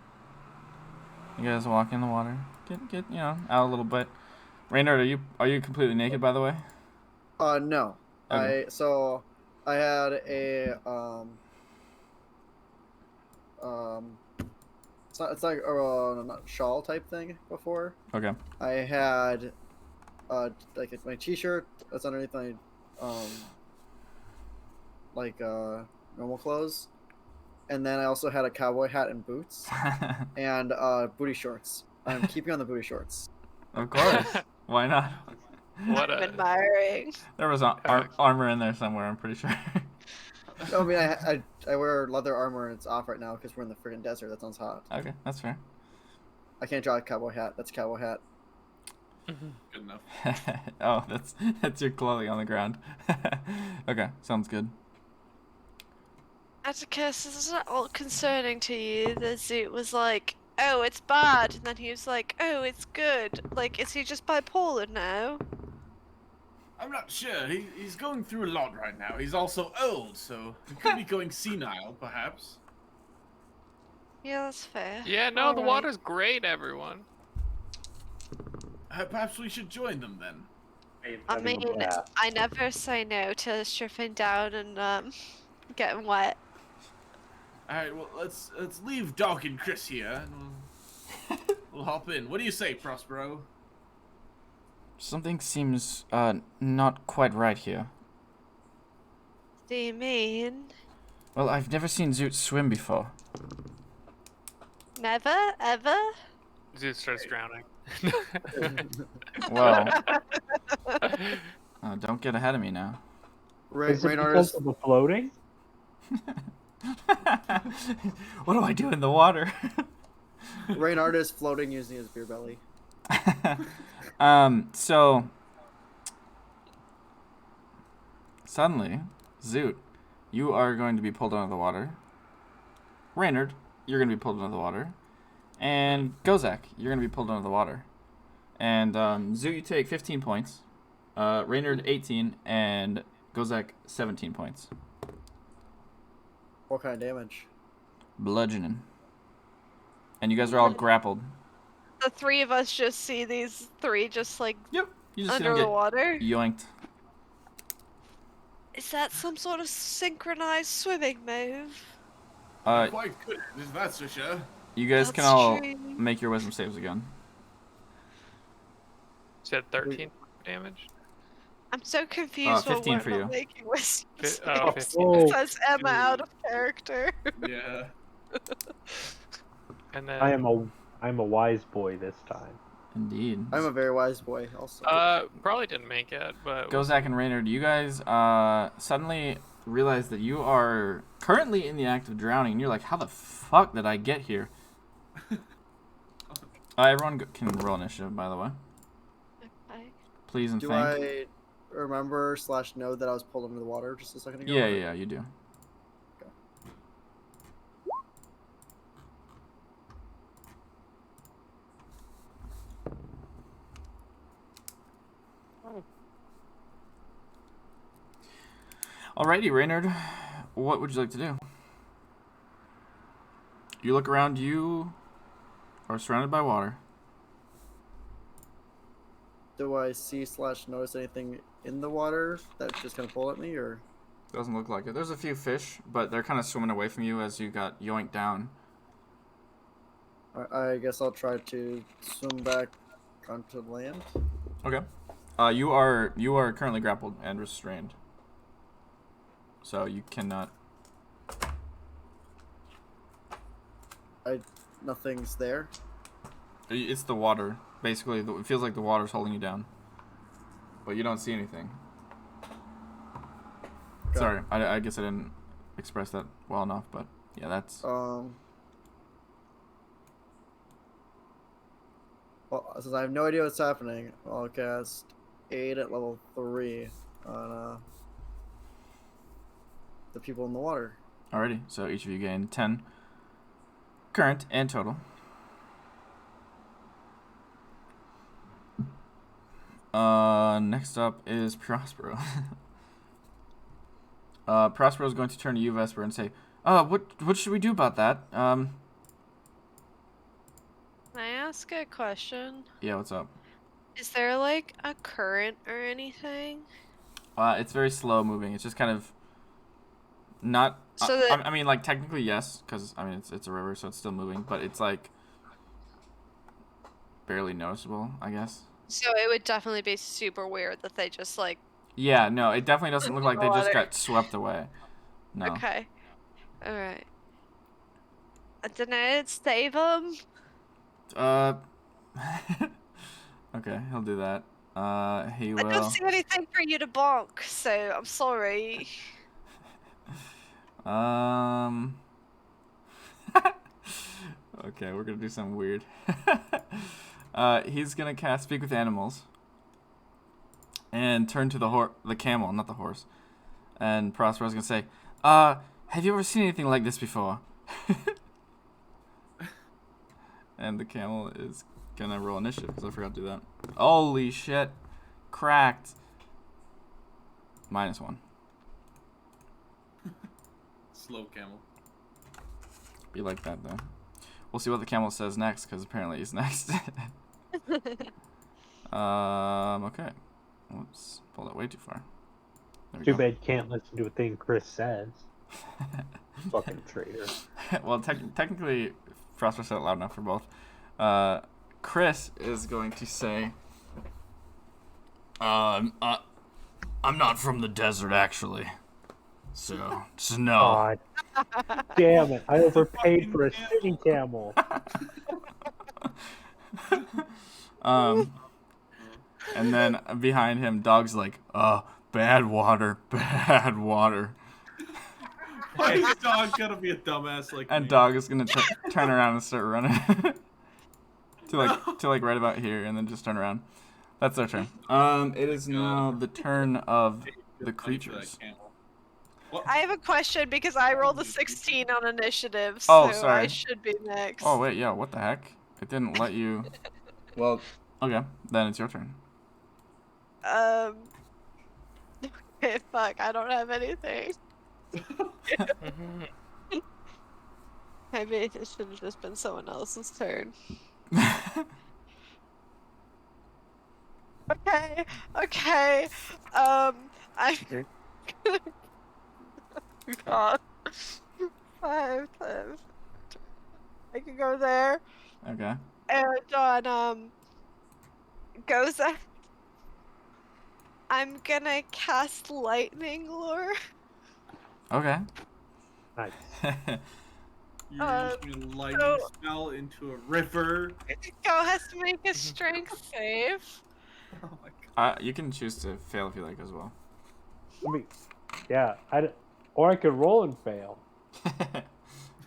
You guys walk in the water. Get out a little bit. Reynard, are you completely naked, by the way? No. Okay. I had a it's like a shawl type thing before. Okay. I had like my t-shirt that's underneath my normal clothes, and then I also had a cowboy hat and boots and booty shorts. I'm keeping on the booty shorts. Of course. Why not? What I'm a. admiring. There was armor in there somewhere, I'm pretty sure. No, I mean I wear leather armor and it's off right now because we're in the freaking desert. That sounds hot. Okay, that's fair. I can't draw a cowboy hat. That's a cowboy hat. Good enough. Oh, that's your clothing on the ground. Okay, sounds good. Atticus, is it all concerning to you that Zoot was like, oh, it's bad, and then he was like, oh, it's good. Like, is he just bipolar now? I'm not sure. He's going through a lot right now. He's also old, so he could be going senile, perhaps. Yeah, that's fair. Yeah. No, the Alright. water's great, everyone. Perhaps we should join them then. I mean, I never say no to stripping down and getting wet. All right, well let's leave Doc and Chris here, and we'll hop in. What do you say, Prospero? Something seems not quite right here. Do you mean? Well, I've never seen Zoot swim before. Never? Ever? Zoot starts drowning. Well, don't get ahead of me now. Is it Rain because artist. of the floating? What do I do in the water? Rain artist floating using his beer belly. So suddenly, Zoot, you are going to be pulled under the water. Reynard, you're going to be pulled under the water. And Gozak, you're going to be pulled under the water. And Zoot, you take 15 points. Reynard, 18. And Gozak, 17 points. What kind of damage? Bludgeoning. And you guys are all grappled. The three of us just see these three just like Yep. You just see under them the water. get yoinked. Is that some sort of synchronized swimming move? Quite good, is that for sure? You guys can That's all true. make your wisdom saves again. Said 13 damage. I'm so confused. 15 when for we're you. not making wisdom Oh, saves. 15. It says Emma out of character. Yeah. And then I'm a wise boy this time. Indeed. I'm a very wise boy. Also. Probably didn't make it, but Gozak and Raynard, you guys suddenly realize that you are currently in the act of drowning, and you're like, how the fuck did I get here? Everyone can roll initiative, by the way. Okay. Please and Do thank. I remember / know that I was pulled under the water just a second ago? Yeah, you do. Alrighty, Raynard, what would you like to do? You look around, you are surrounded by water. Do I see / notice anything in the water that just kind of pulled at me, or? Doesn't look like it. There's a few fish, but they're kind of swimming away from you as you got yoinked down. I guess I'll try to swim back onto land. Okay. You are currently grappled and restrained. So you cannot. Nothing's there. It's the water. Basically, it feels like the water's holding you down. But you don't see anything. Okay. Sorry, I guess I didn't express that well enough, but yeah, that's. Well, since I have no idea what's happening, I'll cast Aid at level 3 on the people in the water. Alrighty, so each of you gain 10 current and total. Next up is Prospero. Prospero is going to turn to you, Vesper, and say, what should we do about that? Can I ask a question? Yeah, what's up? Is there like a current or anything? It's very slow moving. It's just kind of not. So that I mean, like technically yes, because I mean it's a river, so it's still moving, but it's like barely noticeable, I guess. so it would definitely be super weird that they just like. Yeah, no, it definitely doesn't look like they just got swept away. No. Okay. All right. Didn't it save them? Okay, he'll do that. He I will. don't see anything for you to bonk, so I'm sorry. Okay, we're gonna do something weird. He's gonna cast Speak with Animals and turn to the camel, not the horse. And Prospero's gonna say, have you ever seen anything like this before? And the camel is gonna roll initiative because I forgot to do that. Holy shit. Cracked. -1. Slow camel. Be like that, though. We'll see what the camel says next, because apparently he's next. Okay. Whoops. Pulled it way too far. There we Too go. bad you can't listen to a thing Chris says. Fucking traitor. Well, technically, Prosper said it loud enough for both. Chris is going to say, I'm not from the desert, actually. So, just no. God. Damn it. I overpaid for a city camel. And then behind him, Dog's like, bad water, bad water. Why is Dog gonna be a dumbass like And me? Dog is gonna turn around and start running to like right about here, and then just turn around. That's their turn. It is now the turn of the creatures. I have a question because I rolled a 16 on initiative, so sorry. I should be next. Oh wait, yeah. What the heck? It didn't let you. Well, Okay, then it's your turn. Okay, fuck, I don't have anything. Maybe it should have just been someone else's turn. Okay. I'm God. 5, 10. I can go there. Okay. And on Goza, I'm gonna cast Lightning Lure. Okay. Nice. You're using a lightning so- spell into a river. Go has to make a strength save. Oh my god. You can choose to fail if you like as well. I mean, yeah, or I could roll and fail.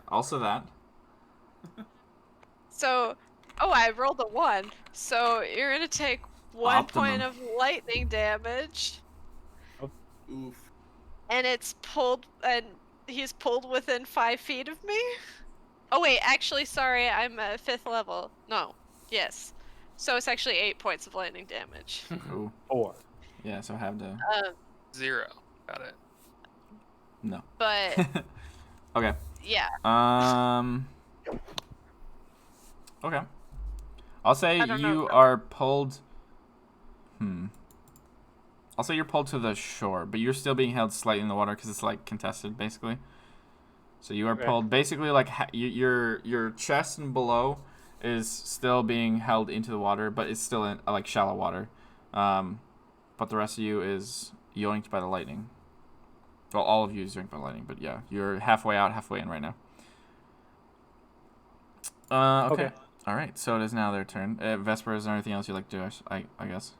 Also that. So, I rolled a 1. So you're gonna take 1 point Optimum. of lightning damage, Oof. and he's pulled within 5 feet of me. Oh wait, actually, sorry, I'm at 5th level. No, yes. So it's actually 8 points of lightning damage. Ooh. 4. Yeah, so I have to. 0. Got it. No. But Okay. yeah, Okay. I'll say I don't know. you are pulled. I'll say you're pulled to the shore, but you're still being held slightly in the water because it's like contested, basically. So you are Okay. pulled basically like your chest and below is still being held into the water, but it's still in like shallow water. But the rest of you is yoinked by the lightning. Well, all of you is yoinked by lightning, but yeah, you're halfway out, halfway in right now. Okay. All right. So it is now their turn. Vesper, is there anything else you'd like to do? I guess.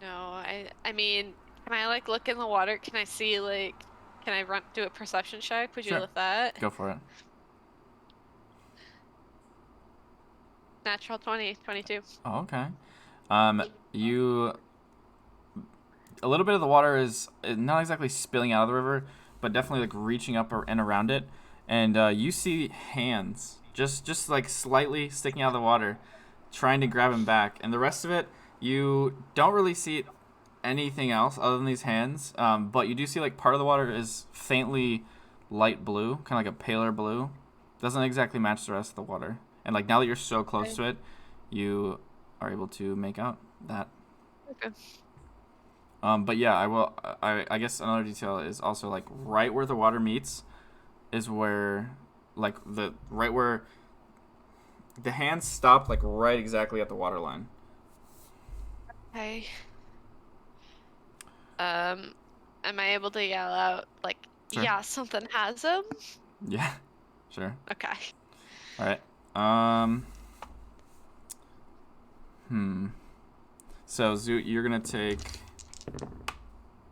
no, I mean, can I like look in the water? Can I see like, can I do a perception check? Would you Sure. lift that? Go for it. Natural 20, 22. Oh, okay. You. A little bit of the water is not exactly spilling out of the river, but definitely like reaching up and around it, and you see hands just like slightly sticking out of the water, trying to grab him back, and the rest of it you don't really see anything else other than these hands. But you do see like part of the water is faintly light blue, kind of like a paler blue. Doesn't exactly match the rest of the water. And like now that you're so close to it, you are able to make out that. Okay. But yeah, I guess another detail is also like right where the water meets is where like right where the hands stop, like right exactly at the water line. Okay. Am I able to yell out like, Sure. yeah, something has him? Yeah, sure. Okay. All right. So Zoot, you're gonna take.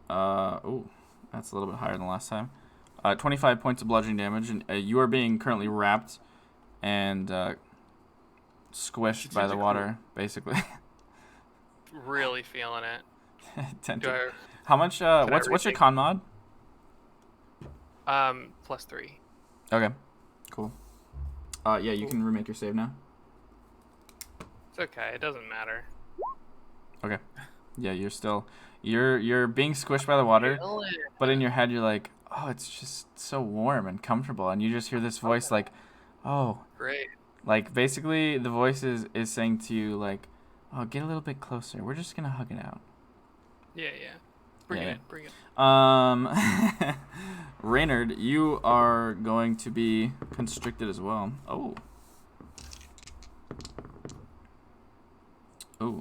Oh, that's a little bit higher than last time. 25 points of bludgeoning damage, and you are being currently wrapped and squished by the water, basically. Really feeling it. Tempted. How much? What's your rethink? con mod? +3. Okay, cool. Yeah, you can remake your save now. It's okay. It doesn't matter. Okay. Yeah, you're being squished by the water, but in your head you're like, oh, it's just so warm and comfortable, and you just hear this voice like, oh, Great. like basically the voice is saying to you like, oh, get a little bit closer. We're just gonna hug it out. Yeah. Bring Yeah. it. Bring it. Reynard, you are going to be constricted as well. Oh,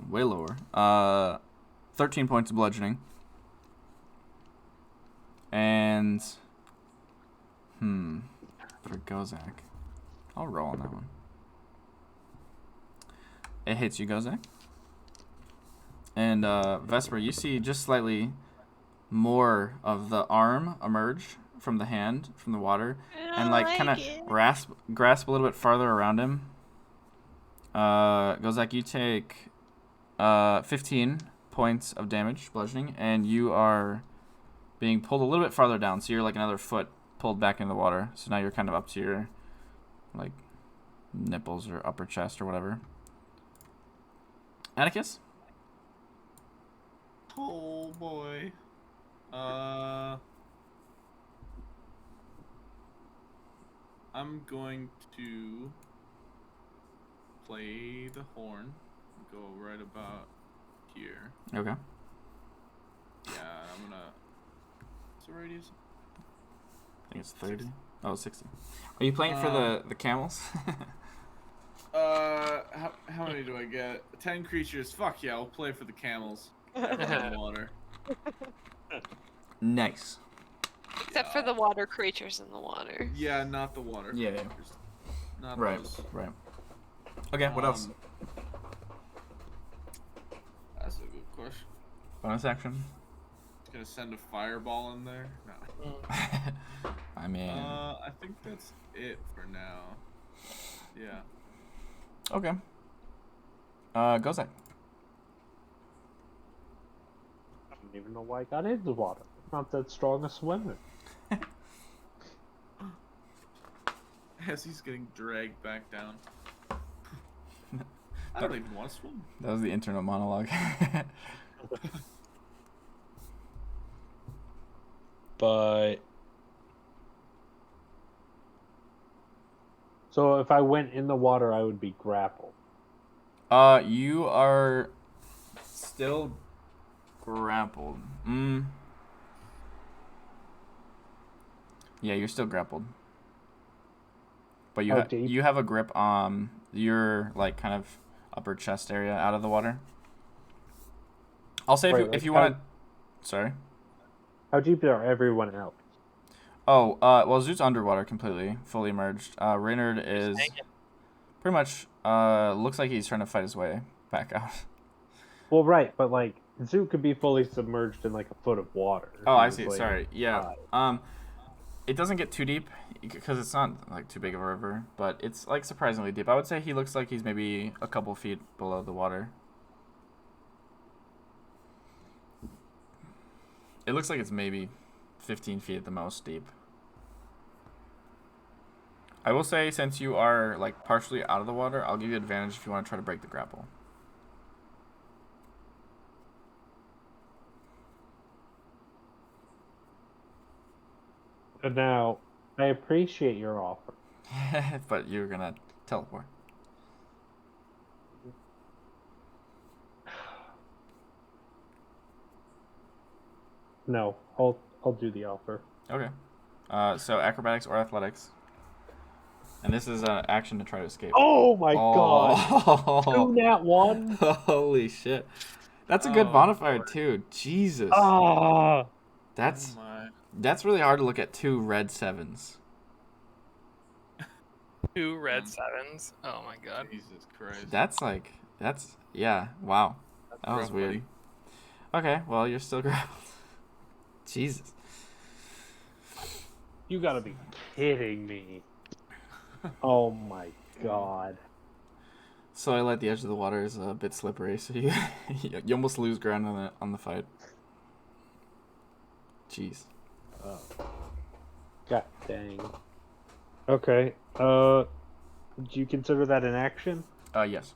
way lower. 13 points of bludgeoning. And for Gozak, I'll roll on that one. It hits you, Gozak. And Vesper, you see just slightly more of the arm emerge from the hand, from the water, and like kind of grasp a little bit farther around him. Gozak, you take 15 points of damage, bludgeoning, and you are being pulled a little bit farther down, so you're like another foot pulled back in the water. So now you're kind of up to your like nipples or upper chest or whatever. Atticus? Oh boy. I'm going to play the horn. Go right about here. Okay. Yeah, I'm gonna. What's the radius? I think it's 30. Oh, 60. Are you playing for the camels? How many do I get? 10 creatures. Fuck yeah, I'll play for the camels. That run on water. Nice. Except for the water creatures in the water. Yeah, not the water. Yeah, yeah. creatures. Not Right. those. Right. Okay. What else? That's a good question. Bonus action. Gonna send a fireball in there? No. I mean. I think that's it for now. Yeah. Okay. Gozak. I don't even know why I got into the water. I'm not that strong a swimmer. As he's getting dragged back down. I don't even want to swim. That was the internal monologue. But so if I went in the water, I would be grappled. You are still grappled. Yeah, you're still grappled. But you How deep? you have a grip on your like kind of upper chest area out of the water. I'll say Right, if like you how- want to. Sorry. How deep are everyone else? Oh, well, Zoot's underwater completely, fully immersed. Reynard is pretty much looks like he's trying to fight his way back out. Well, right, but like Zoo could be fully submerged in like a foot of water. Oh, I He see. was, like, Sorry. Yeah. high. It doesn't get too deep because it's not like too big of a river, but it's like surprisingly deep. I would say he looks like he's maybe a couple feet below the water. It looks like it's maybe 15 feet at the most deep. I will say, since you are like partially out of the water, I'll give you advantage if you want to try to break the grapple. And now, I appreciate your offer. But you're gonna teleport. No, I'll do the offer. Okay. So acrobatics or athletics. And this is an action to try to escape. Oh my god! 2 nat 1? Holy shit. That's a good Oh, modifier Lord. too. Jesus. Ah! That's Oh my. that's really hard to look at 2 red 7s. 2 red 7s. Oh my god. Jesus Christ. That's yeah, wow. That was rough, weird. buddy. Okay, well, you're still grappled. Jesus. You gotta be kidding me. Oh my god. So at the edge of the water is a bit slippery, so you you almost lose ground on the fight. Jeez. God dang. Okay, do you consider that an action? Yes.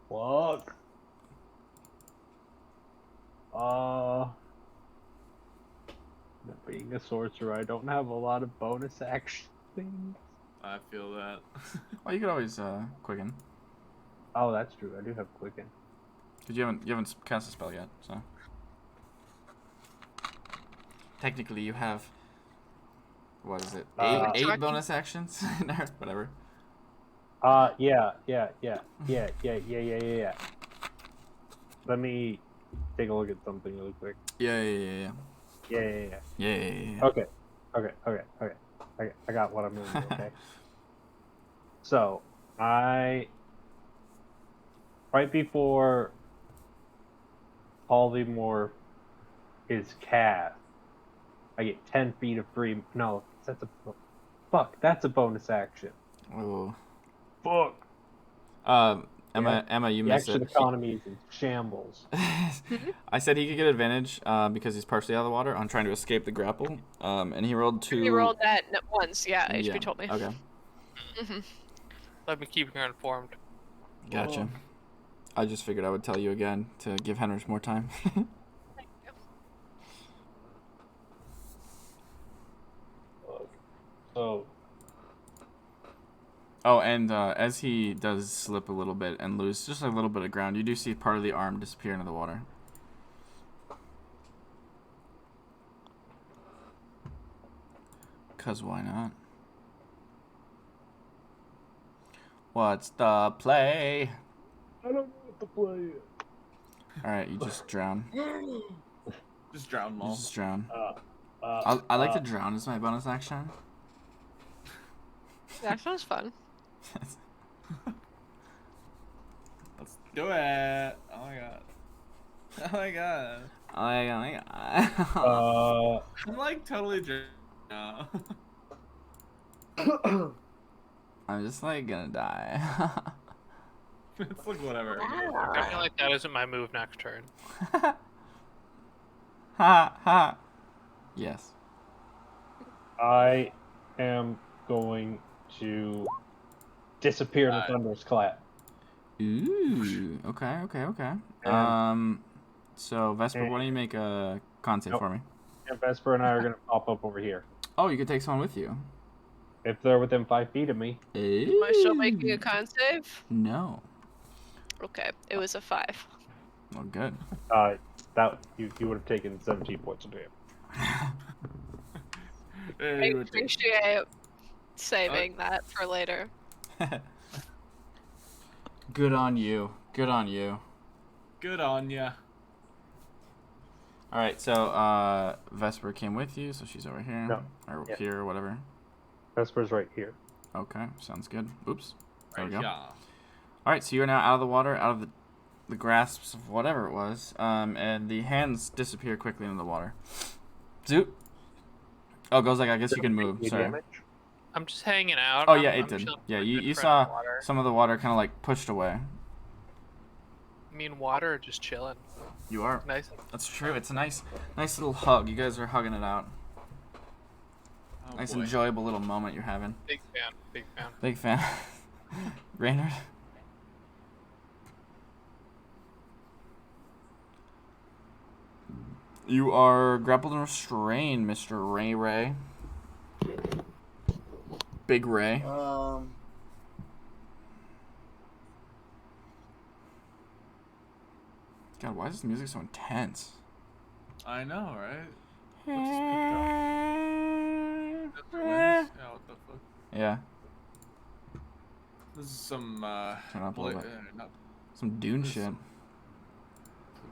Fuck. Being a sorcerer, I don't have a lot of bonus action things. I feel that. Well, you could always quicken. Oh, that's true. I do have quicken. Cause you haven't cast a spell yet, so technically you have what is it? Eight Direction? bonus actions? No, whatever. Yeah. Let me take a look at something really quick. Yeah. Okay. I got what I'm gonna do, okay? So, right before Polymorph is cast, I get 10 feet of free. No, that's a bonus action. Oh. Fuck. Emma, you The missed action it. economy is in shambles. I said he could get advantage because he's partially out of the water on trying to escape the grapple. And he rolled 2. He rolled that once, yeah, HP Yeah, told me. Okay, Let me keep her informed. gotcha. I just figured I would tell you again to give Henrich more time. So, Oh, and as he does slip a little bit and lose just a little bit of ground, you do see part of the arm disappear into the water. Cause why not? What's the play? I don't know what to play. Alright, you just drown. Just drown You Maul. just drown. I like to drown as my bonus action. That sounds fun. Let's do it. Oh my god. Oh my god. Oh my god. I'm like totally drunk now. I'm just like gonna die. It's like whatever. I feel like that isn't my move next turn. Ha ha. Yes. I am going to disappear in a thunderous clap. Ooh. Okay. So Vesper, why don't you make a con save for me? And Vesper and I are going to pop up over here. Oh, you could take someone with you. If they're within 5 feet of me. Am I still making a con save? No. Okay, it was a 5. Well, good. That you would have taken 17 points of damage. I appreciate saving that for later. Good on you. Good on you. Good on ya. All right, so Vesper came with you, so she's over here. No. Or Yeah. here or whatever. Vesper's right here. Okay, sounds good. Oops. There we go. Yeah. All right, so you're now out of the water, out of the grasps of whatever it was, and the hands disappear quickly in the water. Zoot. Oh, goes like, I guess you can move. Sorry. Damage? I'm just hanging out. Oh, yeah, I'm it did. chilling Yeah, with you good friend saw Water. some of the water kind of like pushed away. I mean, water or just chilling. You are. Nice. That's true. It's a nice little hug. You guys are hugging it out. Oh, Nice, boy. enjoyable little moment you're having. Big fan. Big fan. Big fan. Raynard? You are grappled and restrained, Mr. Ray. Big Ray. God, why is this music so intense? I know, right? Yeah. That's your wins? Yeah, what the fuck? Yeah, This is some turn up a little bit. not Some Dune This- shit.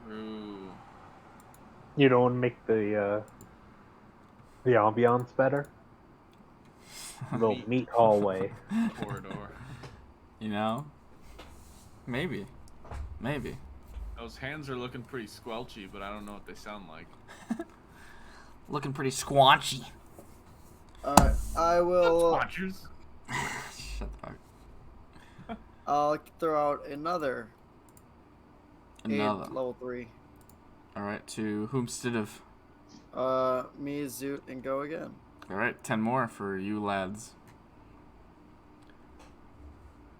true. You don't want to make the ambiance better? Little meat hallway. Corridor. You know? Maybe. Those hands are looking pretty squelchy, but I don't know what they sound like. Looking pretty squanchy. Alright, I will. Watchers. Shut the fuck. I'll throw out another. Another. Aid level 3. Alright, to whomstead of. Me, Zoot, and go again. Alright, 10 more for you lads.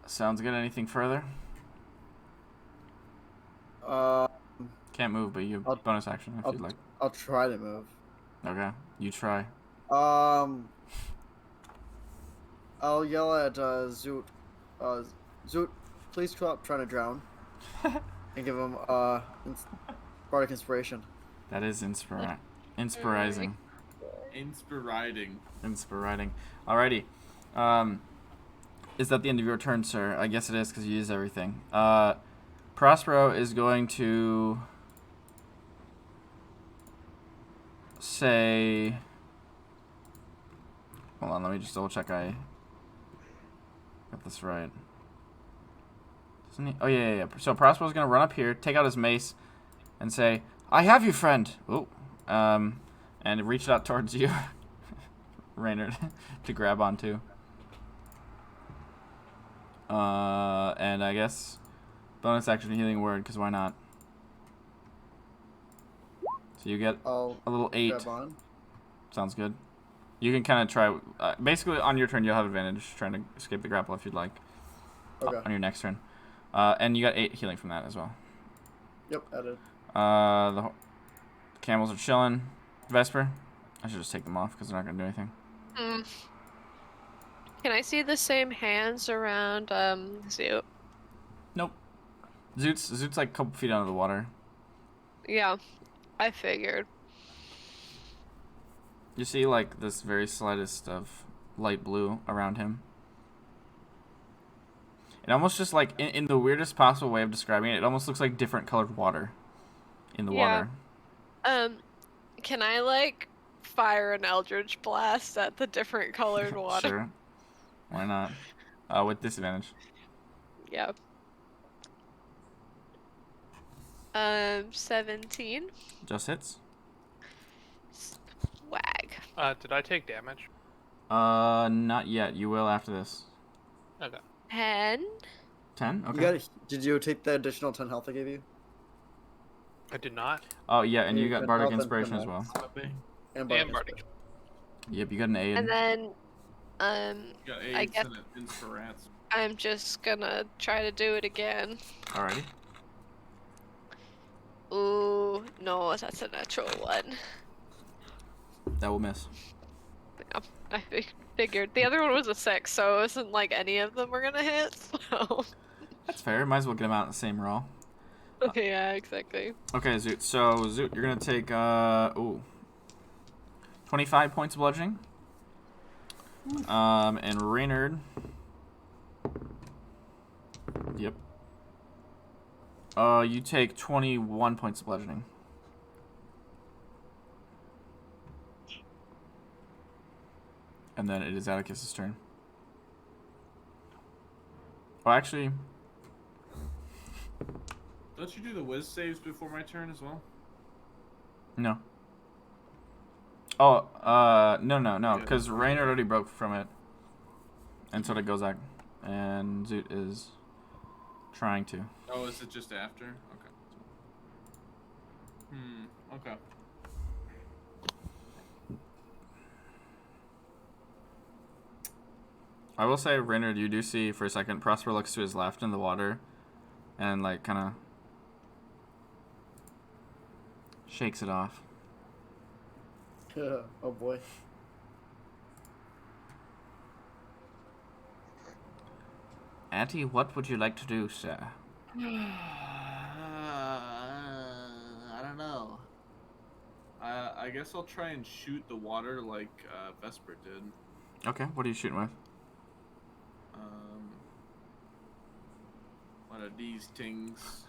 Sounds good. Anything further? Can't move, but you have I'll- bonus action if I'll- you'd like. I'll try to move. Okay, you try. I'll yell at Zoot. Zoot, please stop trying to drown. And give him bardic inspiration. That is inspiring. Inspiring. Inspiring. Alrighty. Is that the end of your turn, sir? I guess it is because you used everything. Prospero is going to say. Hold on, let me just double check I got this right. Doesn't he? Oh, yeah. So Prospero's going to run up here, take out his mace, and say, I have you, friend. Ooh. And reach out towards you, Raynard, to grab onto. And I guess bonus action healing word, because why not? So you get I'll a little 8. grab on. Sounds good. You can kind of try. Basically, on your turn, you'll have advantage trying to escape the grapple if you'd like. Okay. On your next turn. And you got 8 healing from that as well. Yep, added. The camels are chilling. Vesper, I should just take them off because they're not going to do anything. Can I see the same hands around Zoot? Nope. Zoot's like a couple feet under the water. Yeah, I figured. You see like this very slightest of light blue around him. It almost just like, in the weirdest possible way of describing it, it almost looks like different colored water in the water. Can I like fire an Eldritch Blast at the different colored water. Sure. Why not? With disadvantage. Yep. 17. Just hits. Wag. Did I take damage? Not yet. You will after this. Okay. 10. 10? You Okay. got. Did you take the additional 10 health I gave you? I did not. Oh, yeah, and you got got Bardic health and Inspiration as well. finesse. And And Bardic Bardic. Inspiration. Yep, you got an aid. And then, You got I AIDS guess and an Inspirats. I'm just gonna try to do it again. Alrighty. Ooh, no, that's a natural 1. That will miss. I figured. The other one was a 6, so it wasn't like any of them were gonna hit, so... That's fair. Might as well get them out in the same roll. Yeah, exactly. Okay, Zoot. So, Zoot, you're going to take, 25 points of bludgeoning. And Reynard. Yep. You take 21 points of bludgeoning. And then it is Atticus' turn. Oh, actually... Don't you do the whiz saves before my turn as well? No. Oh, no, Okay. because Reynard already broke from it. And so did Gozak. And Zoot is trying to. Oh, is it just after? Okay. Okay. I will say, Reynard, you do see for a second, Prosper looks to his left in the water and, like, kind of shakes it off. Oh boy. Auntie, what would you like to do, sir? I don't know. I guess I'll try and shoot the water like Vesper did. Okay, what are you shooting with? One of these things.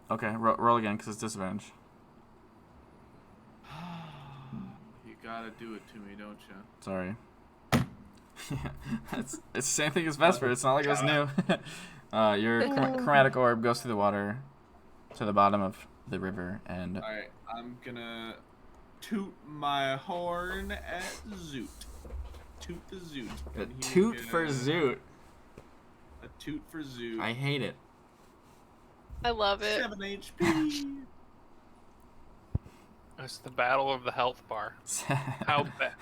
Okay, roll again, because it's disadvantage. You gotta do it to me, don't you? Sorry. it's the same thing as Vesper. It's not like it was new. Your chromatic orb goes through the water to the bottom of the river, and Alright, I'm gonna toot my horn at Zoot. Toot the Zoot. a and he will toot get for Zoot. A toot for Zoot. I hate it. I love it. 7 HP. It's the battle of the health bar. How bad?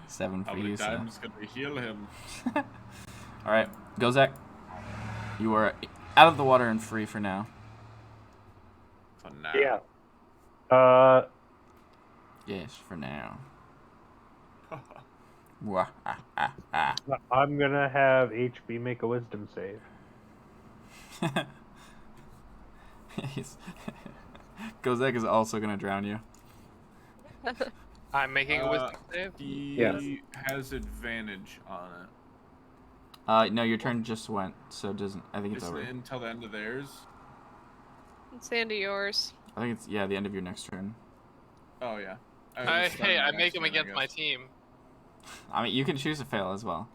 7 How for many you, sir. times can we heal him? Alright, Gozak. You are out of the water and free for now. For now. Yeah. Yes, for now. I'm gonna have HB make a wisdom save. Gozak is also going to drown you. I'm making a wisdom save. He Yes. has advantage on it. No, your turn just went, so it doesn't. I think it's Isn't over. it until the end of theirs? It's the end of yours. I think it's, yeah, the end of your next turn. Oh, yeah. Hey, I make him against my team. I mean, you can choose to fail as well.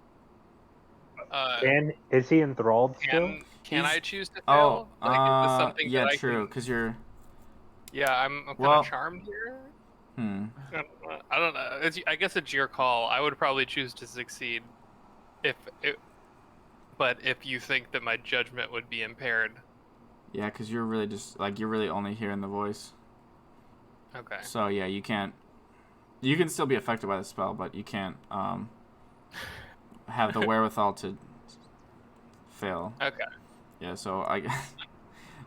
And is he enthralled still? Can He's- I choose to Oh, fail? Like, is this something yeah, that I true, can... because you're... Yeah, I'm kind Well- of charmed here. I I don't know. I guess it's your call. I would probably choose to succeed, but if you think that my judgment would be impaired. Yeah, because you're really just, like, you're really only hearing the voice. Okay. So, yeah, you can't... You can still be affected by the spell, but you can't, have the wherewithal to fail. Okay. Yeah, so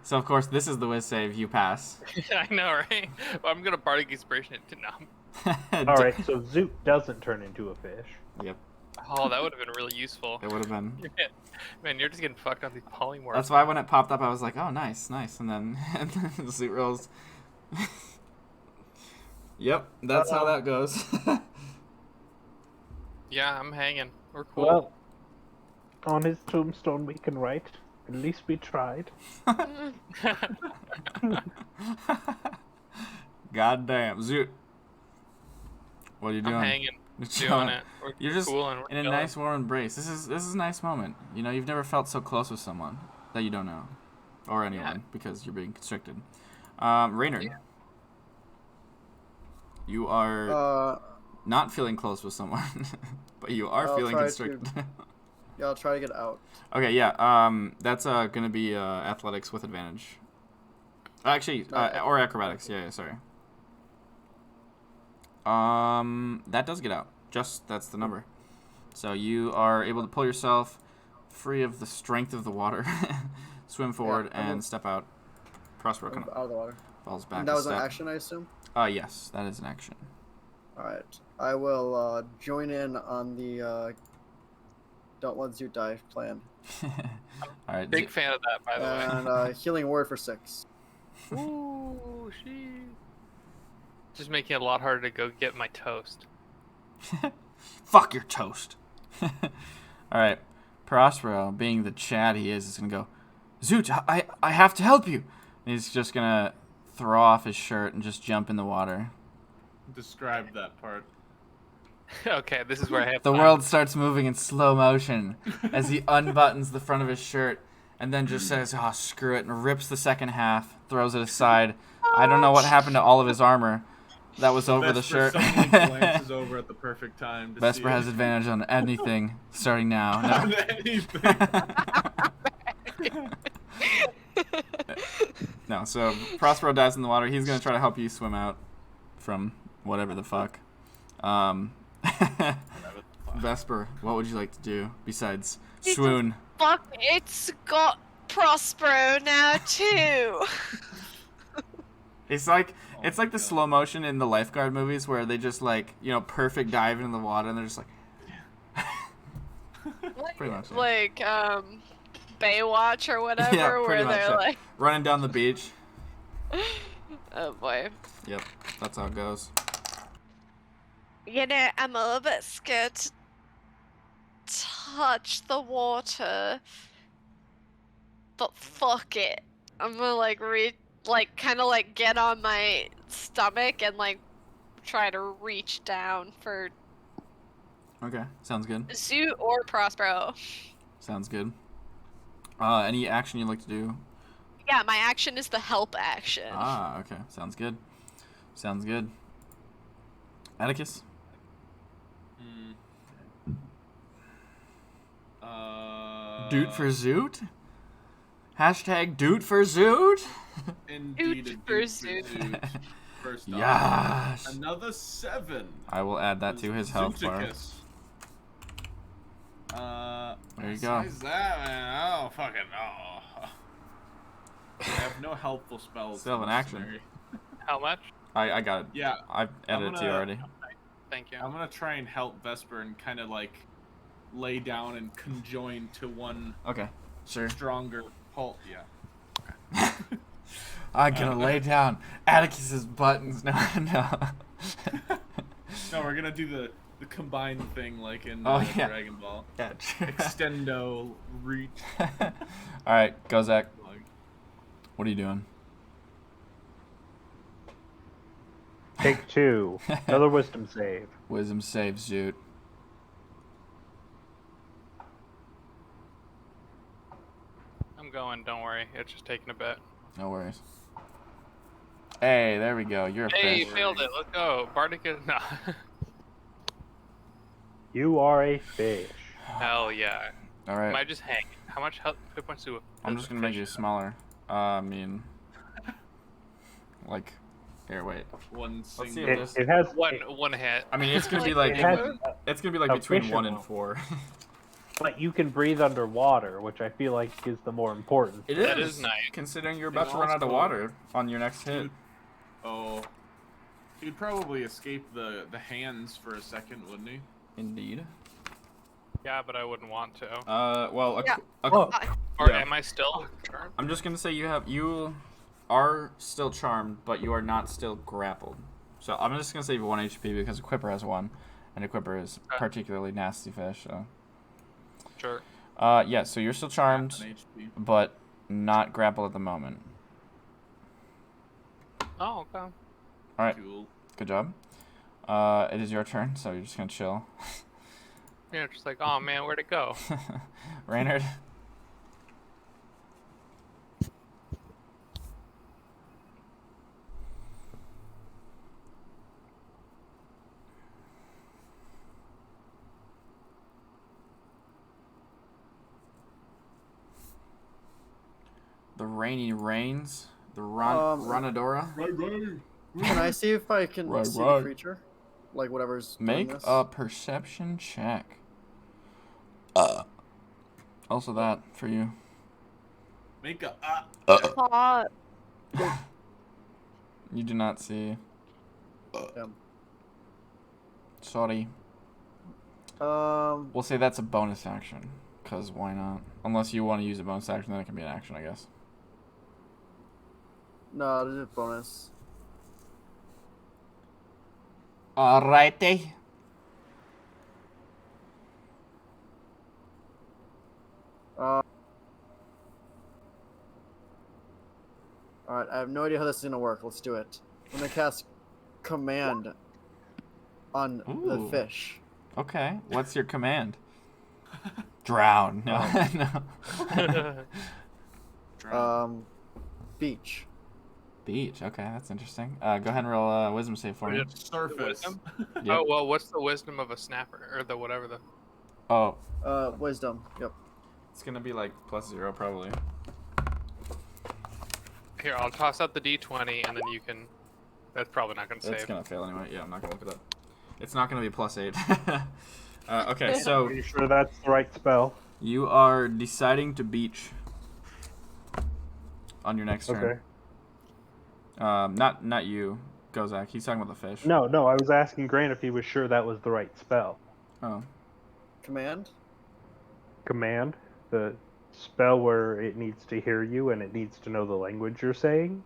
So, of course, this is the whiz save. You pass. I know, right? Well, I'm gonna bardic inspiration it to numb. Alright, so Zoot doesn't turn into a fish. Yep, Oh, that would have been really useful. it would have been. Man, you're just getting fucked on these polymorphs. That's why when it popped up, I was like, oh, nice. And then the suit rolls. Yep, that's how that goes. Yeah, I'm hanging. We're cool. Well, on his tombstone we can write, at least we tried. God damn. Zoot. What are you doing? I'm hanging, doing Chilling. it. We're You're just cool and we're in a chilling. nice warm embrace. This is a nice moment. You know, you've never felt so close with someone that you don't know. Or anyone, because you're being constricted. Raynard. Yeah. You are not feeling close with someone, but you are I'll feeling try constricted. Yeah, I'll try to get out. Okay, yeah. That's gonna be athletics with advantage. Actually, or acrobatics. Yeah, sorry. That does get out. That's the number. So you are able to pull yourself free of the strength of the water, swim forward, and step out. Prospero kind Out of the water. falls back. And that a was an step. action, I assume? Yes, that is an action. Alright. I will join in on the don't let Zoot die plan. All right. Big fan of that, by the way. And healing word for 6. Ooh, she. Just making it a lot harder to go get my toast. Fuck your toast. All right. Prospero, being the Chad he is going to go, Zoot, I have to help you. And he's just going to throw off his shirt and just jump in the water. Describe that part. Okay, this is where I have The time. world starts moving in slow motion as he unbuttons the front of his shirt and then just says, oh, screw it, and rips the second half, throws it aside. I don't know what happened to all of his armor that was over the Vesper shirt. suddenly glances over at the perfect time to Vesper see has advantage on anything starting now. No. anything. No, so Prospero dives in the water. He's going to try to help you swim out from whatever the fuck. Vesper, what would you like to do besides swoon? Fuck, it's got Prospero now too. It's like the slow motion in the lifeguard movies where they just perfect dive into the water and they're just like pretty much. Like Baywatch or whatever, Yeah, where pretty much, they're yeah. like, running down the beach. oh boy. Yep, that's how it goes. You know, I'm a little bit scared to touch the water, but fuck it. I'm gonna kind of get on my stomach and try to reach down for Okay, sounds good. Zoot or Prospero. Sounds good. Any action you'd like to do? Yeah, my action is the help action. Ah, okay, sounds good. Sounds good. Atticus? Doot for Zoot? Hashtag Doot for Zoot? Indeed, Doot a for doot Zoot. First off, Yes. another 7. I will add that to his health bar. Zooticus. There you what go. size is that, man? I don't fucking know. I have no helpful spells. Still have in an this action. scenario. How much? I got it. Yeah, I've edited it to you gonna- already. Thank you. I'm gonna try and help Vesper and kind of lay down and conjoin to one Okay, sure. stronger pulse. Yeah. I'm gonna lay down Atticus's buttons. No, no. No, we're gonna do the combined thing like in Oh, yeah. Dragon Ball. Yeah. Extendo reach. All right, go Zach. What are you doing? Take 2. Another wisdom save. Wisdom save, Zoot. I'm going, don't worry. It's just taking a bit. No worries. Hey, there we go. You're a Hey, fish. failed it. Let's go. Bardic is no. You are a fish. Hell yeah. All Am right. I just hanging? How much health hit points do I'm just gonna make you smaller. Here, wait. One see single. if this- It has one hit. I mean, it's gonna be Like, like it has, it's gonna be like a between fish 1 and amount. 4. but you can breathe underwater, which I feel like is the more important. It That is nice. Considering you're about It's to run out of also- water on your next hit. Oh, he'd probably escape the hands for a second, wouldn't he? Indeed. Yeah, but I wouldn't want to. Well, Yeah. Oh, Or yeah. am I still charmed? I'm just gonna say you are still charmed, but you are not still grappled. So I'm just gonna say you have 1 HP because Equipper has 1, and Equipper is Okay. particularly nasty fish. So. Sure. Yeah. So you're still charmed, An HP. but not grappled at the moment. Oh, okay. All right. Cool. Good job. It is your turn, so you're just gonna chill. Yeah, just like, oh man, where'd it go? Reynard. The rainy rains. The Runadora. Can I see if I can Right, see right. the creature? Like whatever's doing Make this? a perception check. Also that for you. Make a Hot. You do not see. Damn. Sorry. We'll say that's a bonus action. Because why not? Unless you want to use a bonus action, then it can be an action, I guess. No, this is bonus. Alrighty. Alright, I have no idea how this is gonna work. Let's do it. I'm gonna cast command on the Ooh. fish. Okay. What's your command? Drown. No. No. Beach. Beach. Okay, that's interesting. Go ahead and roll a wisdom save for me. surface. Wisdom? Yep. Oh well, what's the wisdom of a snapper or the whatever the? Oh, Wisdom. Yep. it's gonna be like +0 probably. Here, I'll toss out the d20 and then you can. That's probably not gonna It's save. gonna fail anyway. Yeah, I'm not gonna look it up. It's not gonna be +8. Okay, so Are you sure that's the right spell? you are deciding to beach on your next turn. Okay. Not you, Gozak. He's talking about the fish. No, I was asking Grant if he was sure that was the right spell. Oh. Command? Command, the spell where it needs to hear you and it needs to know the language you're saying.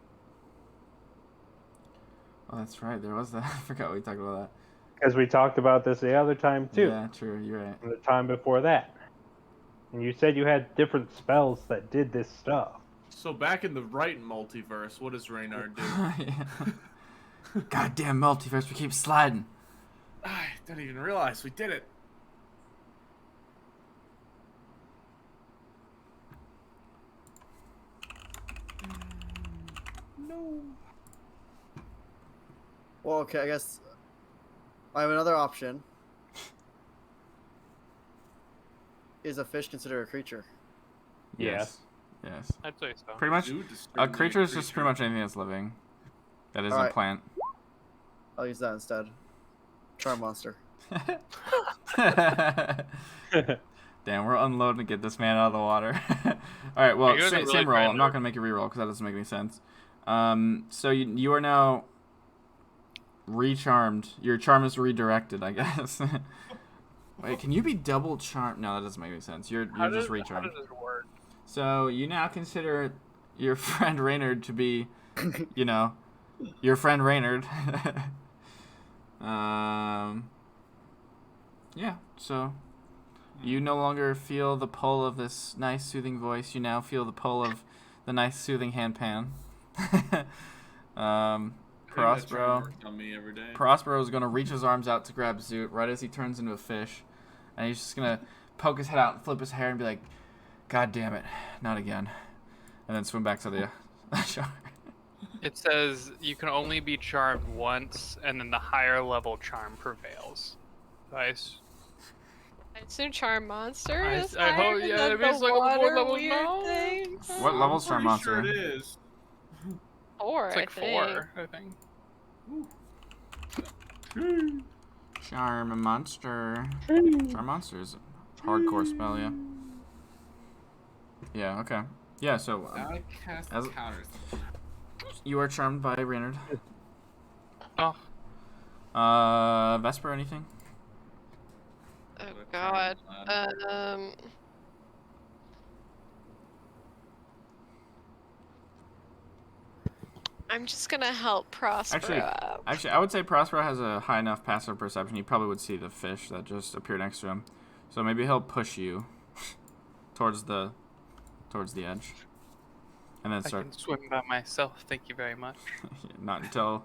Oh, that's right. There was that. I forgot we talked about that. Because we talked about this the other time too. Yeah, true. You're right. And the time before that. And you said you had different spells that did this stuff. So back in the right multiverse, what does Reynard do? Yeah. Goddamn multiverse, we keep sliding. I didn't even realize we did it. No. Well, okay, I guess I have another option. Is a fish considered a creature? Yes. Yes. I'd say so. Pretty much. Dude, just A creature is just pretty much anything that's living. That isn't a Alright. plant. I'll use that instead. Charm monster. Damn, we're unloading to get this man out of the water. Alright, well, You guys are really same roll. I'm not trying going to make you reroll because that doesn't make any sense. So you are now recharmed. Your charm is redirected, I guess. Wait, can you be double charmed? No, that doesn't make any sense. You're just recharmed. How does it work? So you now consider your friend Reynard to be, you know, your friend Reynard. Yeah, so you no longer feel the pull of this nice soothing voice. You now feel the pull of the nice soothing handpan. Prospero on me every day. Prospero is going to reach his arms out to grab Zoot right as he turns into a fish. And he's just going to poke his head out and flip his hair and be like, God damn it, not again. And then swim back to the shore. It says you can only be charmed once, and then the higher level charm prevails. Nice. I assume Charm Monster I- is I higher hope- yeah, than it means the like a more water level weird now. things. What level's Charm I'm pretty Monster? sure it is. 4, It's like I think. 4, I think. Charm Monster. Charm Monster is a hardcore spell, yeah. Yeah, okay. Yeah, so Now I cast as- counters. you are charmed by Reynard. Oh, Vesper, anything? Oh god. I'm just gonna help Prospero out. Actually, I would say Prospero has a high enough passive perception. He probably would see the fish that just appeared next to him. So maybe he'll push you towards the edge, and then I start. can swim by myself. Thank you very much. Not until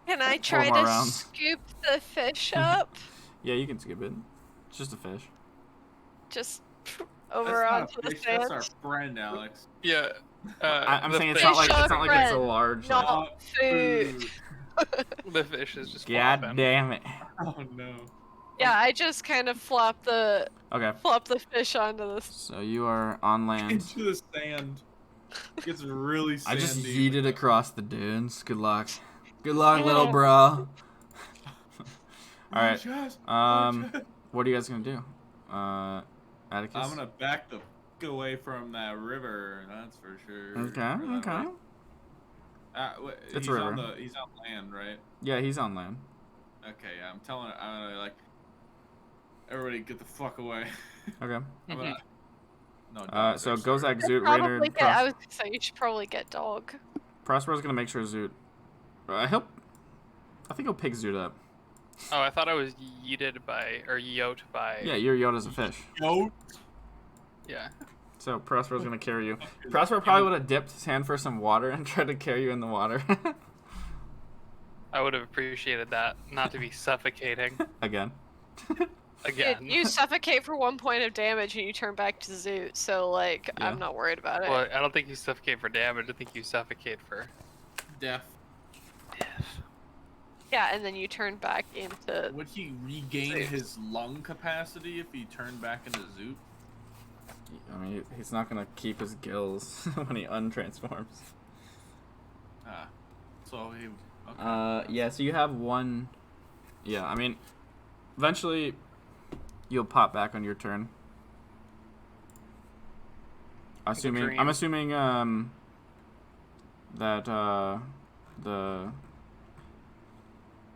Can I try more to rounds. scoop the fish up? Yeah, you can skip it. It's just a fish. Just That's over not onto a the fish. That's sand? our friend, Alex. Yeah. I'm the saying it's fish, not like Fish it's not like it's a friend, large. not Like, food. the fish is just God flopping. damn it. Oh no. Yeah, I just kind of flop the Okay, fish onto the. so you are on land. Into the sand. It gets really I sandy. just yeeted across the dunes. Good luck. Good luck, little bro. All right. What are you guys gonna do? Atticus. I'm gonna back the fuck away from that river. That's for sure. Okay. Okay. It's a river. He's on land, right? Yeah, he's on land. Okay, yeah. I'm gonna like everybody get the fuck away. Okay. I'm gonna, no. So dog, sorry. Gozak, Zoot, Probably Raynard, get. I was gonna say you should probably get dog. Prospero's gonna make sure Zoot. I think he'll pick Zoot up. Oh, I thought I was yeeted by, or yote by. Yeah, your Yoda's a fish. Yo. Yeah. So Prospero's gonna carry you. Prospero probably would have dipped his hand for some water and tried to carry you in the water. I would have appreciated that, not to be suffocating Again. again. Dude, you suffocate for 1 point of damage and you turn back to Zoot, so like Yeah. I'm not worried about it. Well, I don't think you suffocate for damage. I think you suffocate for Death. Yeah, and then you turn back into. Would he regain Zoot. his lung capacity if he turned back into Zoot? I mean, he's not gonna keep his gills when he untransforms. So he. Okay. Yeah. So you have one. Yeah. I mean, eventually, you'll pop back on your turn. I'm assuming that the.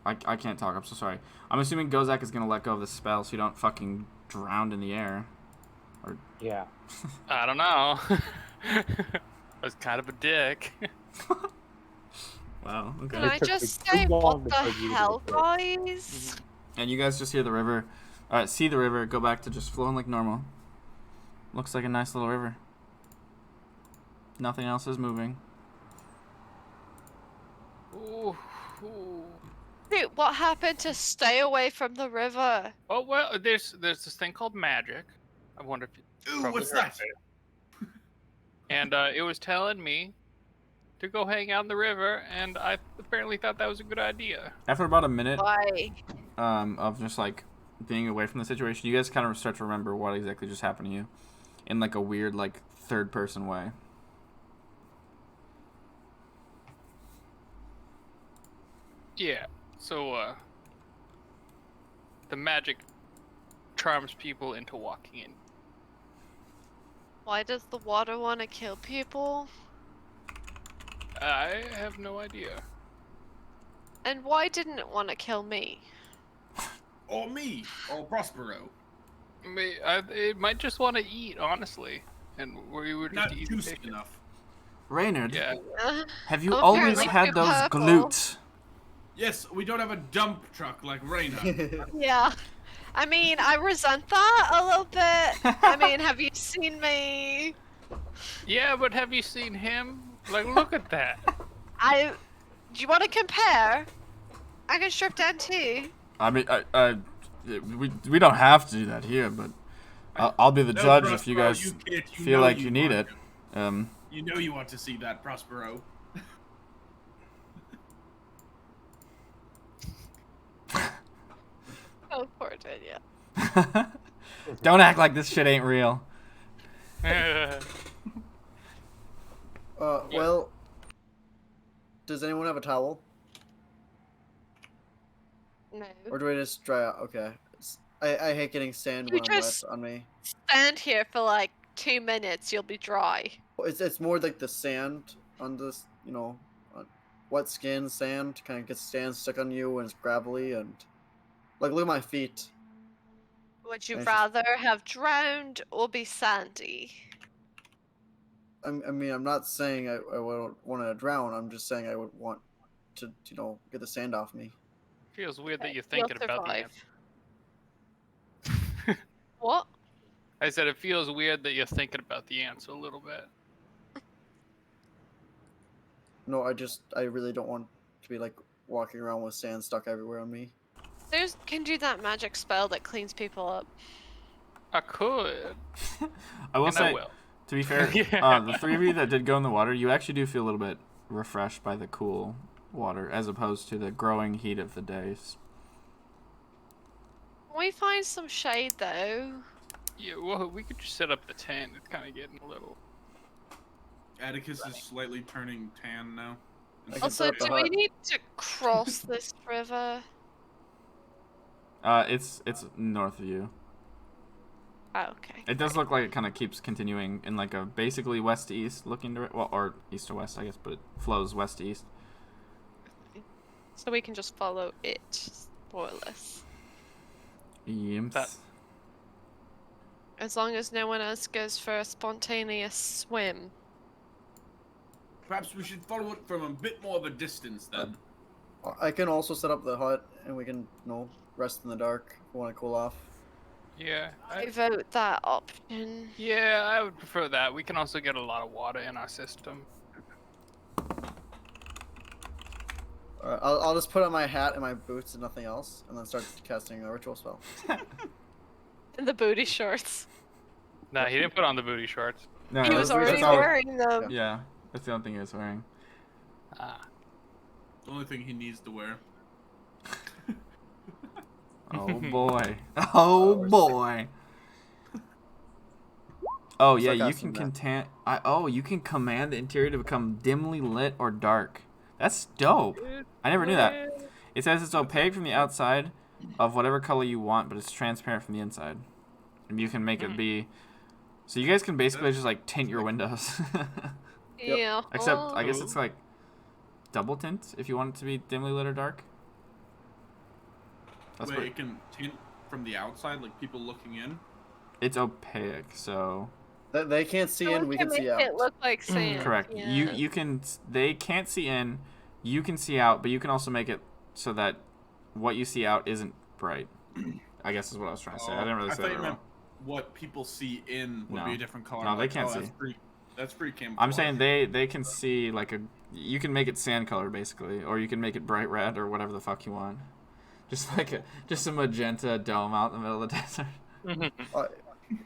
I can't talk. I'm so sorry. I'm assuming Gozak is gonna let go of the spell so you don't fucking drown in the air. Yeah. I don't know. I was kind of a dick. Wow. Okay. Can I It took just me too say long what to the figure it hell, out. guys? And you guys just hear the river. See the river. Go back to just flowing like normal. Looks like a nice little river. Nothing else is moving. Ooh, ooh. Dude, what happened to stay away from the river? Oh well, there's this thing called magic. I wonder if you Ooh, probably what's heard that? of it. And it was telling me to go hang out in the river, and I apparently thought that was a good idea. After about a minute Why? of just like being away from the situation, you guys kind of start to remember what exactly just happened to you in like a weird like third person way. Yeah. So the magic charms people into walking in. Why does the water want to kill people? I have no idea. And why didn't it want to kill me? Or me. Or Prospero. It might just want to eat, honestly, and we were just Not eating juicy chicken. enough. Reynard, Yeah. have you I'm always apparently had too those purple. glutes? Yes, we don't have a dump truck like Raina. Yeah. I mean, I resent that a little bit. I mean, have you seen me? Yeah, but have you seen him? Like, look at that. Do you want to compare? I can strip down too. I mean, we don't have to do that here, but I'll be the No, judge if you Prospero, guys you can't. You feel know like you need want it. to. You know you want to see that, Prospero. Oh, poor Daniel. Don't act like this shit ain't real. Well, does anyone have a towel? No. Or do I just dry out? Okay. I hate getting sand You when I'm wet just- on me. Stand here for like 2 minutes, you'll be dry. It's more like the sand on this, on wet skin, sand kind of gets sand stuck on you and it's gravelly and like look at my feet. Would you It's just- rather have drowned or be sandy? I mean, I'm not saying I would want to drown. I'm just saying I would want to, get the sand off me. Feels weird that you're You'll thinking about the survive. answer. What? I said it feels weird that you're thinking about the answer a little bit. No, I really don't want to be like walking around with sand stuck everywhere on me. There's can do that magic spell that cleans people up. I could. I will And I say, will. to be fair, Yeah. the three of you that did go in the water, you actually do feel a little bit refreshed by the cool water as opposed to the growing heat of the days. Can we find some shade though? Yeah, well, we could just set up the tent. It's kind of getting a little. Atticus is slightly turning tan now. I can Also, set up the do we hut. need to cross this river? It's north of you. Oh, okay. It does look like it kind of keeps continuing in like a basically west to east looking direction, well, or east to west, I guess, but it flows west to east. So we can just follow it, more or less. Yimps. That- As long as no one else goes for a spontaneous swim. Perhaps we should follow it from a bit more of a distance then. I can also set up the hut, and we can, rest in the dark if we want to cool off. Yeah. I vote that option. Yeah, I would prefer that. We can also get a lot of water in our system. Alright, I'll just put on my hat and my boots and nothing else, and then start casting a ritual spell. In the booty shorts. Nah, he didn't put on the booty shorts. No, He was that's already all- wearing them. Yeah, that's the only thing he was wearing. Ah. The only thing he needs to wear. Oh boy. Oh boy. Oh yeah, you can you can command the interior to become dimly lit or dark. That's dope. I never knew that. It says it's opaque from the outside of whatever color you want, but it's transparent from the inside. And you can make it be so you guys can basically just like tint your windows. Yeah. Except Oh. I guess it's like double tint if you want it to be dimly lit or dark. That's Wait, pretty. it can tint from the outside, like people looking in. It's opaque, so They can't see No in, one we can can see make out. it look like sand. correct. Yeah. You can they can't see in, you can see out, but you can also make it so that what you see out isn't bright. I guess is what I was trying to say. I didn't really I say thought that you well. meant what people see in would No. be a different color. No, they can't see. That's pretty camouflage. I'm saying they can see like you can make it sand color basically, or you can make it bright red or whatever the fuck you want. Just like just a magenta dome out in the middle of the desert.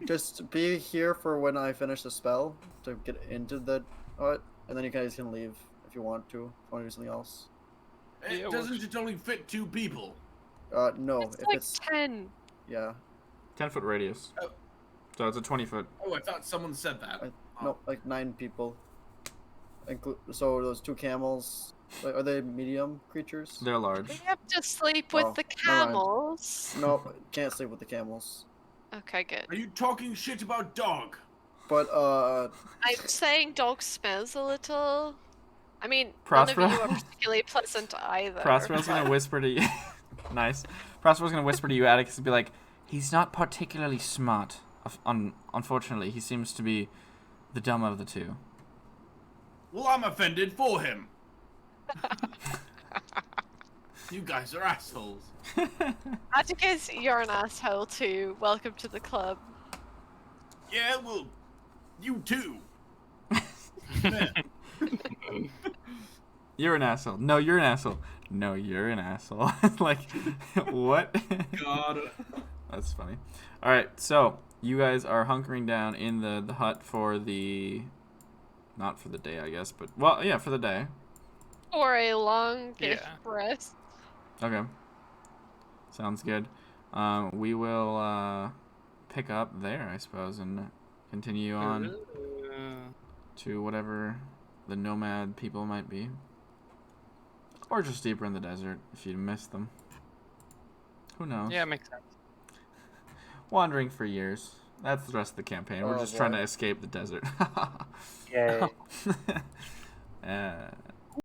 Just be here for when I finish the spell to get into the hut, and then you guys can leave if you want to. If you want to do something else. Yeah, Doesn't it only fit 2 people? No, It's if like it's 10. yeah, 10-foot radius. Oh. So it's a 20-foot. Oh, I thought someone said that. no, like 9 people. So those 2 camels, are they medium creatures? They're large. We have to sleep with Oh, the never mind. camels. No, can't sleep with the camels. Okay, good. Are you talking shit about dog? But I'm saying dog smells a little. I mean, Prospero? none of you are particularly pleasant either. Prospero's gonna whisper to you. Nice. Prospero's gonna whisper to you, Atticus, and be like, "He's not particularly smart. Unfortunately, he seems to be the dumber of the two." Well, I'm offended for him. You guys are assholes. Atticus, you're an asshole too. Welcome to the club. Yeah, well, you too. You're an asshole. No, you're an asshole. No, you're an asshole. Like, what? God. That's funny. All right, so you guys are hunkering down in the hut for not for the day, I guess, but well, yeah, for the day. For a long Yeah. rest. Okay. Sounds good. We will pick up there, I suppose, and continue on to whatever the Nomad people might be. Or just deeper in the desert, if you missed them. Who knows? Yeah, makes sense. Wandering for years. That's the rest of the campaign. We're Oh, just trying boy. to escape the desert. Yay.